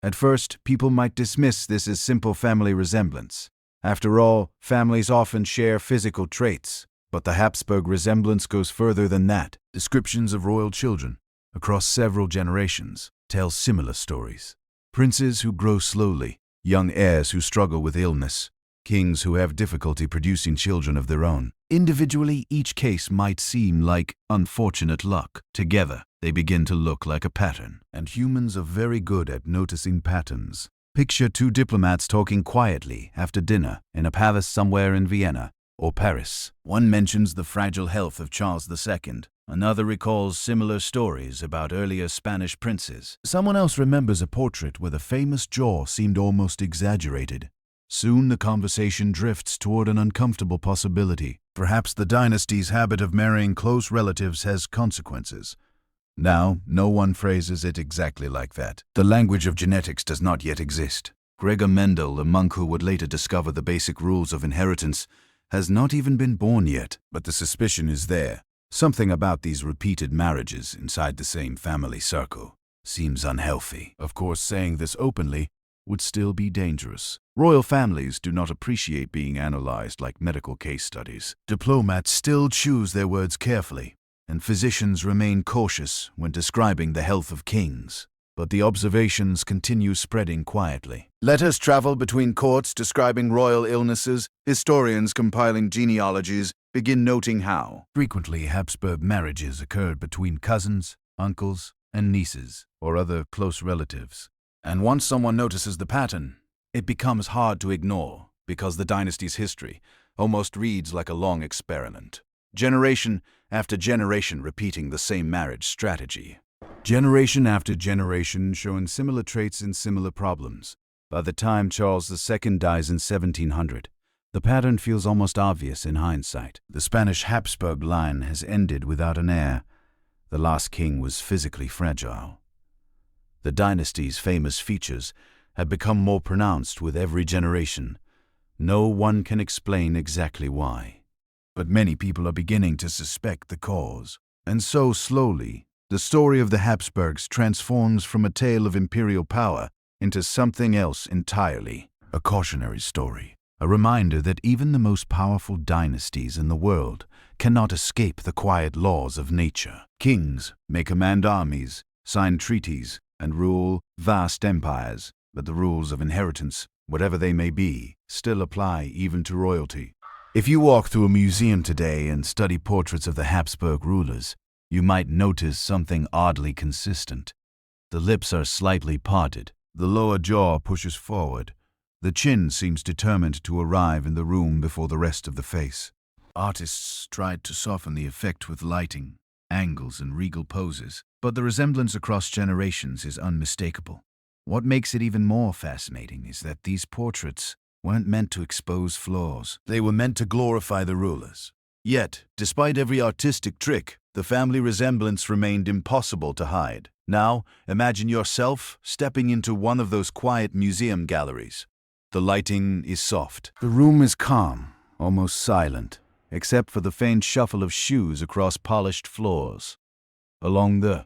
At first, people might dismiss this as simple family resemblance. After all, families often share physical traits, but the Habsburg resemblance goes further than that. Descriptions of royal children across several generations tell similar stories. Princes who grow slowly, young heirs who struggle with illness, kings who have difficulty producing children of their own. Individually, each case might seem like unfortunate luck. Together, they begin to look like a pattern. And humans are very good at noticing patterns. Picture two diplomats talking quietly after dinner in a palace somewhere in Vienna or Paris. One mentions the fragile health of Charles II. Another recalls similar stories about earlier Spanish princes. Someone else remembers a portrait where the famous jaw seemed almost exaggerated. Soon the conversation drifts toward an uncomfortable possibility. Perhaps the dynasty's habit of marrying close relatives has consequences. Now, no one phrases it exactly like that. The language of genetics does not yet exist. Gregor Mendel, a monk who would later discover the basic rules of inheritance, has not even been born yet, but the suspicion is there. Something about these repeated marriages inside the same family circle seems unhealthy. Of course, saying this openly would still be dangerous. Royal families do not appreciate being analyzed like medical case studies. Diplomats still choose their words carefully, and physicians remain cautious when describing the health of kings. But the observations continue spreading quietly. Letters travel between courts describing royal illnesses. Historians compiling genealogies begin noting how frequently Habsburg marriages occurred between cousins, uncles, and nieces, or other close relatives. And once someone notices the pattern, it becomes hard to ignore, because the dynasty's history almost reads like a long experiment. Generation after generation repeating the same marriage strategy. Generation after generation showing similar traits and similar problems. By the time Charles II dies in 1700, the pattern feels almost obvious in hindsight. The Spanish Habsburg line has ended without an heir. The last king was physically fragile. The dynasty's famous features have become more pronounced with every generation. No one can explain exactly why. But many people are beginning to suspect the cause. And so, slowly, the story of the Habsburgs transforms from a tale of imperial power into something else entirely. A cautionary story. A reminder that even the most powerful dynasties in the world cannot escape the quiet laws of nature. Kings may command armies, sign treaties, and rule vast empires, but the rules of inheritance, whatever they may be, still apply even to royalty. If you walk through a museum today and study portraits of the Habsburg rulers, you might notice something oddly consistent. The lips are slightly parted, the lower jaw pushes forward, the chin seems determined to arrive in the room before the rest of the face. Artists tried to soften the effect with lighting, angles, and regal poses, but the resemblance across generations is unmistakable. What makes it even more fascinating is that these portraits weren't meant to expose flaws. They were meant to glorify the rulers. Yet, despite every artistic trick, the family resemblance remained impossible to hide. Now, imagine yourself stepping into one of those quiet museum galleries. The lighting is soft. The room is calm, almost silent, except for the faint shuffle of shoes across polished floors. Along the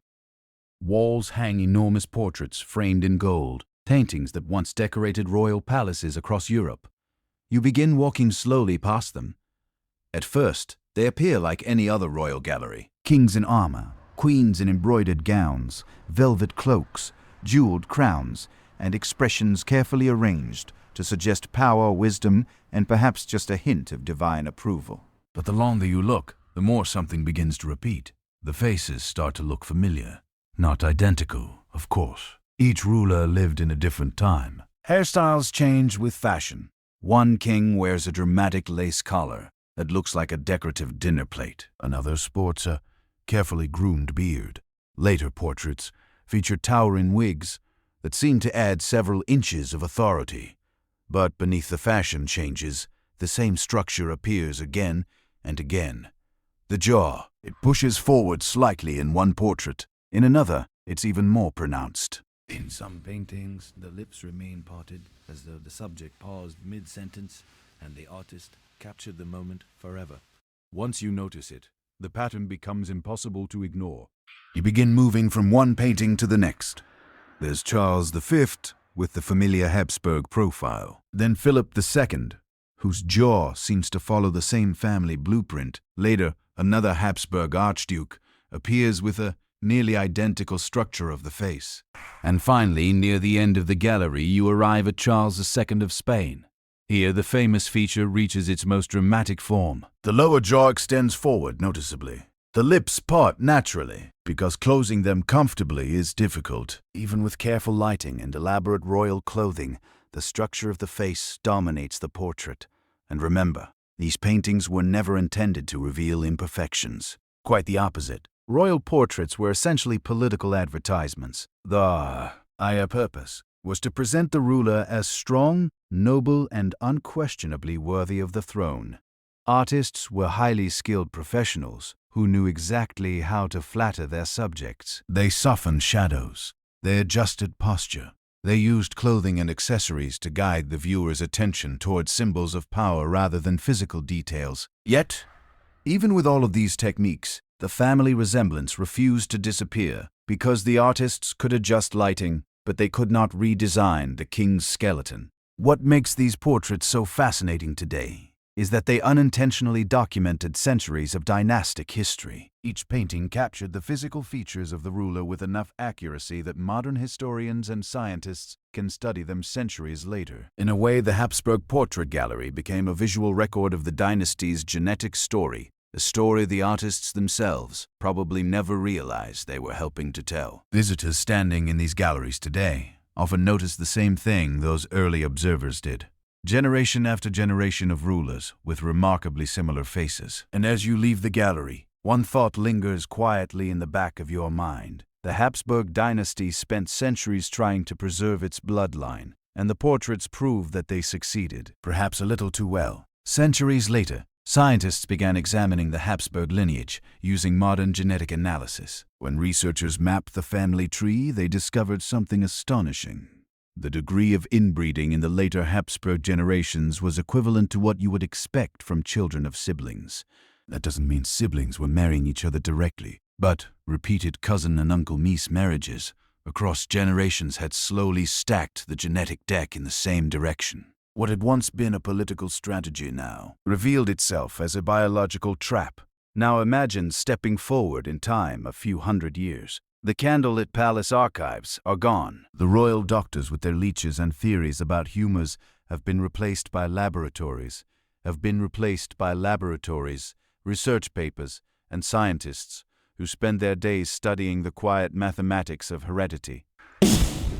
walls hang enormous portraits framed in gold, paintings that once decorated royal palaces across Europe. You begin walking slowly past them. At first, they appear like any other royal gallery. Kings in armor, queens in embroidered gowns, velvet cloaks, jeweled crowns, and expressions carefully arranged to suggest power, wisdom, and perhaps just a hint of divine approval. But the longer you look, the more something begins to repeat. The faces start to look familiar. Not identical, of course. Each ruler lived in a different time. Hairstyles change with fashion. One king wears a dramatic lace collar that looks like a decorative dinner plate. Another sports a carefully groomed beard. Later portraits feature towering wigs, that seem to add several inches of authority. But beneath the fashion changes, the same structure appears again and again. The jaw, it pushes forward slightly in one portrait. In another, it's even more pronounced. In some paintings, the lips remain parted as though the subject paused mid-sentence and the artist captured the moment forever. Once you notice it, the pattern becomes impossible to ignore. You begin moving from one painting to the next. There's Charles V with the familiar Habsburg profile. Then Philip II, whose jaw seems to follow the same family blueprint. Later, another Habsburg archduke appears with a nearly identical structure of the face. And finally, near the end of the gallery, you arrive at Charles II of Spain. Here, the famous feature reaches its most dramatic form. The lower jaw extends forward noticeably. The lips part naturally, because closing them comfortably is difficult. Even with careful lighting and elaborate royal clothing, the structure of the face dominates the portrait. And remember, these paintings were never intended to reveal imperfections. Quite the opposite. Royal portraits were essentially political advertisements. The higher purpose was to present the ruler as strong, noble, and unquestionably worthy of the throne. Artists were highly skilled professionals who knew exactly how to flatter their subjects. They softened shadows. They adjusted posture. They used clothing and accessories to guide the viewer's attention towards symbols of power rather than physical details. Yet, even with all of these techniques, the family resemblance refused to disappear because the artists could adjust lighting, but they could not redesign the king's skeleton. What makes these portraits so fascinating today is that they unintentionally documented centuries of dynastic history. Each painting captured the physical features of the ruler with enough accuracy that modern historians and scientists can study them centuries later. In a way, the Habsburg Portrait Gallery became a visual record of the dynasty's genetic story, a story the artists themselves probably never realized they were helping to tell. Visitors standing in these galleries today often notice the same thing those early observers did. Generation after generation of rulers with remarkably similar faces. And as you leave the gallery, one thought lingers quietly in the back of your mind. The Habsburg dynasty spent centuries trying to preserve its bloodline, and the portraits prove that they succeeded, perhaps a little too well. Centuries later, scientists began examining the Habsburg lineage using modern genetic analysis. When researchers mapped the family tree, they discovered something astonishing. The degree of inbreeding in the later Habsburg generations was equivalent to what you would expect from children of siblings. That doesn't mean siblings were marrying each other directly, but repeated cousin and uncle niece marriages across generations had slowly stacked the genetic deck in the same direction. What had once been a political strategy now revealed itself as a biological trap. Now imagine stepping forward in time a few hundred years. The candlelit palace archives are gone. The royal doctors with their leeches and theories about humors have been replaced by laboratories, research papers, and scientists who spend their days studying the quiet mathematics of heredity.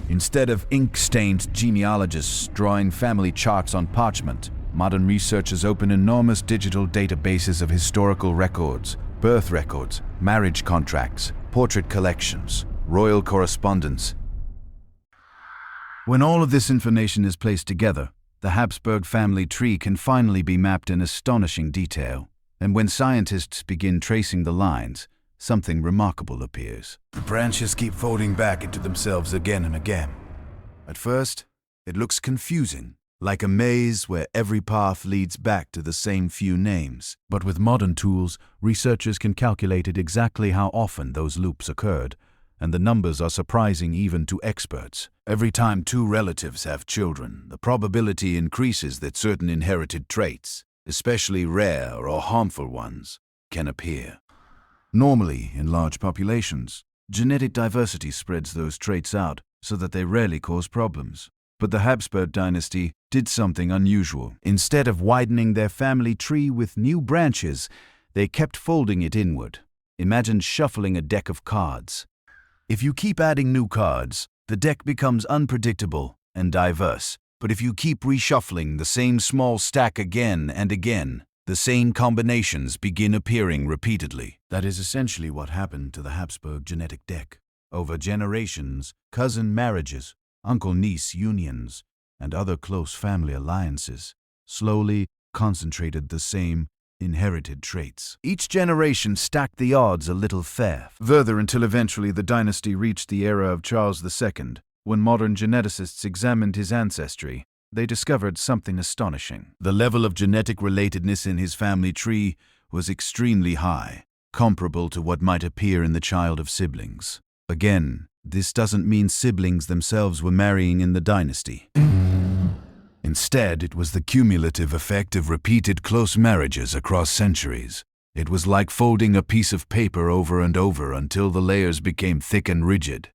Instead of ink-stained genealogists drawing family charts on parchment, modern researchers open enormous digital databases of historical records, birth records, marriage contracts, portrait collections, royal correspondence. When all of this information is placed together, the Habsburg family tree can finally be mapped in astonishing detail. And when scientists begin tracing the lines, something remarkable appears. The branches keep folding back into themselves again and again. At first, it looks confusing, like a maze where every path leads back to the same few names. But with modern tools, researchers can calculate exactly how often those loops occurred, and the numbers are surprising even to experts. Every time two relatives have children, the probability increases that certain inherited traits, especially rare or harmful ones, can appear. Normally, in large populations, genetic diversity spreads those traits out so that they rarely cause problems. But the Habsburg dynasty did something unusual. Instead of widening their family tree with new branches, they kept folding it inward. Imagine shuffling a deck of cards. If you keep adding new cards, the deck becomes unpredictable and diverse. But if you keep reshuffling the same small stack again and again, the same combinations begin appearing repeatedly. That is essentially what happened to the Habsburg genetic deck. Over generations, cousin marriages, uncle-niece unions, and other close family alliances slowly concentrated the same inherited traits. Each generation stacked the odds a little further until eventually the dynasty reached the era of Charles II. When modern geneticists examined his ancestry, they discovered something astonishing. The level of genetic relatedness in his family tree was extremely high, comparable to what might appear in the child of siblings. Again, this doesn't mean siblings themselves were marrying in the dynasty. Instead, it was the cumulative effect of repeated close marriages across centuries. It was like folding a piece of paper over and over until the layers became thick and rigid.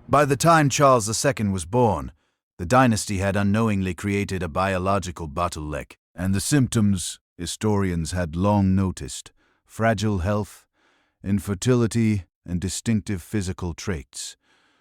By the time Charles II was born, the dynasty had unknowingly created a biological bottleneck, and the symptoms historians had long noticed: fragile health, infertility, and distinctive physical traits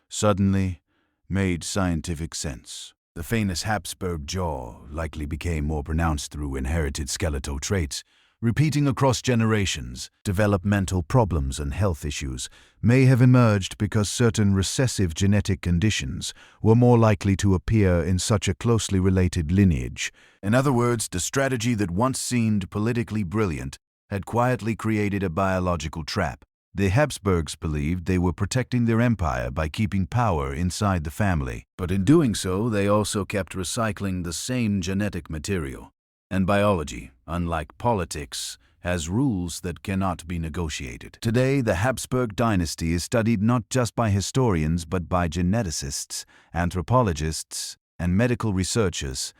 suddenly made scientific sense. The famous Habsburg jaw likely became more pronounced through inherited skeletal traits. Repeating across generations, developmental problems and health issues may have emerged because certain recessive genetic conditions were more likely to appear in such a closely related lineage. In other words, the strategy that once seemed politically brilliant had quietly created a biological trap. The Habsburgs believed they were protecting their empire by keeping power inside the family, but in doing so, they also kept recycling the same genetic material. And biology, unlike politics, has rules that cannot be negotiated. Today, the Habsburg dynasty is studied not just by historians but by geneticists, anthropologists, and medical researchers.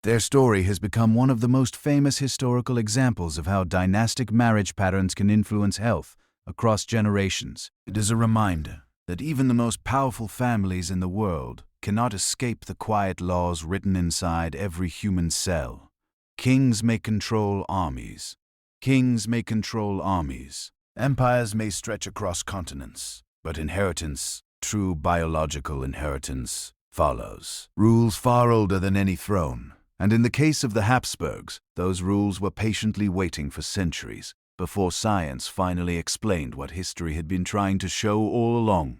Their story has become one of the most famous historical examples of how dynastic marriage patterns can influence health across generations. It is a reminder that even the most powerful families in the world cannot escape the quiet laws written inside every human cell. Kings may control armies. Empires may stretch across continents, but inheritance, true biological inheritance, follows. Rules far older than any throne. And in the case of the Habsburgs, those rules were patiently waiting for centuries before science finally explained what history had been trying to show all along.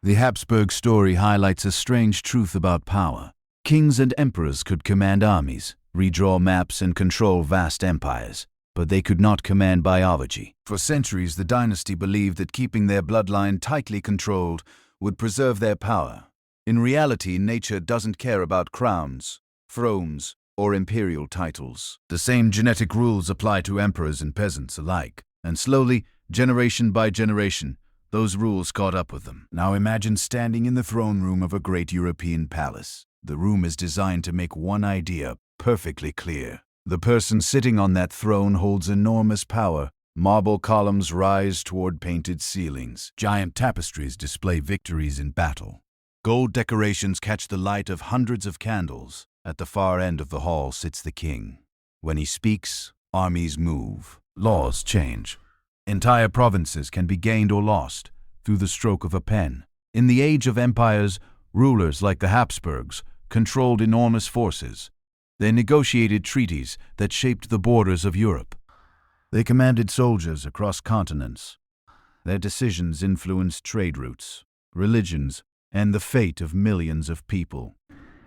The Habsburg story highlights a strange truth about power. Kings and emperors could command armies, redraw maps, and control vast empires, but they could not command biology. For centuries, the dynasty believed that keeping their bloodline tightly controlled would preserve their power. In reality, nature doesn't care about crowns, thrones, or imperial titles. The same genetic rules apply to emperors and peasants alike, and slowly, generation by generation, those rules caught up with them. Now imagine standing in the throne room of a great European palace. The room is designed to make one idea perfectly clear. The person sitting on that throne holds enormous power. Marble columns rise toward painted ceilings. Giant tapestries display victories in battle. Gold decorations catch the light of hundreds of candles. At the far end of the hall sits the king. When he speaks, armies move. Laws change. Entire provinces can be gained or lost through the stroke of a pen. In the age of empires, rulers like the Habsburgs controlled enormous forces. They negotiated treaties that shaped the borders of Europe. They commanded soldiers across continents. Their decisions influenced trade routes, religions, and the fate of millions of people.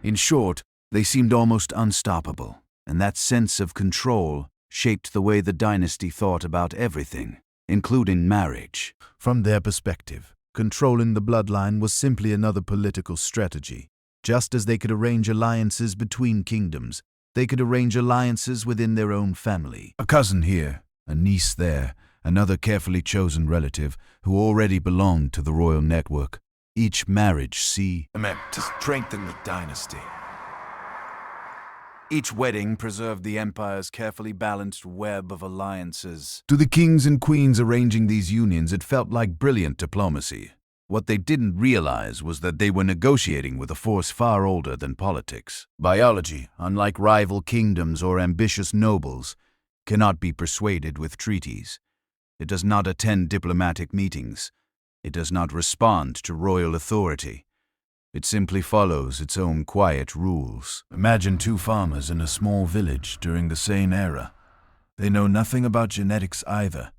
In short, they seemed almost unstoppable, and that sense of control shaped the way the dynasty thought about everything, including marriage. From their perspective, controlling the bloodline was simply another political strategy. Just as they could arrange alliances between kingdoms, they could arrange alliances within their own family. A cousin here, a niece there, another carefully chosen relative who already belonged to the royal network. Each marriage meant to strengthen the dynasty. Each wedding preserved the empire's carefully balanced web of alliances. To the kings and queens arranging these unions, it felt like brilliant diplomacy. What they didn't realize was that they were negotiating with a force far older than politics. Biology, unlike rival kingdoms or ambitious nobles, cannot be persuaded with treaties. It does not attend diplomatic meetings. It does not respond to royal authority. It simply follows its own quiet rules. Imagine two farmers in a small village during the same era. They know nothing about genetics either,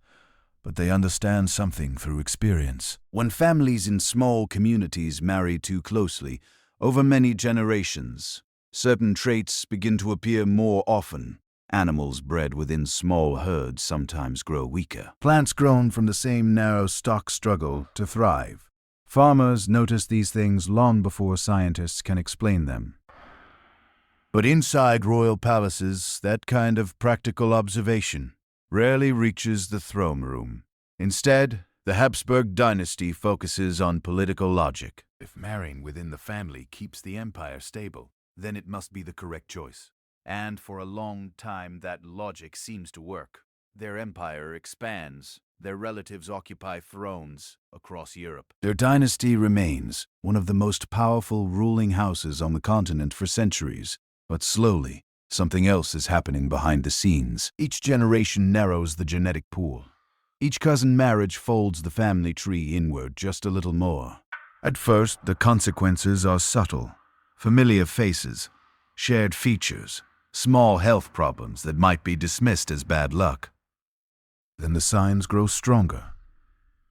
but they understand something through experience. When families in small communities marry too closely, over many generations, certain traits begin to appear more often. Animals bred within small herds sometimes grow weaker. Plants grown from the same narrow stock struggle to thrive. Farmers notice these things long before scientists can explain them. But inside royal palaces, that kind of practical observation rarely reaches the throne room. Instead, the Habsburg dynasty focuses on political logic. If marrying within the family keeps the empire stable, then it must be the correct choice. And for a long time, that logic seems to work. Their empire expands. Their relatives occupy thrones across Europe. Their dynasty remains one of the most powerful ruling houses on the continent for centuries. But slowly, something else is happening behind the scenes. Each generation narrows the genetic pool. Each cousin marriage folds the family tree inward just a little more. At first, the consequences are subtle. Familiar faces, shared features, small health problems that might be dismissed as bad luck. Then the signs grow stronger.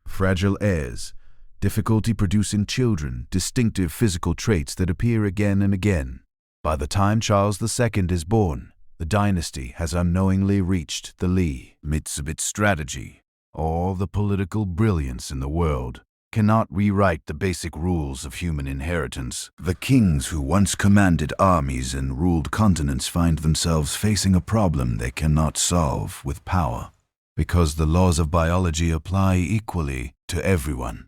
Fragile heirs, difficulty producing children, distinctive physical traits that appear again and again. By the time Charles II is born, the dynasty has unknowingly reached the lee. Midst of its strategy, all the political brilliance in the world cannot rewrite the basic rules of human inheritance. The kings who once commanded armies and ruled continents find themselves facing a problem they cannot solve with power, because the laws of biology apply equally to everyone.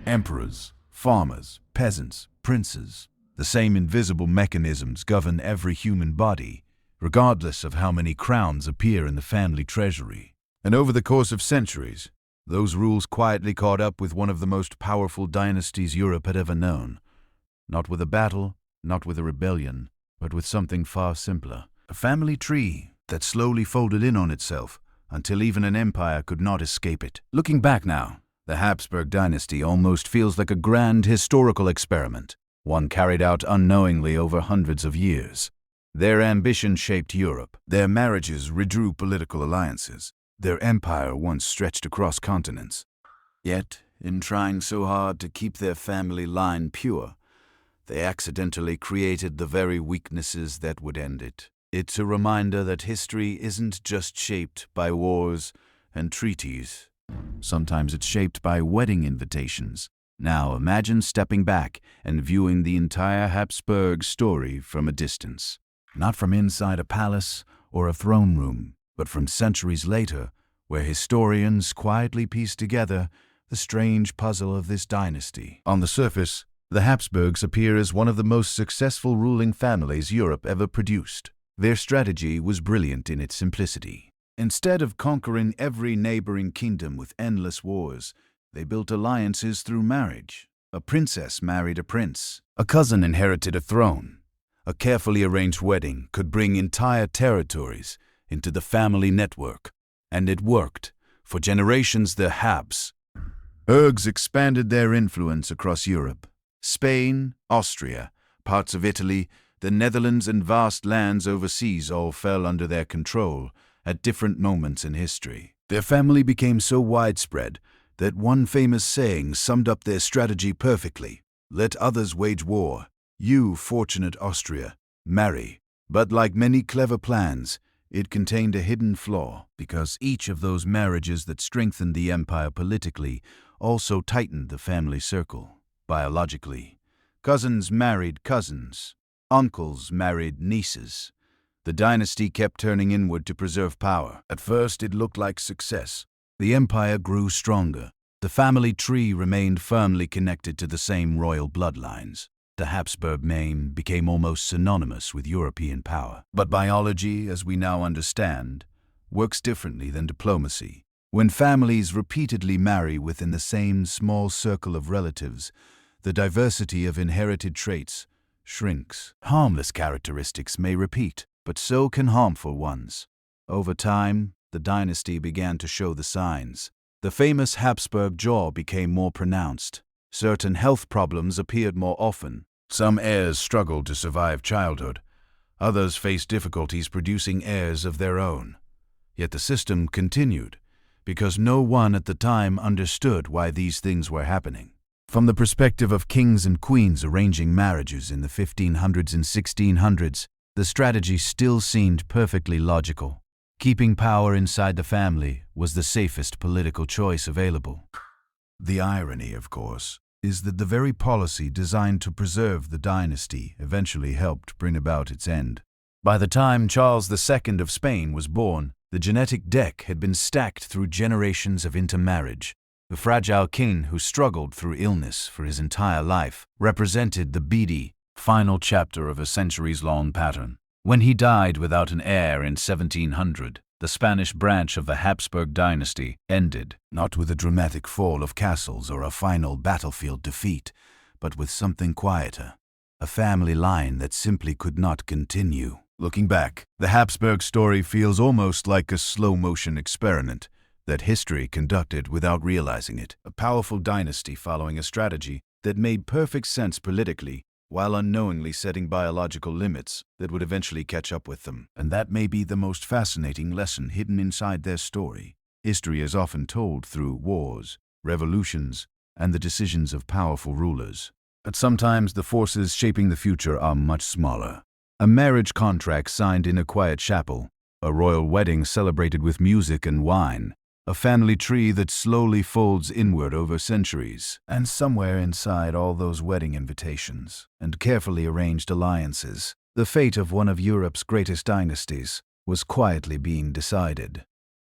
Emperors, farmers, peasants, princes. The same invisible mechanisms govern every human body, regardless of how many crowns appear in the family treasury. And over the course of centuries, those rules quietly caught up with one of the most powerful dynasties Europe had ever known. Not with a battle, not with a rebellion, but with something far simpler. A family tree that slowly folded in on itself until even an empire could not escape it. Looking back now, the Habsburg dynasty almost feels like a grand historical experiment, one carried out unknowingly over hundreds of years. Their ambition shaped Europe. Their marriages redrew political alliances. Their empire once stretched across continents. Yet, in trying so hard to keep their family line pure, they accidentally created the very weaknesses that would end it. It's a reminder that history isn't just shaped by wars and treaties. Sometimes it's shaped by wedding invitations. Now imagine stepping back and viewing the entire Habsburg story from a distance. Not from inside a palace or a throne room, but from centuries later, where historians quietly piece together the strange puzzle of this dynasty. On the surface, the Habsburgs appear as one of the most successful ruling families Europe ever produced. Their strategy was brilliant in its simplicity. Instead of conquering every neighboring kingdom with endless wars, they built alliances through marriage. A princess married a prince. A cousin inherited a throne. A carefully arranged wedding could bring entire territories into the family network. And it worked. For generations, the Habsburgs expanded their influence across Europe. Spain, Austria, parts of Italy, the Netherlands, and vast lands overseas all fell under their control at different moments in history. Their family became so widespread that one famous saying summed up their strategy perfectly: "Let others wage war. You, fortunate Austria, marry." But like many clever plans, it contained a hidden flaw, because each of those marriages that strengthened the empire politically also tightened the family circle. Biologically, cousins married cousins. Uncles married nieces. The dynasty kept turning inward to preserve power. At first, it looked like success. The empire grew stronger. The family tree remained firmly connected to the same royal bloodlines. The Habsburg name became almost synonymous with European power. But biology, as we now understand, works differently than diplomacy. When families repeatedly marry within the same small circle of relatives, the diversity of inherited traits shrinks. Harmless characteristics may repeat, but so can harmful ones. Over time, the dynasty began to show the signs. The famous Habsburg jaw became more pronounced. Certain health problems appeared more often. Some heirs struggled to survive childhood. Others faced difficulties producing heirs of their own. Yet the system continued. because no one at the time understood why these things were happening. From the perspective of kings and queens arranging marriages in the 1500s and 1600s, the strategy still seemed perfectly logical. Keeping power inside the family was the safest political choice available. The irony, of course, is that the very policy designed to preserve the dynasty eventually helped bring about its end. By the time Charles II of Spain was born, the genetic deck had been stacked through generations of intermarriage. The fragile king who struggled through illness for his entire life represented the beady, final chapter of a centuries-long pattern. When he died without an heir in 1700, the Spanish branch of the Habsburg dynasty ended, not with a dramatic fall of castles or a final battlefield defeat, but with something quieter, a family line that simply could not continue. Looking back, the Habsburg story feels almost like a slow-motion experiment that history conducted without realizing it. A powerful dynasty following a strategy that made perfect sense politically, while unknowingly setting biological limits that would eventually catch up with them. And that may be the most fascinating lesson hidden inside their story. History is often told through wars, revolutions, and the decisions of powerful rulers. But sometimes the forces shaping the future are much smaller. A marriage contract signed in a quiet chapel, a royal wedding celebrated with music and wine, a family tree that slowly folds inward over centuries. And somewhere inside all those wedding invitations and carefully arranged alliances, the fate of one of Europe's greatest dynasties was quietly being decided.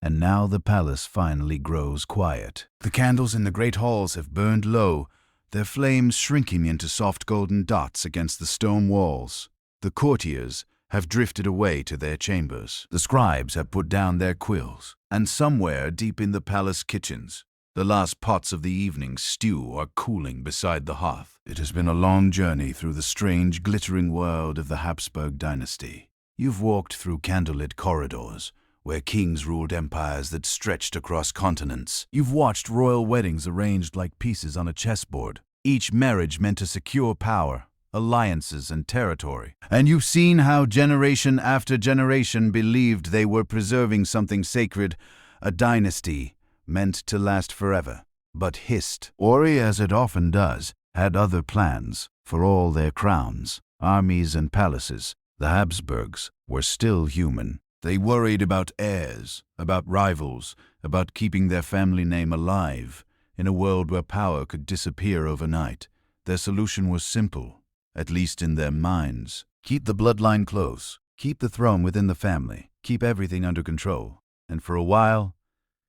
And now the palace finally grows quiet. The candles in the great halls have burned low, their flames shrinking into soft golden dots against the stone walls. The courtiers have drifted away to their chambers. The scribes have put down their quills. And somewhere deep in the palace kitchens, the last pots of the evening stew are cooling beside the hearth. It has been a long journey through the strange, glittering world of the Habsburg dynasty. You've walked through candlelit corridors, where kings ruled empires that stretched across continents. You've watched royal weddings arranged like pieces on a chessboard, each marriage meant to secure power, alliances, and territory. And you've seen how generation after generation believed they were preserving something sacred, a dynasty meant to last forever. But history, as it often does, had other plans. For all their crowns, armies, and palaces, the Habsburgs were still human. They worried about heirs, about rivals, about keeping their family name alive. In a world where power could disappear overnight, their solution was simple. At least in their minds. Keep the bloodline close, keep the throne within the family, keep everything under control. And for a while,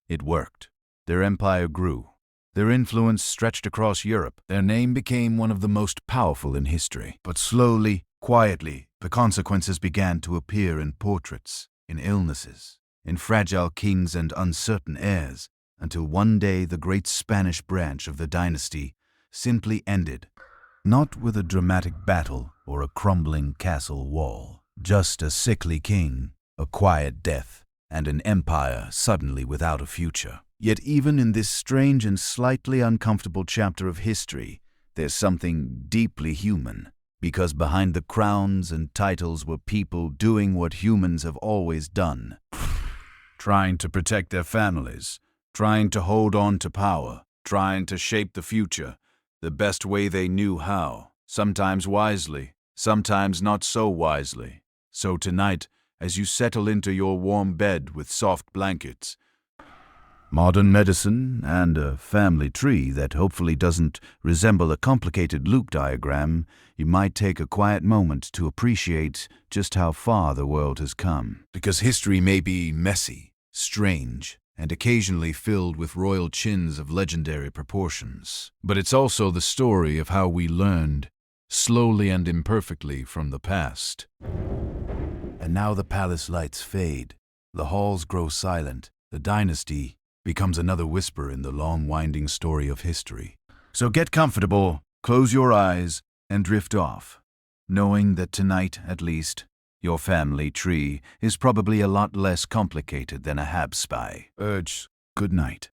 it worked. Their empire grew. Their influence stretched across Europe. Their name became one of the most powerful in history. But slowly, quietly, the consequences began to appear in portraits, in illnesses, in fragile kings and uncertain heirs, until one day the great Spanish branch of the dynasty simply ended. Not with a dramatic battle or a crumbling castle wall, just a sickly king, a quiet death, and an empire suddenly without a future. Yet even in this strange and slightly uncomfortable chapter of history, there's something deeply human, because behind the crowns and titles were people doing what humans have always done, trying to protect their families, trying to hold on to power, trying to shape the future the best way they knew how, sometimes wisely, sometimes not so wisely. So tonight, as you settle into your warm bed with soft blankets, modern medicine, and a family tree that hopefully doesn't resemble a complicated Luke diagram, you might take a quiet moment to appreciate just how far the world has come. Because history may be messy, strange, and occasionally filled with royal chins of legendary proportions. But it's also the story of how we learned, slowly and imperfectly, from the past. And now the palace lights fade, the halls grow silent, the dynasty becomes another whisper in the long winding story of history. So get comfortable, close your eyes, and drift off, knowing that tonight, at least, your family tree is probably a lot less complicated than a Habspy. Good night.